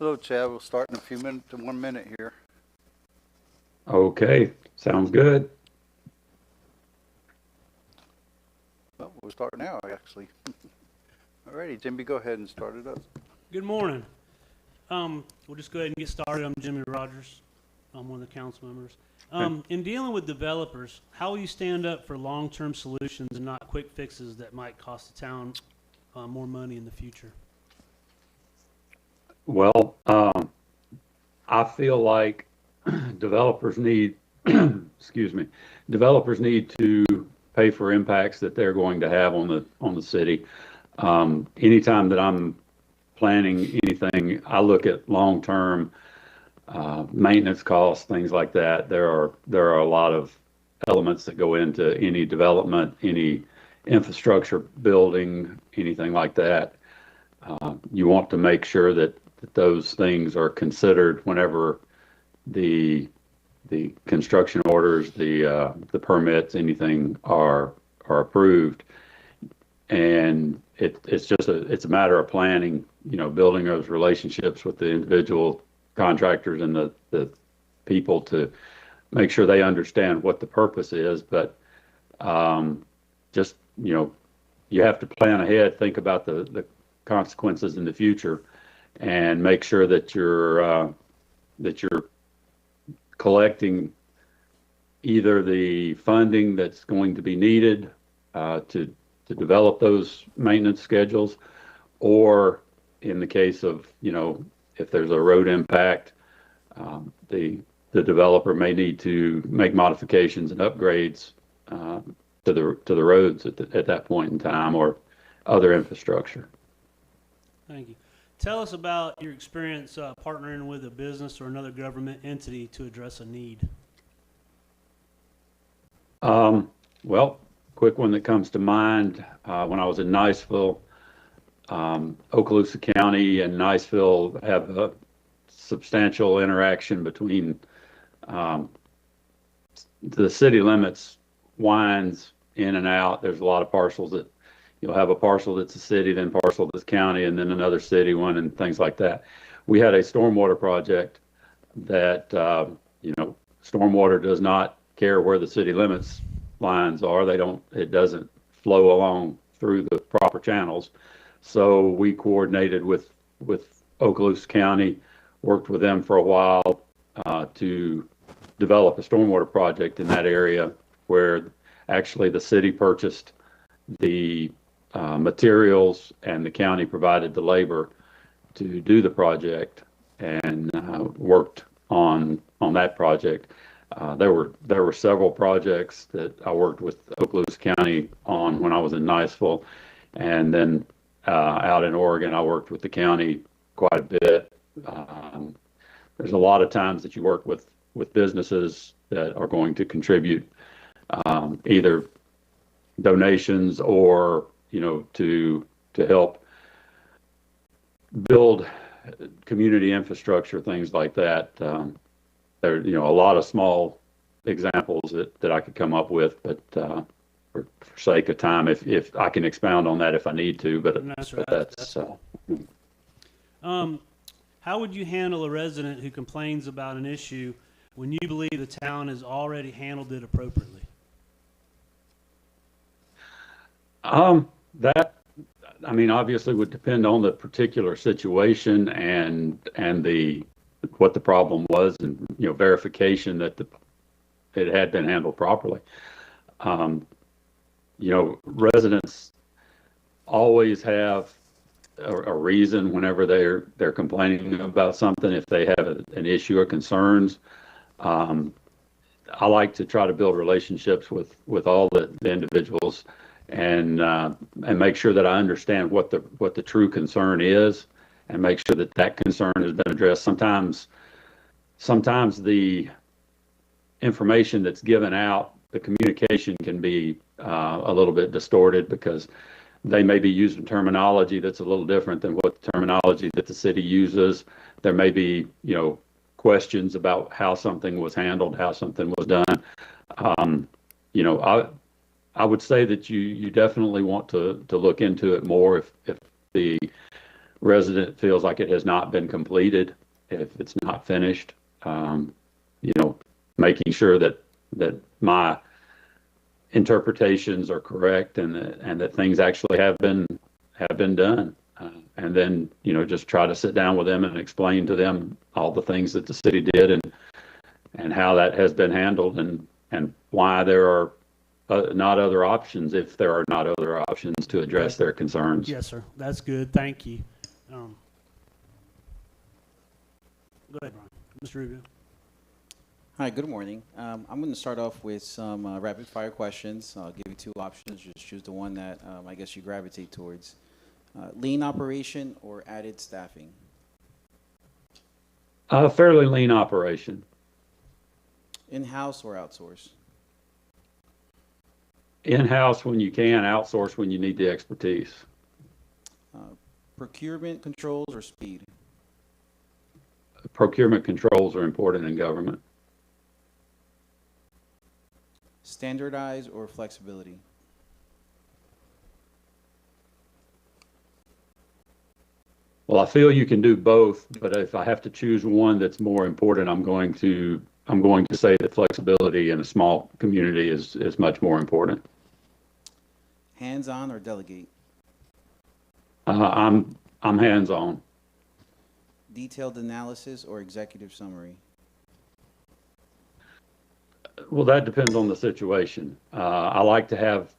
Hello, Chad. We'll start in a few minutes, in 1 minute here. Okay, sounds good. Well, we'll start now, actually. Alrighty, Jimmy, go ahead and start it up. Good morning. We'll just go ahead and get started. I'm Jimmy Rogers. I'm one of the council members. In dealing with developers, how will you stand up for long-term solutions and not quick fixes that might cost the town more money in the future? Well, I feel like developers need, excuse me, developers need to pay for impacts that they're going to have on the city. Anytime that I'm planning anything, I look at long-term maintenance costs, things like that. There are a lot of elements that go into any development, any infrastructure building, anything like that. You want to make sure that those things are considered whenever the construction orders, the permits, anything are approved. And it's a matter of planning, building those relationships with the individual contractors and the people to make sure they understand what the purpose is. But just, you have to plan ahead, think about the consequences in the future, and make sure that you're collecting either the funding that's going to be needed to develop those maintenance schedules, or in the case of, if there's a road impact, the developer may need to make modifications and upgrades to the roads at that point in time, or other infrastructure. Thank you. Tell us about your experience partnering with a business or another government entity to address a need. Well, quick one that comes to mind, when I was in Niceville, Okaloosa County and Niceville have a substantial interaction between the city limits winds in and out. There's a lot of parcels that you'll have a parcel that's a city, then parcel that's county, and then another city one, and things like that. We had a stormwater project that, stormwater does not care where the city limits lines are. It doesn't flow along through the proper channels. So we coordinated with Okaloosa County, worked with them for a while to develop a stormwater project in that area, where actually the city purchased the materials and the county provided the labor to do the project, and worked on that project. There were several projects that I worked with Okaloosa County on when I was in Niceville, and then out in Oregon I worked with the county quite a bit. There's a lot of times that you work with businesses that are going to contribute either donations or to help build community infrastructure, things like that. There are a lot of small examples that I could come up with, but for sake of time, if I can expound on that if I need to, but That's but right. that's How would you handle a resident who complains about an issue when you believe the town has already handled it appropriately? That, obviously would depend on the particular situation and what the problem was, and verification that it had been handled properly. Residents always have a reason whenever they're complaining about something. If they have an issue or concerns, I like to try to build relationships with all the individuals, and make sure that I understand what the true concern is, and make sure that concern has been addressed. Sometimes the information that's given out, the communication can be a little bit distorted, because they may be using terminology that's a little different than what the terminology that the city uses. There may be, questions about how something was handled, how something was done. I would say that you definitely want to look into it more if the resident feels like it has not been completed, if it's not finished, you know, making sure that my interpretations are correct and that things actually have been done. And then, you know, just try to sit down with them and explain to them all the things that the city did and how that has been handled and why there are not other options, if there are not other options to address their concerns. Yes, sir. That's good. Thank you. Go ahead, Brian. Mr. Rubio. Hi, good morning. I'm going to start off with some rapid fire questions. I'll give you two options. Just choose the one that I guess you gravitate towards. Lean operation or added staffing? Fairly lean operation. In-house or outsource? In-house when you can, outsource when you need the expertise. Procurement controls or speed? Procurement controls are important in government. Standardize or flexibility? Well, I feel you can do both, but if I have to choose one that's more important, I'm going to say that flexibility in a small community is much more important. Hands-on or delegate? I'm hands-on. Detailed analysis or executive summary? Well, that depends on the situation. I like to have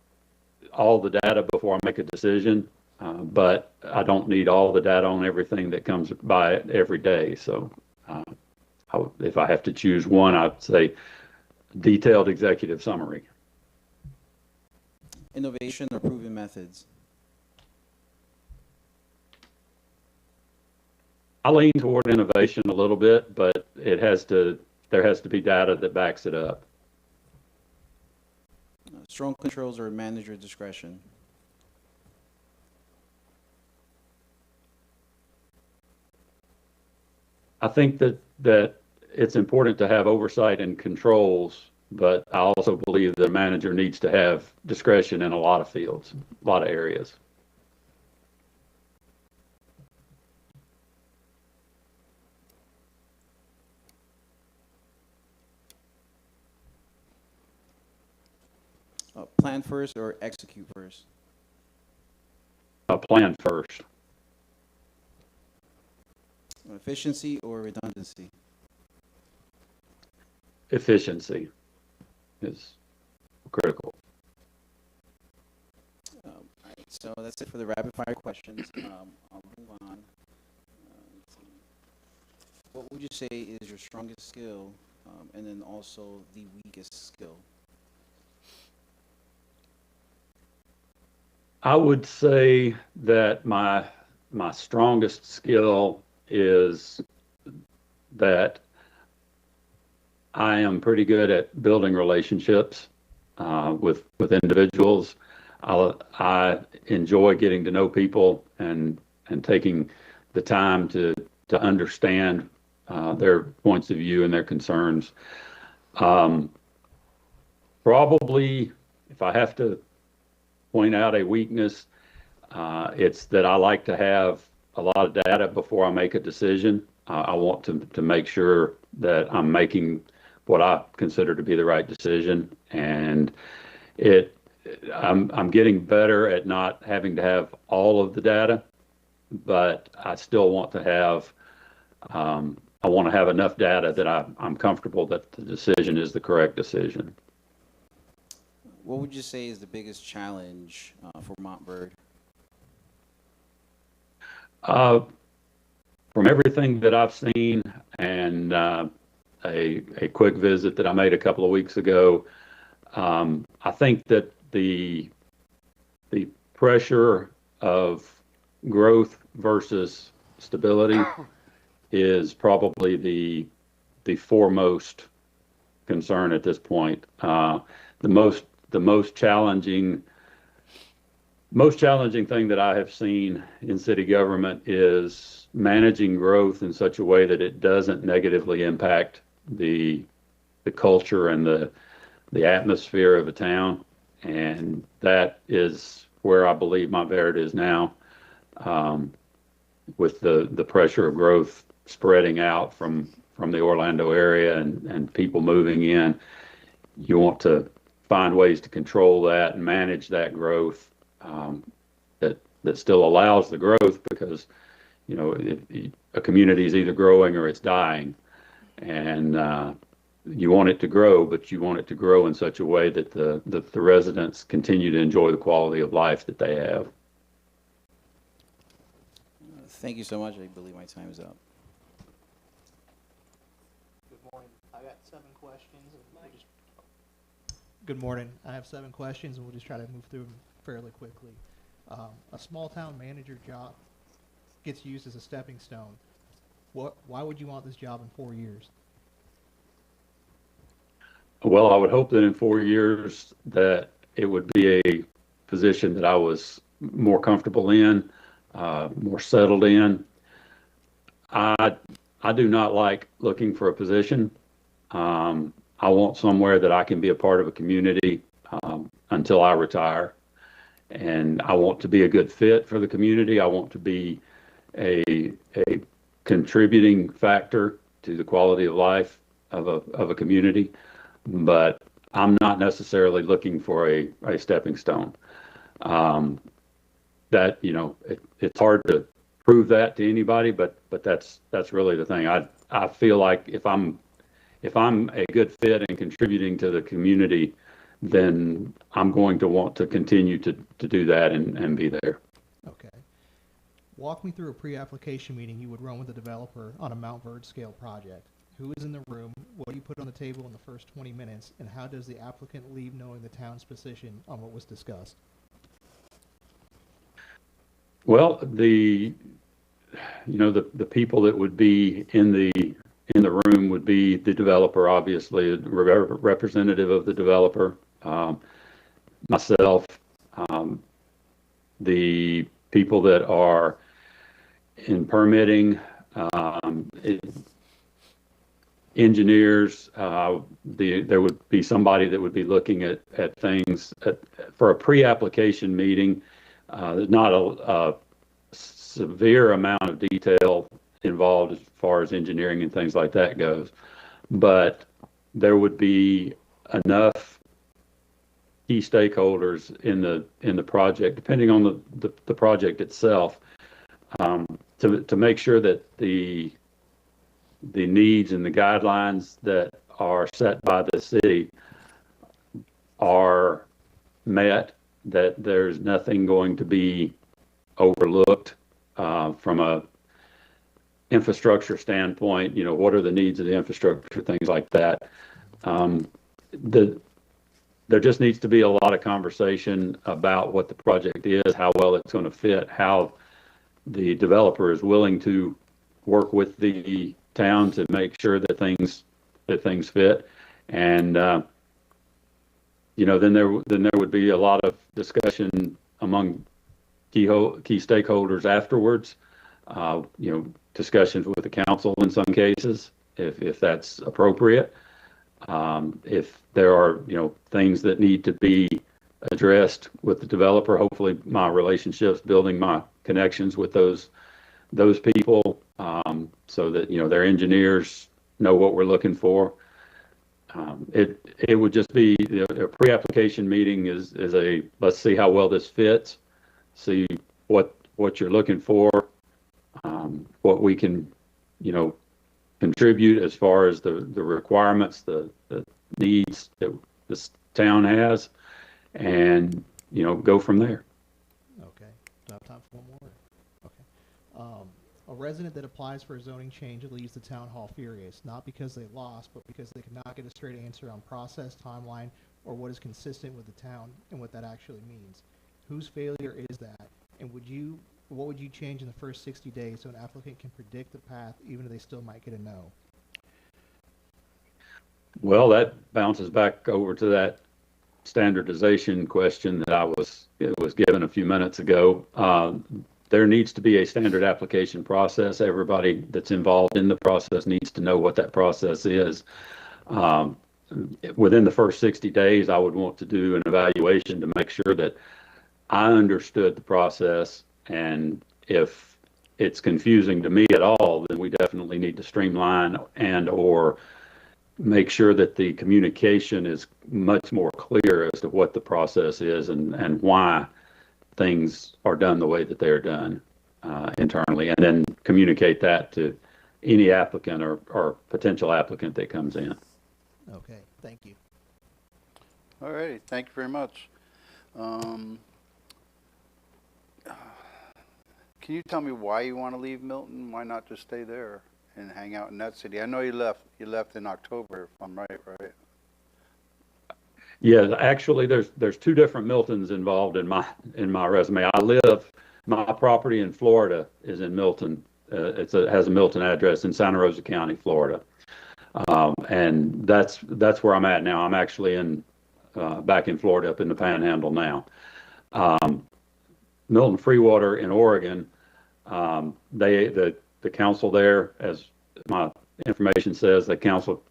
all the data before I make a decision, but I don't need all the data on everything that comes by every day. So if I have to choose one, I'd say detailed executive summary. Innovation or proven methods? I lean toward innovation a little bit, but there has to be data that backs it up. Strong controls or manager discretion? I think that it's important to have oversight and controls, but I also believe the manager needs to have discretion in a lot of fields, a lot of areas. Plan first or execute first? Plan first. Efficiency or redundancy? Efficiency is critical. All right, so that's it for the rapid fire questions. I'll move on. Let's see. What would you say is your strongest skill, and then also the weakest skill? I would say that my strongest skill is that I am pretty good at building relationships with individuals. I enjoy getting to know people and taking the time to understand their points of view and their concerns. Probably, if I have to point out a weakness, it's that I like to have a lot of data before I make a decision. I want to make sure that I'm making what I consider to be the right decision, and I'm getting better at not having to have all of the data, but I still want to have I want to have enough data that I'm comfortable that the decision is the correct decision. What would you say is the biggest challenge for Montverde? From everything that I've seen and a quick visit that I made a couple of weeks ago, I think that the pressure of growth versus stability is probably the foremost concern at this point. The most challenging thing that I have seen in city government is managing growth in such a way that it doesn't negatively impact the culture and the atmosphere of a town, and that is where I believe Montverde is now. with the pressure of growth spreading out from the Orlando area and people moving in, you want to find ways to control that and manage that growth, that still allows the growth, because a community is either growing or it's dying, and you want it to grow, but you want it to grow in such a way that the residents continue to enjoy the quality of life that they have. Thank you so much. I believe my time is up. Good morning. I got 7 questions. Good morning. I have 7 questions, and we'll just try to move through them fairly quickly. A small town manager job gets used as a stepping stone. Why would you want this job in 4 years? Well, I would hope that in 4 years that it would be a position that I was more comfortable in, more settled in. I do not like looking for a position. I want somewhere that I can be a part of a community until I retire. And I want to be a good fit for the community. I want to be a contributing factor to the quality of life of a community. But I'm not necessarily looking for a stepping stone. That, it's hard to prove that to anybody, but that's really the thing. I feel like if I'm a good fit and contributing to the community, then I'm going to want to continue to do that and be there. Okay. Walk me through a pre-application meeting you would run with the developer on a Montverde scale project. Who is in the room? What do you put on the table in the first 20 minutes? And how does the applicant leave knowing the town's position on what was discussed? Well, the people that would be in the room would be the developer, obviously, a representative of the developer, myself, the people that are in permitting, engineers. There would be somebody that would be looking at things for a pre-application meeting. There's not a severe amount of detail involved as far as engineering and things like that goes, but there would be enough key stakeholders in the project, depending on the project itself, to make sure that the needs and the guidelines that are set by the city are met, that there's nothing going to be overlooked from a infrastructure standpoint. What are the needs of the infrastructure, things like that. There just needs to be a lot of conversation about what the project is, how well it's going to fit, how the developer is willing to work with the town to make sure that things fit. And then there would be a lot of discussion among key stakeholders afterwards. Discussions with the council in some cases, if that's appropriate. If there are things that need to be addressed with the developer, hopefully my relationships, building my connections with those people, so that their engineers know what we're looking for. It would just be a pre-application meeting is a let's see how well this fits, see what you're looking for, what we can contribute as far as the requirements, the needs that this town has, and go from there. Okay. Do I have time for one more? Okay. A resident that applies for a zoning change leaves the town hall furious, not because they lost, but because they could not get a straight answer on process, timeline, or what is consistent with the town and what that actually means. Whose failure is that? And what would you change in the first 60 days so an applicant can predict the path, even if they still might get a no? Well, that bounces back over to that standardization question that was given a few minutes ago. There needs to be a standard application process. Everybody that's involved in the process needs to know what that process is. Within the first 60 days, I would want to do an evaluation to make sure that I understood the process, and if it's confusing to me at all, then we definitely need to streamline and or make sure that the communication is much more clear as to what the process is and why things are done the way that they are done internally, and then communicate that to any applicant or potential applicant that comes in. Okay, thank you. All right, thank you very much. Can you tell me why you want to leave Milton? Why not just stay there and hang out in that city? I know you left in October, if I'm right? Yeah, actually, there's two different Miltons involved in my resume. My property in Florida is in Milton. It has a Milton address in Santa Rosa County, Florida, and that's where I'm at now. I'm actually back in Florida, up in the Panhandle now. Milton Freewater in Oregon, the council there, as my information says, the council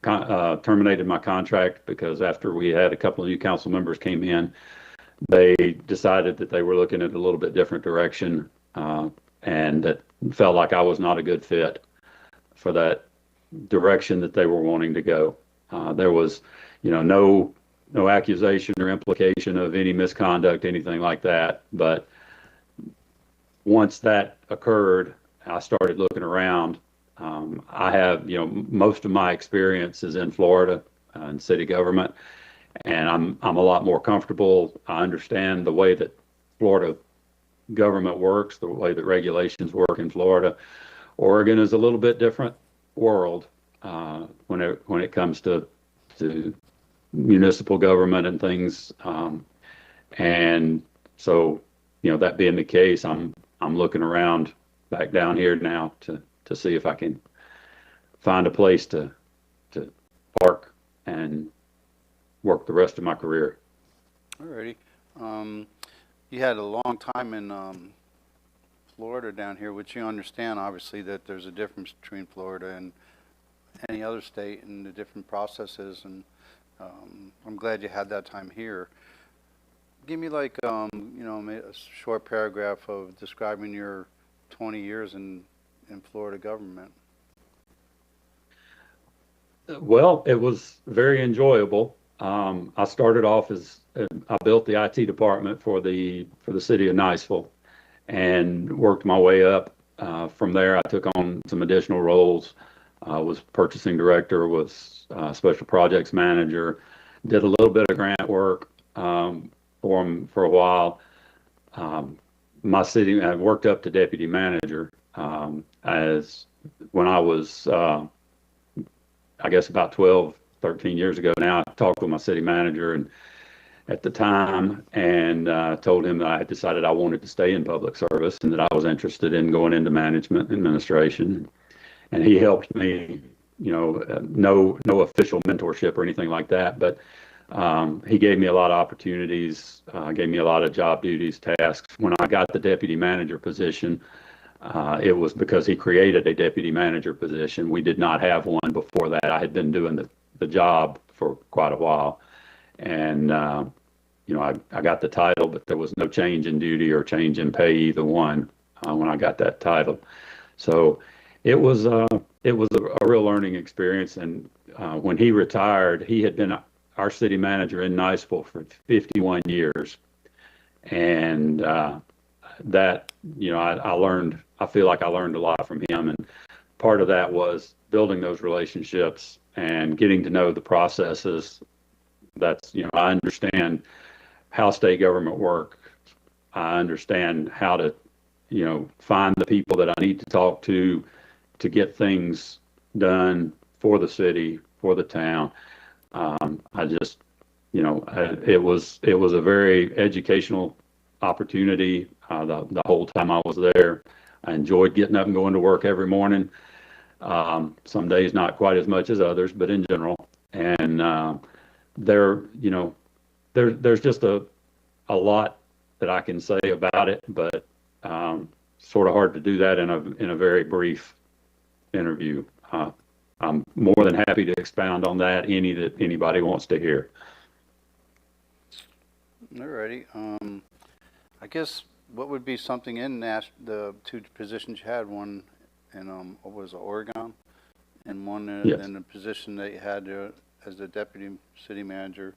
terminated my contract because after we had a couple of new council members came in, they decided that they were looking at a little bit different direction, and that felt like I was not a good fit for that direction that they were wanting to go. There was, no accusation or implication of any misconduct, anything like that. But once that occurred, I started looking around. I have, most of my experience is in Florida in city government, and I'm a lot more comfortable. I understand the way that Florida government works, the way that regulations work in Florida. Oregon is a little bit different world when it comes to municipal government and things. And so, that being the case, I'm looking around back down here now to see if I can find a place to park and work the rest of my career. Alrighty. You had a long time in Florida down here, which you understand, obviously, that there's a difference between Florida and any other state and the different processes, and I'm glad you had that time here. Give me a short paragraph of describing your 20 years in Florida government. Well, it was very enjoyable. I started off I built the IT department for the city of Niceville and worked my way up. From there, I took on some additional roles. Was purchasing director, was special projects manager, did a little bit of grant work for them for a while. My city, I worked up to deputy manager as when I was, I guess about 12, 13 years ago now. I talked with my city manager and at the time and told him that I had decided I wanted to stay in public service and that I was interested in going into management administration. And he helped me, no official mentorship or anything like that, but he gave me a lot of opportunities, gave me a lot of job duties, tasks. When I got the deputy manager position, it was because he created a deputy manager position. We did not have one before that. I had been doing the job for quite a while. And, I got the title, but there was no change in duty or change in pay, either one, when I got that title. So it was a real learning experience. And when he retired, he had been our city manager in Niceville for 51 years. And that, I feel like I learned a lot from him. And part of that was building those relationships and getting to know the processes. That's, I understand how state government works. I understand how to, find the people that I need to talk to get things done for the city, for the town. I just, it was a very educational opportunity the whole time I was there. I enjoyed getting up and going to work every morning. Some days not quite as much as others, but in general. And there's just a lot that I can say about it, but sort of hard to do that in a very brief interview. I'm more than happy to expound on that that anybody wants to hear. Alrighty. I guess what would be something in the two positions you had, one in, what was it, Oregon? And one Yes. in the position that you had as the deputy city manager.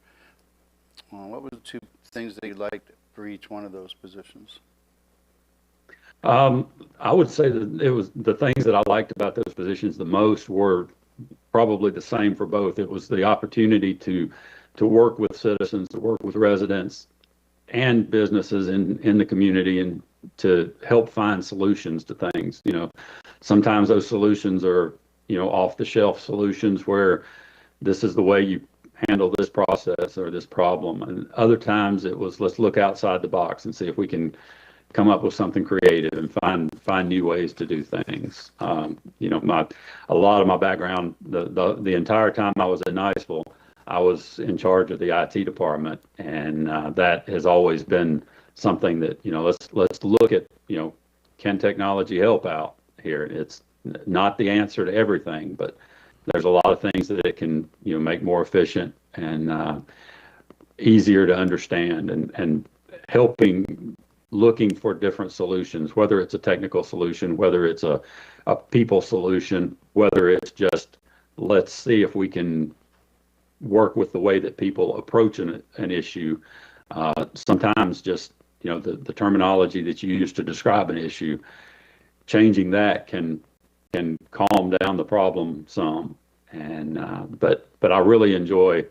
What were the two things that you liked for each one of those positions? I would say that it was the things that I liked about those positions the most were probably the same for both. It was the opportunity to work with citizens, to work with residents and businesses in the community, and to help find solutions to things. You know, sometimes those solutions are, you know, off the shelf solutions where this is the way you handle this process or this problem. And other times it was, let's look outside the box and see if we can come up with something creative and find new ways to do things. You know, a lot of my background, the entire time I was at Niceville, I was in charge of the IT department, and that has always been something that, you know, let's look at, you know, can technology help out here? It's not the answer to everything, but there's a lot of things that it can, you know, make more efficient and easier to understand, and helping looking for different solutions, whether it's a technical solution, whether it's a people solution, whether it's just let's see if we can work with the way that people approach an issue. Sometimes just, you know, the terminology that you use to describe an issue, changing that can calm down the problem some. And but I really enjoy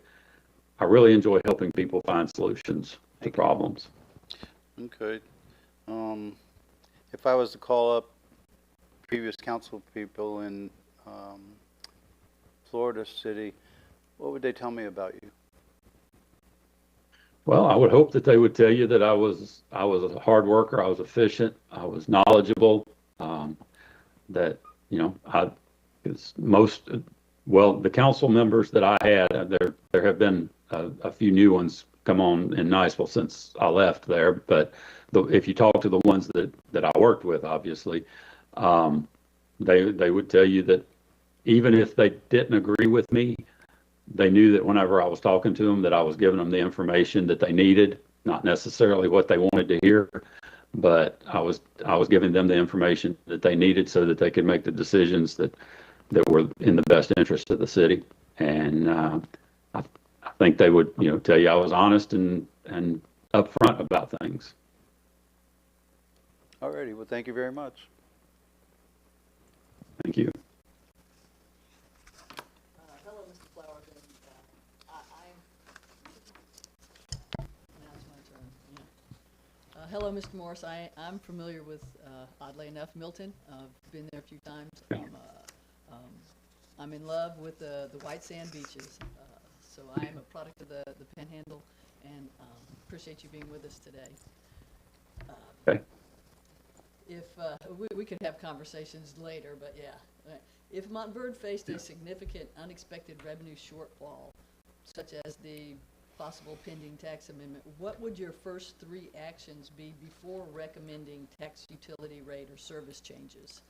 helping people find solutions to problems. Okay. If I was to call up previous council people in Florida City, what would they tell me about you? Well, I would hope that they would tell you that I was a hard worker, I was efficient, I was knowledgeable, that, you know, the council members that I had, there have been a few new ones come on in Niceville since I left there, but if you talk to the ones that I worked with, obviously, they would tell you that even if they didn't agree with me, they knew that whenever I was talking to them, that I was giving them the information that they needed, not necessarily what they wanted to hear, but I was giving them the information that they needed so that they could make the decisions that were in the best interest of the city. And I think they would, you know, tell you I was honest and upfront about things. Alrighty, well, thank you very much. Thank you. Hello, Mr. Flowers. Now it's my turn. Yeah. Hello, Mr. Morris. I'm familiar with, oddly enough, Milton. I've been there a few times. I'm in love with the white sand beaches. So I am a product of the Panhandle, and appreciate you being with us today. Okay. If we could have conversations later, but yeah. If Montverde faced a significant unexpected revenue shortfall, such as the possible pending tax amendment, what would your first three actions be before recommending tax utility rate or service changes?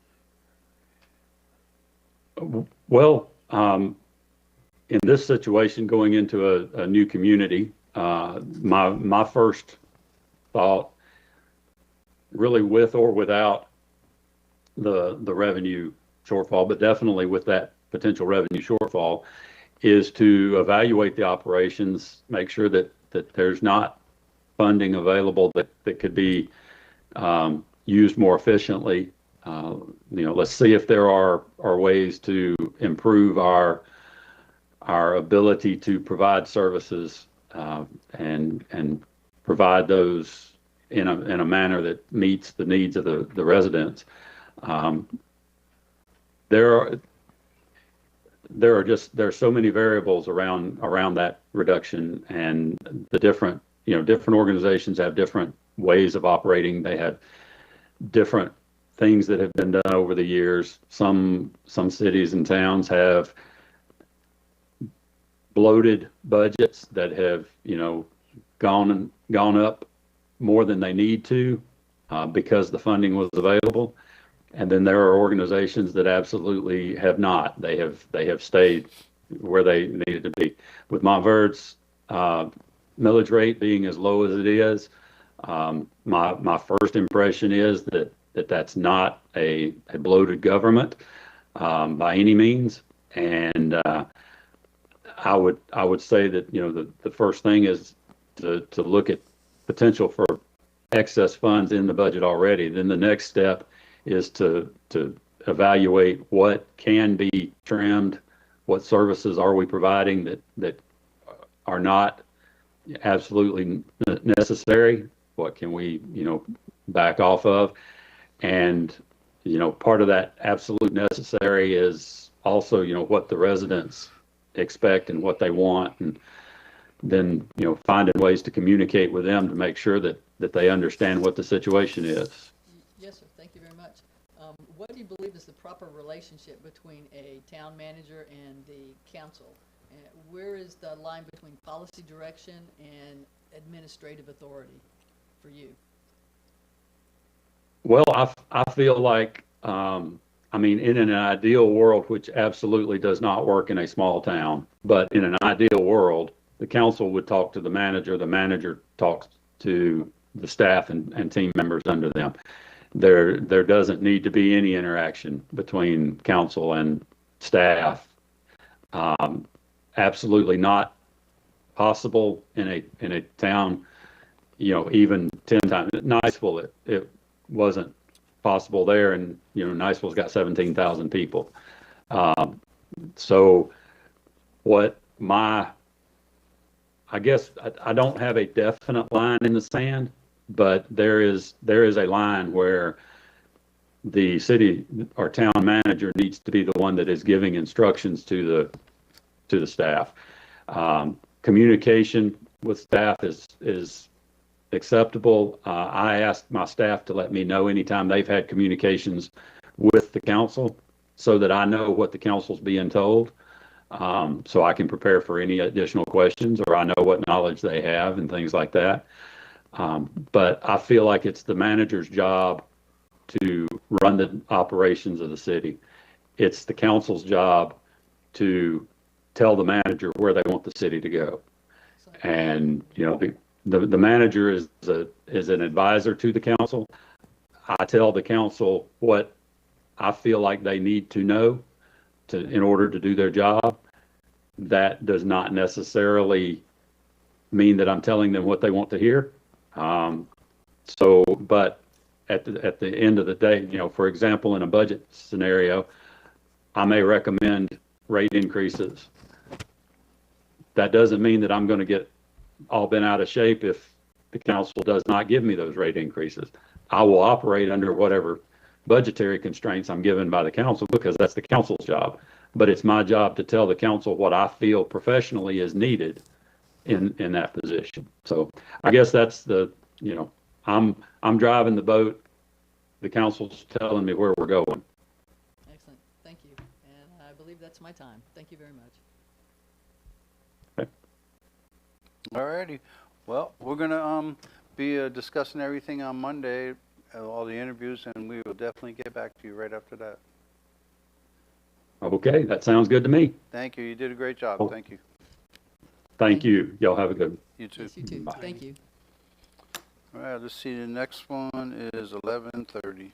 Well, in this situation, going into a new community, my first thought, really with or without the revenue shortfall, but definitely with that potential revenue shortfall, is to evaluate the operations, make sure that there's not funding available that could be used more efficiently. You know, let's see if there are ways to improve our ability to provide services and provide those in a manner that meets the needs of the residents. There are so many variables around that reduction, and the different organizations have different ways of operating. They have different things that have been done over the years. Some cities and towns have bloated budgets that have, you know, gone up more than they need to because the funding was available. And then there are organizations that absolutely have not. They have stayed where they needed to be. With Montverde's millage rate being as low as it is, My first impression is that that's not a bloated government by any means, and I would say that the first thing is to look at potential for excess funds in the budget already. Then the next step is to evaluate what can be trimmed, what services are we providing that are not absolutely necessary, what can we back off of, and part of that absolute necessary is also what the residents expect and what they want, and then finding ways to communicate with them to make sure that they understand what the situation is. Yes, sir. Thank you very much. What do you believe is the proper relationship between a town manager and the council? Where is the line between policy direction and administrative authority for you? Well, I feel like, in an ideal world, which absolutely does not work in a small town, but in an ideal world, the council would talk to the manager talks to the staff and team members under them. There doesn't need to be any interaction between council and staff. Absolutely not possible in a town, even 10 times. Niceville, it wasn't possible there, and Niceville's got 17,000 people. So what I guess I don't have a definite line in the sand, but there is a line where the city or town manager needs to be the one that is giving instructions to the staff. Communication with staff is acceptable. I ask my staff to let me know anytime they've had communications with the council so that I know what the council's being told. So I can prepare for any additional questions, or I know what knowledge they have and things like that. But I feel like it's the manager's job to run the operations of the city. It's the council's job to tell the manager where they want the city to go. And, the manager is an advisor to the council. I tell the council what I feel like they need to know in order to do their job. That does not necessarily mean that I'm telling them what they want to hear. But at the end of the day, for example, in a budget scenario, I may recommend rate increases. That doesn't mean that I'm going to get all bent out of shape if the council does not give me those rate increases. I will operate under whatever budgetary constraints I'm given by the council, because that's the council's job. But it's my job to tell the council what I feel professionally is needed in that position. So I guess that's I'm driving the boat. The council's telling me where we're going. Excellent. Thank you. And I believe that's my time. Thank you very much. All righty. Well, we're gonna be discussing everything on Monday, all the interviews, and we will definitely get back to you right after that. Okay, that sounds good to me. Thank you. You did a great job. Oh. Thank you. Thank you. Y'all have a good one. You too. Yes, you too. Bye. Thank you. All right, let's see. The next one is 11:30.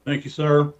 Thank you, sir.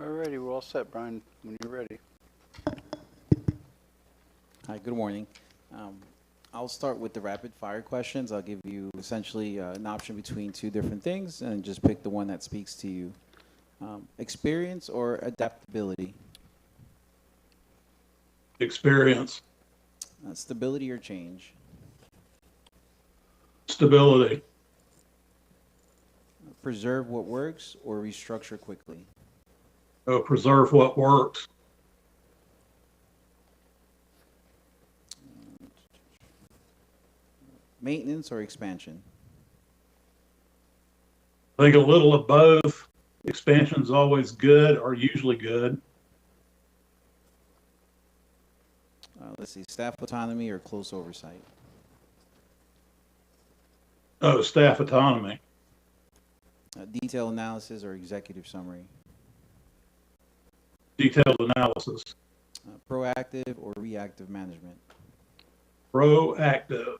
Alrighty, we're all set, Brian, when you're ready. Hi, good morning. I'll start with the rapid fire questions. I'll give you essentially an option between two different things and just pick the one that speaks to you. Experience or adaptability? Experience. Stability or change? Stability. Preserve what works or restructure quickly? Preserve what works. Maintenance or expansion? I think a little of both. Expansion's always good or usually good. Let's see, staff autonomy or close oversight? Oh, staff autonomy. Detailed analysis or executive summary? Detailed analysis. Proactive or reactive management? Proactive.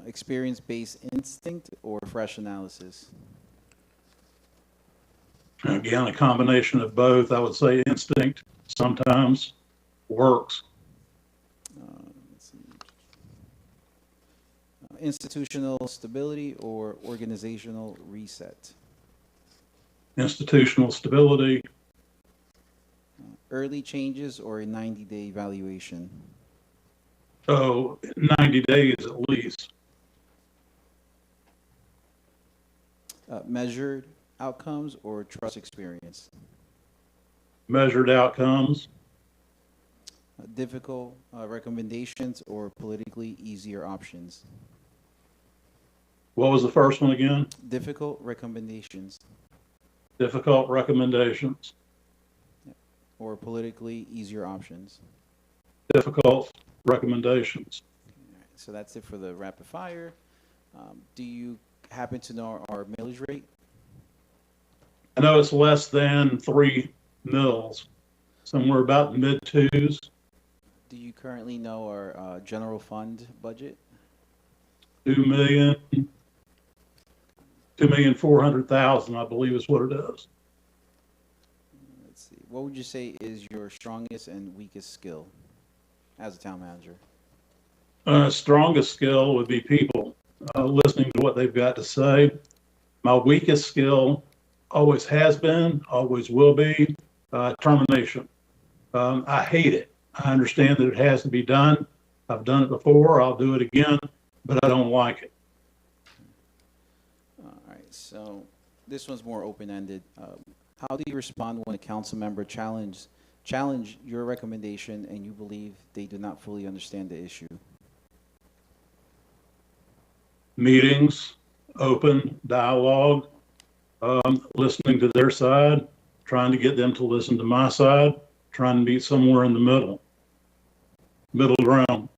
Experience-based instinct or fresh analysis? Again, a combination of both. I would say instinct sometimes works. Let's see. Institutional stability or organizational reset? Institutional stability. Early changes or a 90-day evaluation? Oh, 90 days at least. Measured outcomes or trust experience? Measured outcomes. Difficult recommendations or politically easier options? What was the first one again? Difficult recommendations. Difficult recommendations. Or politically easier options? Difficult recommendations. So that's it for the rapid fire. Do you happen to know our millage rate? I know it's less than 3 mils, somewhere about mid twos. Do you currently know our general fund budget? 2,400,000, I believe is what it is. Let's see. What would you say is your strongest and weakest skill as a town manager? Strongest skill would be people, listening to what they've got to say. My weakest skill always has been, always will be, termination. I hate it. I understand that it has to be done. I've done it before. I'll do it again, but I don't like it. All right. So this one's more open-ended. How do you respond when a council member challenge your recommendation and you believe they do not fully understand the issue? Meetings, open dialogue, listening to their side, trying to get them to listen to my side, trying to meet somewhere in the middle ground.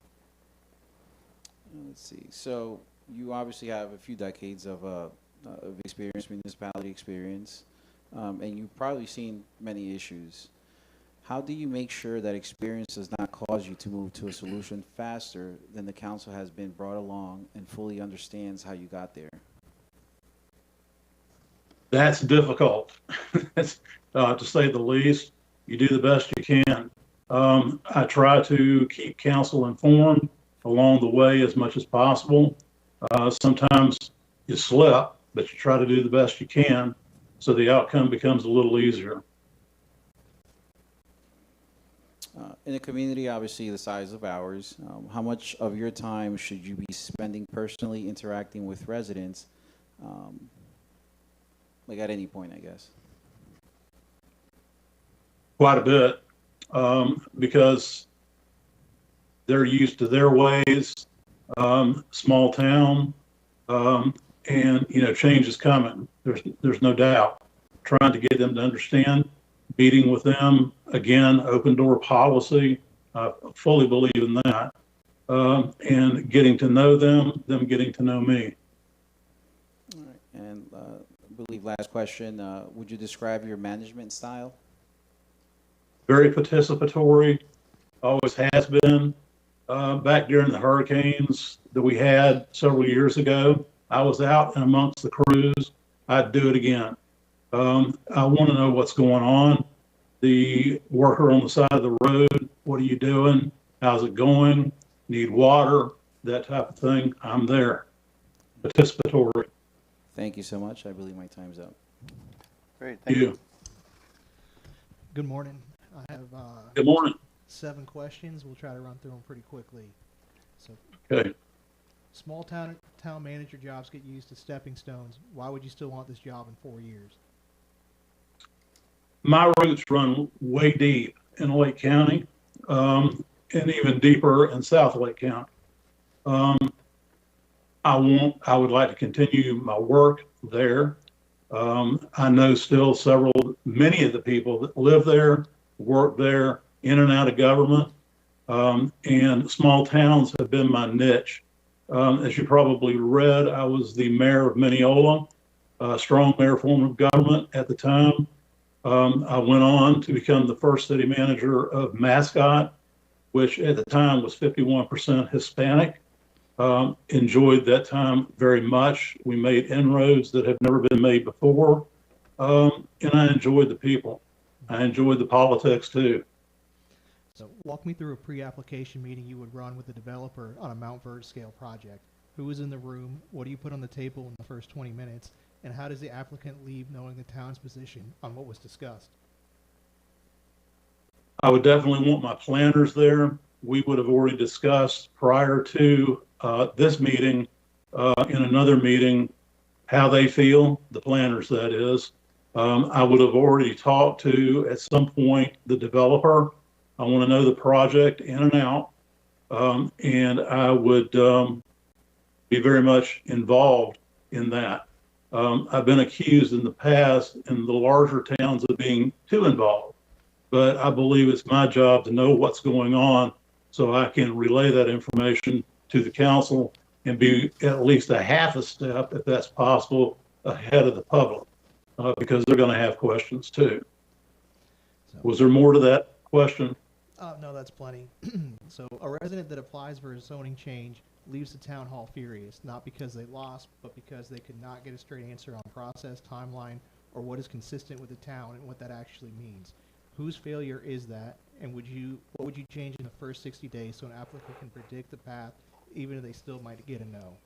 Let's see. So you obviously have a few decades of experience, municipality experience, and you've probably seen many issues. How do you make sure that experience does not cause you to move to a solution faster than the council has been brought along and fully understands how you got there? That's difficult, to say the least. You do the best you can. I try to keep council informed along the way as much as possible. Sometimes you slip, but you try to do the best you can so the outcome becomes a little easier. In a community, obviously, the size of ours, how much of your time should you be spending personally interacting with residents, like at any point, I guess? Quite a bit, because they're used to their ways, small town, and change is coming. There's no doubt. Trying to get them to understand, meeting with them again, open door policy. I fully believe in that, and getting to know them getting to know me. All right. And I believe last question, would you describe your management style? Very participatory, always has been. Back during the hurricanes that we had several years ago, I was out and amongst the crews. I'd do it again. I want to know what's going on. The worker on the side of the road, what are you doing? How's it going? Need water? That type of thing. I'm there. Participatory. Thank you so much. I believe my time's up. Great, thank you. Good morning. I have Good morning. 7 questions. We'll try to run through them pretty quickly. So, Okay. small town manager jobs get used as stepping stones. Why would you still want this job in 4 years? My roots run way deep in Lake County, and even deeper in South Lake County. I would like to continue my work there. I know still many of the people that live there, work there, in and out of government, and small towns have been my niche. As you probably read, I was the mayor of Mineola, a strong mayor form of government at the time. I went on to become the first city manager of Mascot, which at the time was 51% Hispanic. Enjoyed that time very much. We made inroads that have never been made before. And I enjoyed the people. I enjoyed the politics too. So walk me through a pre-application meeting you would run with the developer on a Montverde scale project. Who is in the room? What do you put on the table in the first 20 minutes? And how does the applicant leave knowing the town's position on what was discussed? I would definitely want my planners there. We would have already discussed prior to this meeting, in another meeting, how they feel, the planners that is. I would have already talked to, at some point, the developer. I want to know the project in and out. And I would be very much involved in that. I've been accused in the past in the larger towns of being too involved, but I believe it's my job to know what's going on so I can relay that information to the council and be at least a half a step, if that's possible, ahead of the public, because they're going to have questions too. Was there more to that question? No, that's plenty. So a resident that applies for a zoning change leaves the town hall furious, not because they lost, but because they could not get a straight answer on process, timeline, or what is consistent with the town and what that actually means. Whose failure is that, and what would you change in the first 60 days so an applicant can predict the path, even if they still might get a no?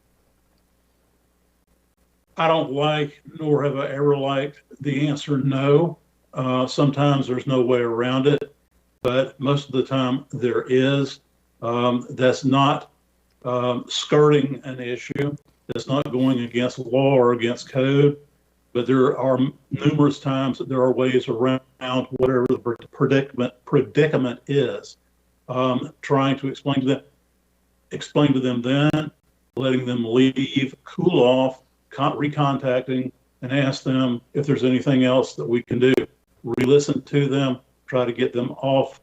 I don't like, nor have I ever liked, the answer no. Sometimes there's no way around it, but most of the time there is. That's not skirting an issue. That's not going against law or against code, but there are numerous times that there are ways around whatever the predicament is. Trying to explain to them then, letting them leave, cool off, recontacting, and ask them if there's anything else that we can do. Re-listen to them, try to get them off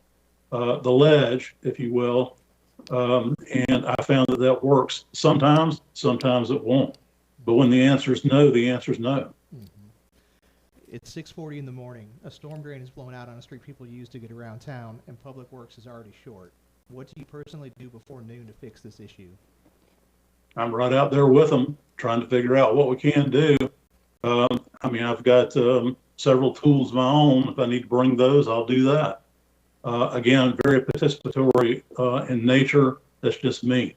the ledge, if you will. And I found that works. Sometimes it won't. But when the answer is no, the answer is no. It's 6:40 in the morning. A storm drain is blown out on a street people use to get around town, and Public Works is already short. What do you personally do before noon to fix this issue? I'm right out there with them, trying to figure out what we can do. I mean, I've got several tools of my own. If I need to bring those, I'll do that. Again, very participatory in nature. That's just me.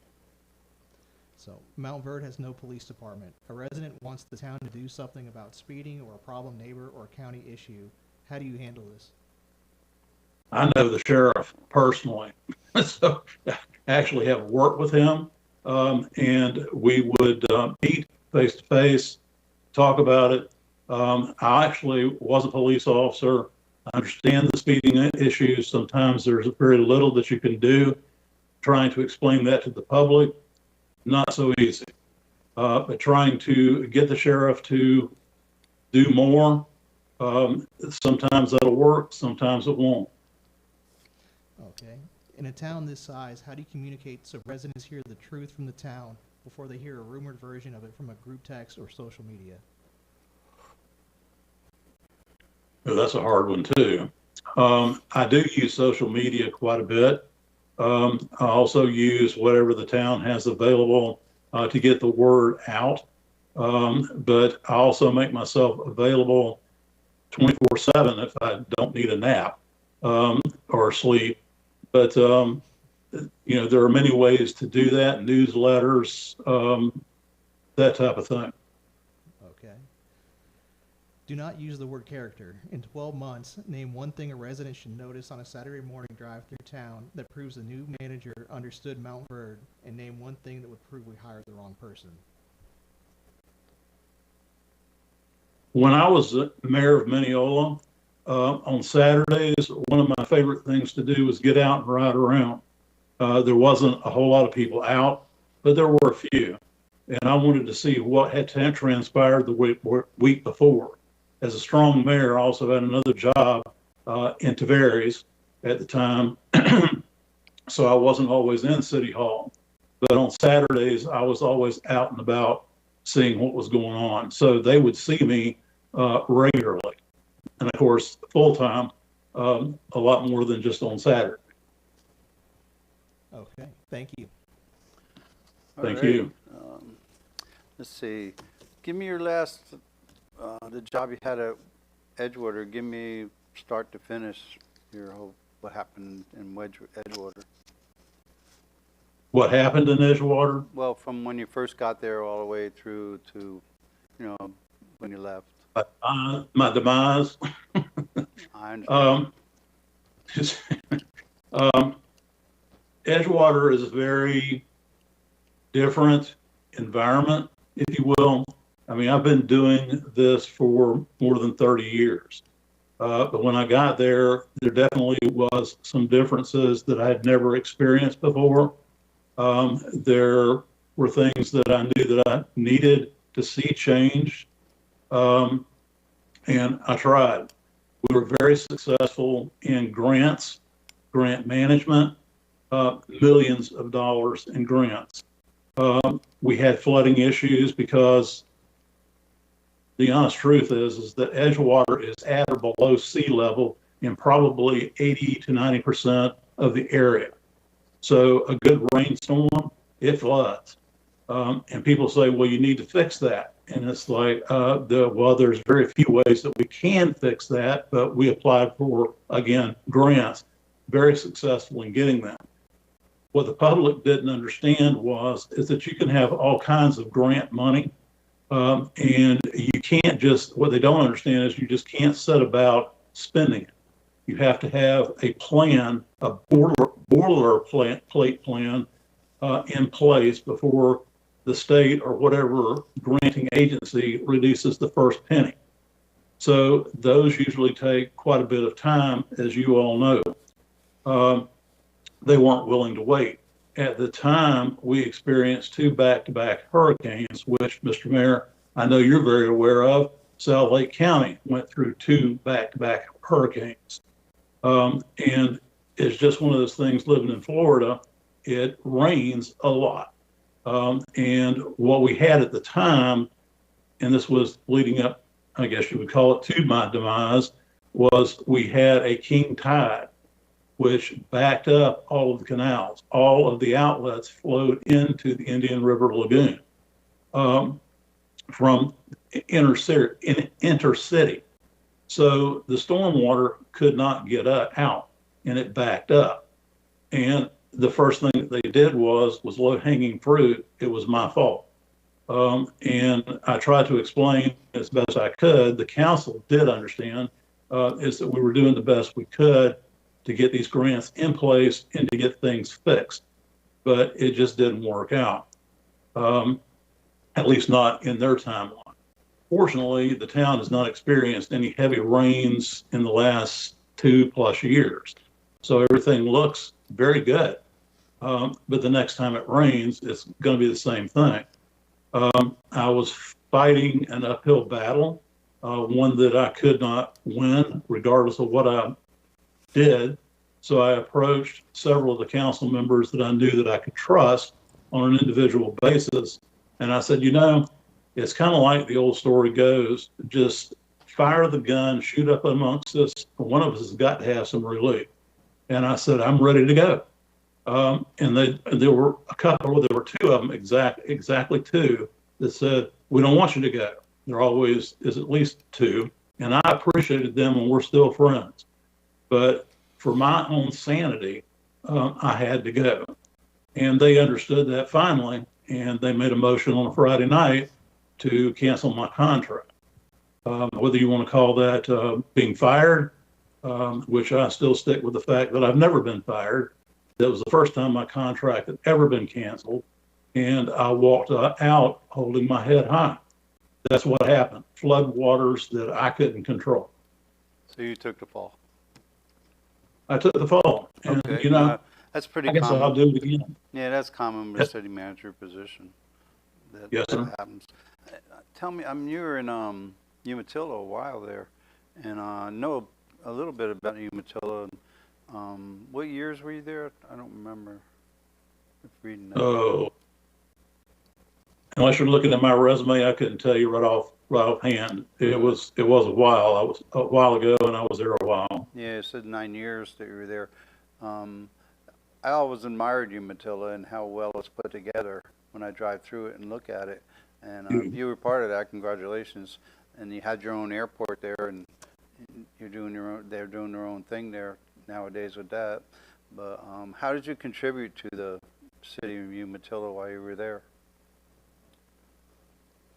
So, Montverde has no police department. A resident wants the town to do something about speeding or a problem neighbor or a county issue. How do you handle this? I know the sheriff personally, so I actually have worked with him, and we would meet face to face, talk about it. I actually was a police officer. I understand the speeding issues. Sometimes there's very little that you can do. Trying to explain that to the public, not so easy. But trying to get the sheriff to do more, sometimes that'll work, sometimes it won't. Okay. In a town this size, how do you communicate so residents hear the truth from the town before they hear a rumored version of it from a group text or social media? Well, that's a hard one too. I do use social media quite a bit. I also use whatever the town has available to get the word out. But I also make myself available 24/7 if I don't need a nap or sleep. But there are many ways to do that, newsletters, that type of thing. Okay. Do not use the word character. In 12 months, name one thing a resident should notice on a Saturday morning drive through town that proves the new manager understood Montverde, and name one thing that would prove we hired the wrong person. When I was mayor of Mineola, on Saturdays, one of my favorite things to do was get out and ride around. There wasn't a whole lot of people out, but there were a few. And I wanted to see what had transpired the week before. As a strong mayor, I also had another job in Tavares at the time, so I wasn't always in City Hall. But on Saturdays, I was always out and about seeing what was going on. So they would see me regularly. And of course, full-time, a lot more than just on Saturday. Okay, thank you. Thank you. Let's see. Give me your last, the job you had at Edgewater. Give me start to finish your whole, what happened in Edgewater. What happened in Edgewater? Well, from when you first got there all the way through to, when you left. My demise. I understand. Edgewater is a very different environment, if you will. I mean, I've been doing this for more than 30 years. But when I got there, there definitely was some differences that I had never experienced before. There were things that I knew that I needed to see changed. And I tried. We were very successful in grants, grant management, millions of dollars in grants. We had flooding issues because the honest truth is that Edgewater is at or below sea level in probably 80 to 90% of the area. So a good rainstorm, it floods. And people say, well, you need to fix that. And it's like, well, there's very few ways that we can fix that, but we applied for, again, grants, very successful in getting them. What the public didn't understand is that you can have all kinds of grant money, and you can't just, what they don't understand is you just can't set about spending it. You have to have a plan, a boilerplate plan in place before the state or whatever granting agency releases the first penny. So those usually take quite a bit of time, as you all know. They weren't willing to wait. At the time, we experienced 2 back-to-back hurricanes, which, Mr. Mayor, I know you're very aware of. South Lake County went through 2 back-to-back hurricanes. And it's just one of those things living in Florida, it rains a lot. And what we had at the time, and this was leading up I guess you would call it, to my demise, was we had a king tide, which backed up all of the canals. All of the outlets flowed into the Indian River Lagoon from intercity. So the stormwater could not get out, and it backed up. And the first thing that they did was low-hanging fruit. It was my fault. And I tried to explain as best I could. The council did understand, is that we were doing the best we could to get these grants in place and to get things fixed. But it just didn't work out, at least not in their timeline. Fortunately, the town has not experienced any heavy rains in the last 2+ years. So everything looks very good. But the next time it rains, it's going to be the same thing. I was fighting an uphill battle, one that I could not win regardless of what I did. So I approached several of the council members that I knew that I could trust on an individual basis. And I said, you know, it's kind of like the old story goes, just fire the gun, shoot up amongst us. One of us has got to have some relief. And I said, I'm ready to go. And there were two of them, exactly two, that said, we don't want you to go. There always is at least two. And I appreciated them, and we're still friends. But for my own sanity, I had to go. And they understood that finally, and they made a motion on a Friday night to cancel my contract. Whether you want to call that being fired, which I still stick with the fact that I've never been fired. That was the first time my contract had ever been canceled, and I walked out holding my head high. That's what happened. Flood waters that I couldn't control. So you took the fall. I took the fall, and Okay, you know, that's pretty I guess common. I'll do it again. Yeah, that's common with a city manager position. Yes, that sir. happens. Tell me, you were in Umatilla a while there, and I know a little bit about Umatilla. What years were you there? I don't remember reading that. Oh, unless you're looking at my resume, I couldn't tell you right offhand. It was a while. I was a while ago, and I was there a while. Yeah, it said 9 years that you were there. I always admired Umatilla and how well it's put together when I drive through it and look at it. And you were part of that. Congratulations. And you had your own airport there, and you're doing your own. They're doing their own thing there nowadays with that. But how did you contribute to the city of Umatilla while you were there?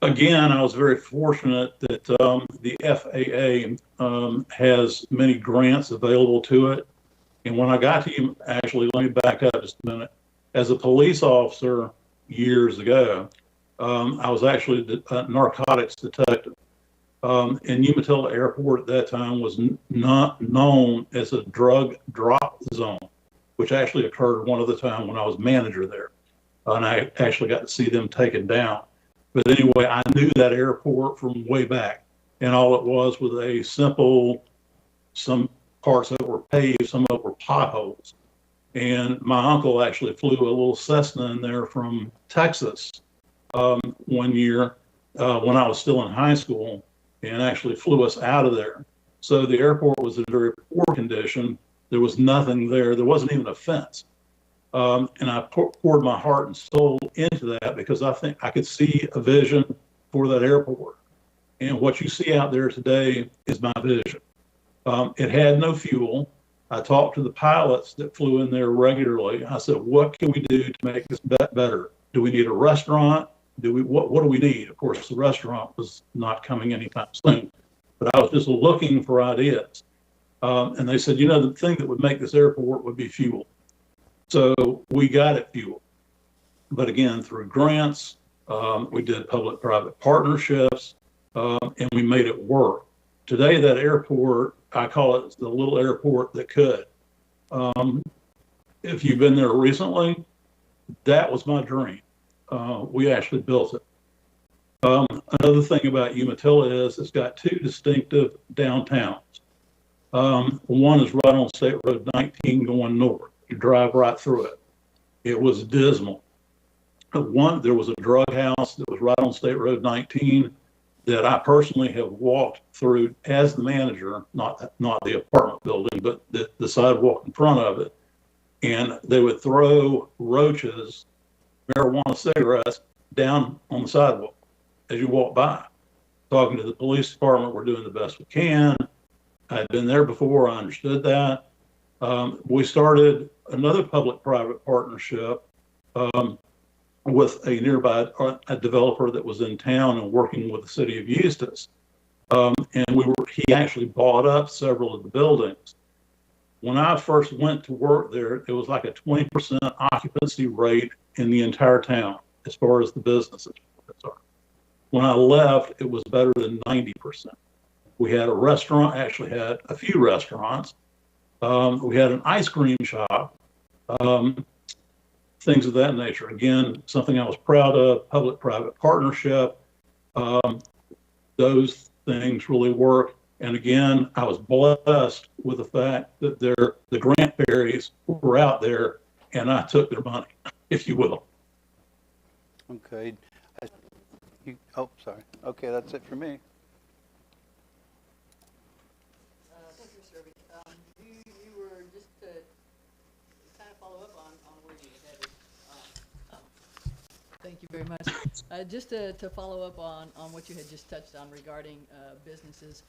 Again, I was very fortunate that the FAA has many grants available to it. And when I got to you, actually, let me back up just a minute. As a police officer years ago, I was actually a narcotics detective. And Umatilla Airport at that time was not known as a drug drop zone, which actually occurred one other time when I was manager there. And I actually got to see them taken down. But anyway, I knew that airport from way back. And all it was a simple, some parts that were paved, some of it were potholes. And my uncle actually flew a little Cessna in there from Texas one year when I was still in high school, and actually flew us out of there. So the airport was in very poor condition. There was nothing there. There wasn't even a fence. And I poured my heart and soul into that because I think I could see a vision for that airport. And what you see out there today is my vision. It had no fuel. I talked to the pilots that flew in there regularly. I said, what can we do to make this better? Do we need a restaurant? What do we need? Of course, the restaurant was not coming anytime soon, but I was just looking for ideas. And they said, you know, the thing that would make this airport would be fuel. So we got it fuel. But again, through grants, we did public-private partnerships, and we made it work. Today, that airport, I call it the little airport that could. If you've been there recently, that was my dream. We actually built it. Another thing about Umatilla is it's got two distinctive downtowns. One is right on State Road 19 going north. You drive right through it. It was dismal. There was a drug house that was right on State Road 19, that I personally have walked through as the manager, not the apartment building, but the sidewalk in front of it. And they would throw roaches, marijuana cigarettes, down on the sidewalk as you walk by. Talking to the police department, we're doing the best we can. I'd been there before, I understood that. We started another public-private partnership with a nearby a developer that was in town and working with the city of Eustis. And he actually bought up several of the buildings. When I first went to work there, it was like a 20% occupancy rate in the entire town as far as the businesses were concerned. When I left, it was better than 90%. We had a restaurant, actually had a few restaurants. We had an ice cream shop, things of that nature. Again, something I was proud of, public-private partnership. Those things really work. And again, I was blessed with the fact that the grant fairies were out there and I took their money, if you will. Okay. Oh, sorry. Okay, that's it for me. Thank you, Mr. Irby. You were just to kind of follow up on where you headed. Thank you very much. Just to follow up on what you had just touched on regarding businesses.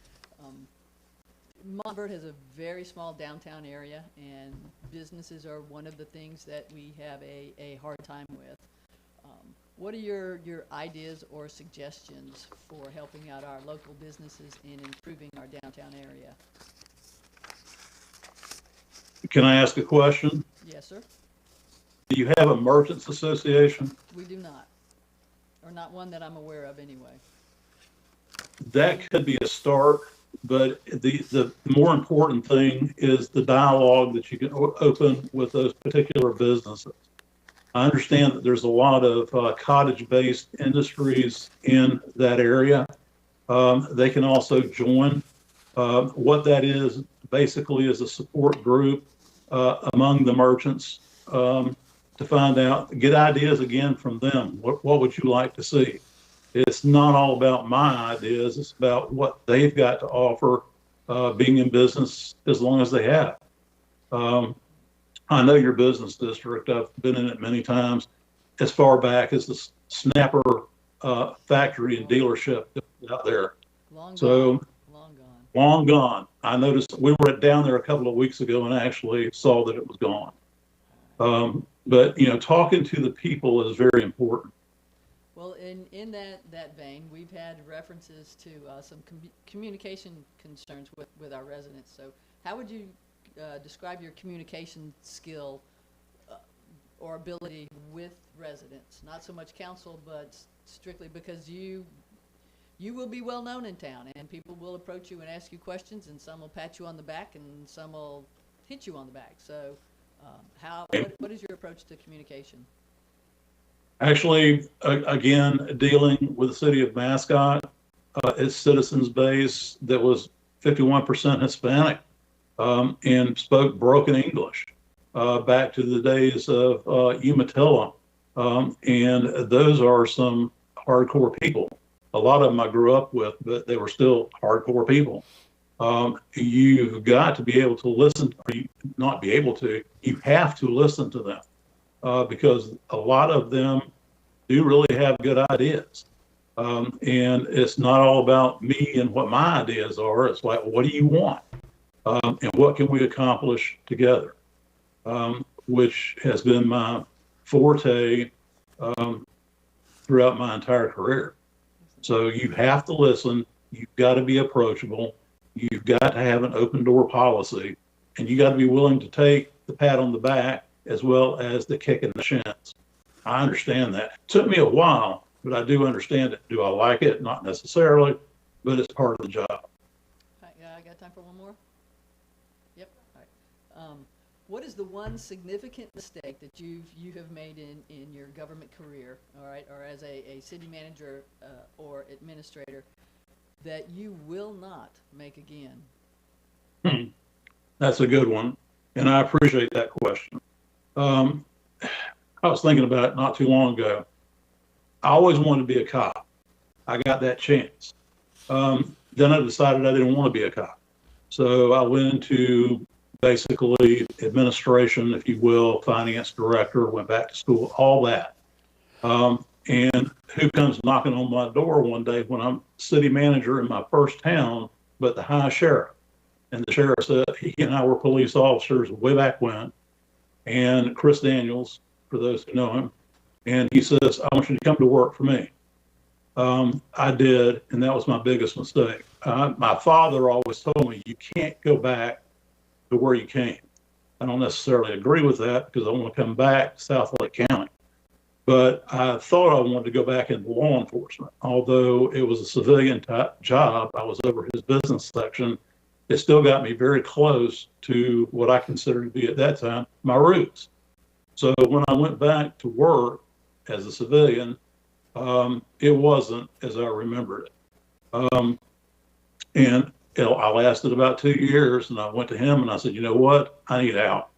Montverde has a very small downtown area, and businesses are one of the things that we have a hard time with. What are your ideas or suggestions for helping out our local businesses in improving our downtown area? Can I ask a question? Yes, sir. Do you have a merchants association? We do not, or not one that I'm aware of anyway. That could be a start, but the more important thing is the dialogue that you can open with those particular businesses. I understand that there's a lot of cottage-based industries in that area. They can also join. What that is basically is a support group among the merchants to find out, get ideas again from them. What would you like to see? It's not all about my ideas. It's about what they've got to offer being in business as long as they have. I know your business district. I've been in it many times, as far back as the Snapper factory and dealership out there. Long so gone. Long gone. Long gone. I noticed we were down there a couple of weeks ago and actually saw that it was gone. But talking to the people is very important. Well, in that vein, we've had references to some communication concerns with our residents. So how would you describe your communication skill or ability with residents? Not so much council, but strictly because you will be well known in town, and people will approach you and ask you questions, and some will pat you on the back, and some will hit you on the back. So what is your approach to communication? Actually, again, dealing with the city of Mascot, its citizens base that was 51% Hispanic and spoke broken English back to the days of Umatilla. And those are some hardcore people. A lot of them I grew up with, but they were still hardcore people. You've got to be able to listen, or not be able to, you have to listen to them because a lot of them do really have good ideas. And it's not all about me and what my ideas are. It's like, what do you want? And what can we accomplish together? Which has been my forte throughout my entire career. So you have to listen. You've got to be approachable. You've got to have an open door policy, and you got to be willing to take the pat on the back as well as the kick in the shins. I understand that. It took me a while, but I do understand it. Do I like it? Not necessarily, but it's part of the job. Yeah, I got time for one more? Yep. All right. What is the one significant mistake that you have made in your government career, all right, or as a city manager or administrator that you will not make again? That's a good one, and I appreciate that question. I was thinking about it not too long ago. I always wanted to be a cop. I got that chance. Then I decided I didn't want to be a cop. So I went into basically administration, if you will, finance director, went back to school, all that. And who comes knocking on my door one day when I'm city manager in my first town, but the high sheriff. And the sheriff said, he and I were police officers way back when, and Chris Daniels, for those who know him. And he says, I want you to come to work for me. I did, and that was my biggest mistake. My father always told me, you can't go back to where you came. I don't necessarily agree with that because I want to come back to South Lake County. But I thought I wanted to go back into law enforcement. Although it was a civilian type job, I was over his business section. It still got me very close to what I considered to be at that time my roots. So when I went back to work as a civilian, it wasn't as I remembered it. And I lasted about 2 years, and I went to him and I said, you know what, I need out.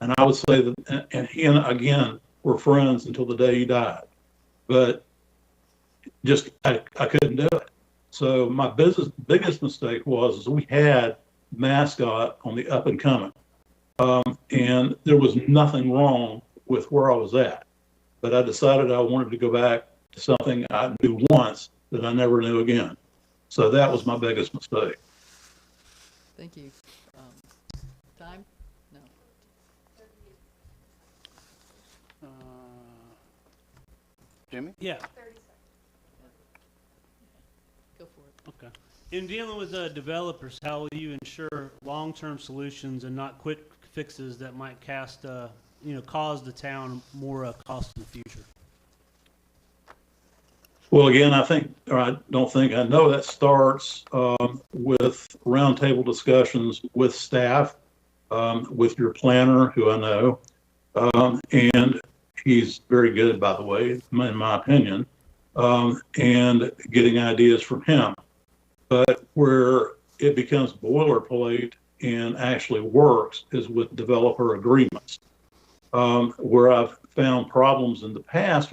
And I would say that, and he and again were friends until the day he died, but just I couldn't do it. So my biggest mistake was we had mascot on the up and coming, and there was nothing wrong with where I was at, but I decided I wanted to go back to something I knew once that I never knew again. So that was my biggest mistake. Thank you. Time? No. Jimmy? Yeah. 30 seconds. Go for it. Okay. In dealing with developers, how will you ensure long-term solutions and not quick fixes that might cause the town more cost in the future? Well, again, I know that starts with roundtable discussions with staff, with your planner, who I know, and he's very good, by the way, in my opinion, and getting ideas from him. But where it becomes boilerplate and actually works is with developer agreements. Where I've found problems in the past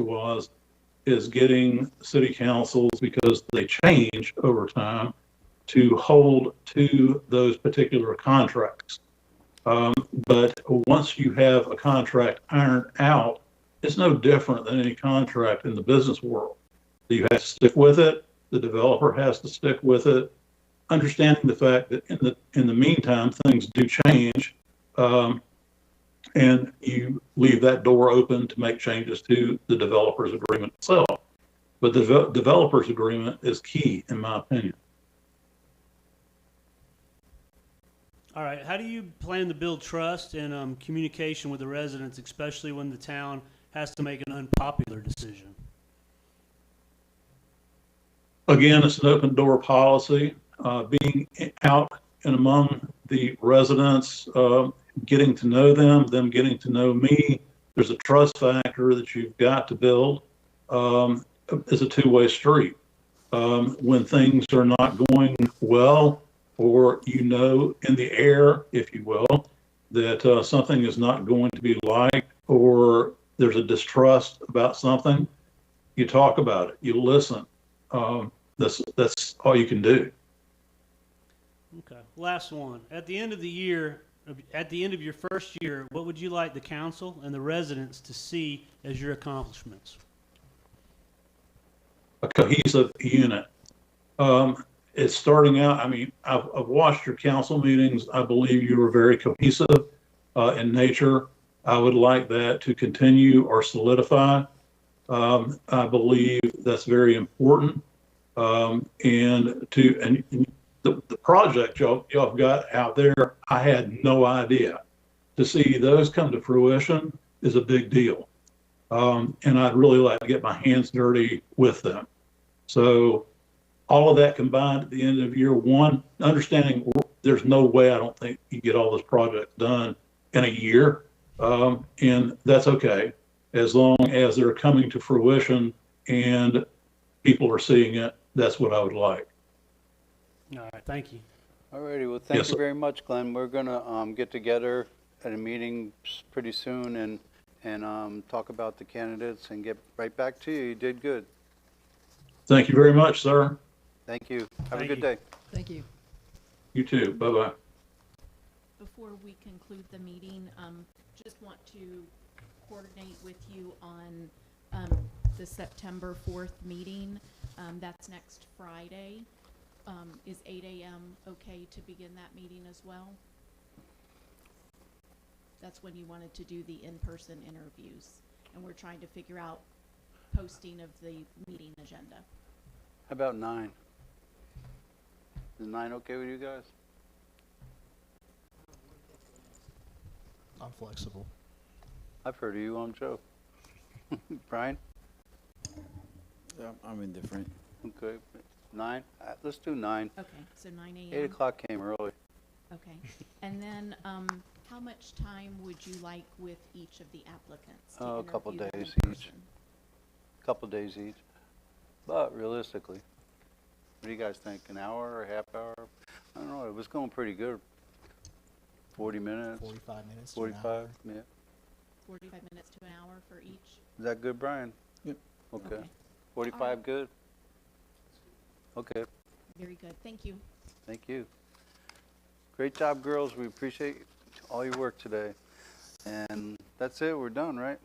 is getting city councils, because they change over time, to hold to those particular contracts. But once you have a contract ironed out, it's no different than any contract in the business world. You have to stick with it. The developer has to stick with it, understanding the fact that in the meantime, things do change, and you leave that door open to make changes to the developer's agreement itself. But the developer's agreement is key, in my opinion. All right. How do you plan to build trust and communication with the residents, especially when the town has to make an unpopular decision? Again, it's an open door policy. Being out and among the residents, getting to know them getting to know me. There's a trust factor that you've got to build. It's a two-way street. When things are not going well, or in the air, if you will, that something is not going to be liked, or there's a distrust about something, you talk about it, you listen. That's all you can do. Okay. Last one. At the end of your first year, what would you like the council and the residents to see as your accomplishments? A cohesive unit. It's starting out. I mean, I've watched your council meetings. I believe you were very cohesive in nature. I would like that to continue or solidify. I believe that's very important. And the project y'all have got out there, I had no idea. To see those come to fruition is a big deal. And I'd really like to get my hands dirty with them. So all of that combined at the end of year one, understanding there's no way I don't think you get all this project done in a year. And that's okay, as long as they're coming to fruition and people are seeing it. That's what I would like. All right. Thank you. All righty. Well, thank you very much, Glenn. We're going to get together at a meeting pretty soon and talk about the candidates and get right back to you. You did good. Thank you very much, sir. Thank you. Have a Thank good you. day. Thank you. You too. Bye-bye. Before we conclude the meeting, just want to coordinate with you on the September 4th meeting. That's next Friday. Is 8 a.m. okay to begin that meeting as well? That's when you wanted to do the in-person interviews. And we're trying to figure out posting of the meeting agenda. How about 9? Is 9 okay with you guys? I'm flexible. I've heard of you on Joe. Brian? Yeah, I'm indifferent. Okay. 9? Let's do 9. Okay, so 9 a.m. 8 o'clock came early. Okay. And then how much time would you like with each of the applicants to A couple interview them days in each. person? Couple days each. But realistically, what do you guys think? An hour or a half hour? I don't know. It was going pretty good. 40 minutes. 45 minutes to an 45. hour. Yeah. 45 minutes to an hour for each? Is that good, Brian? Yep. Okay. Okay. 45 All right. good? Okay. Very good. Thank you. Thank you. Great job, girls. We appreciate all your work today. And that's it. We're done, right?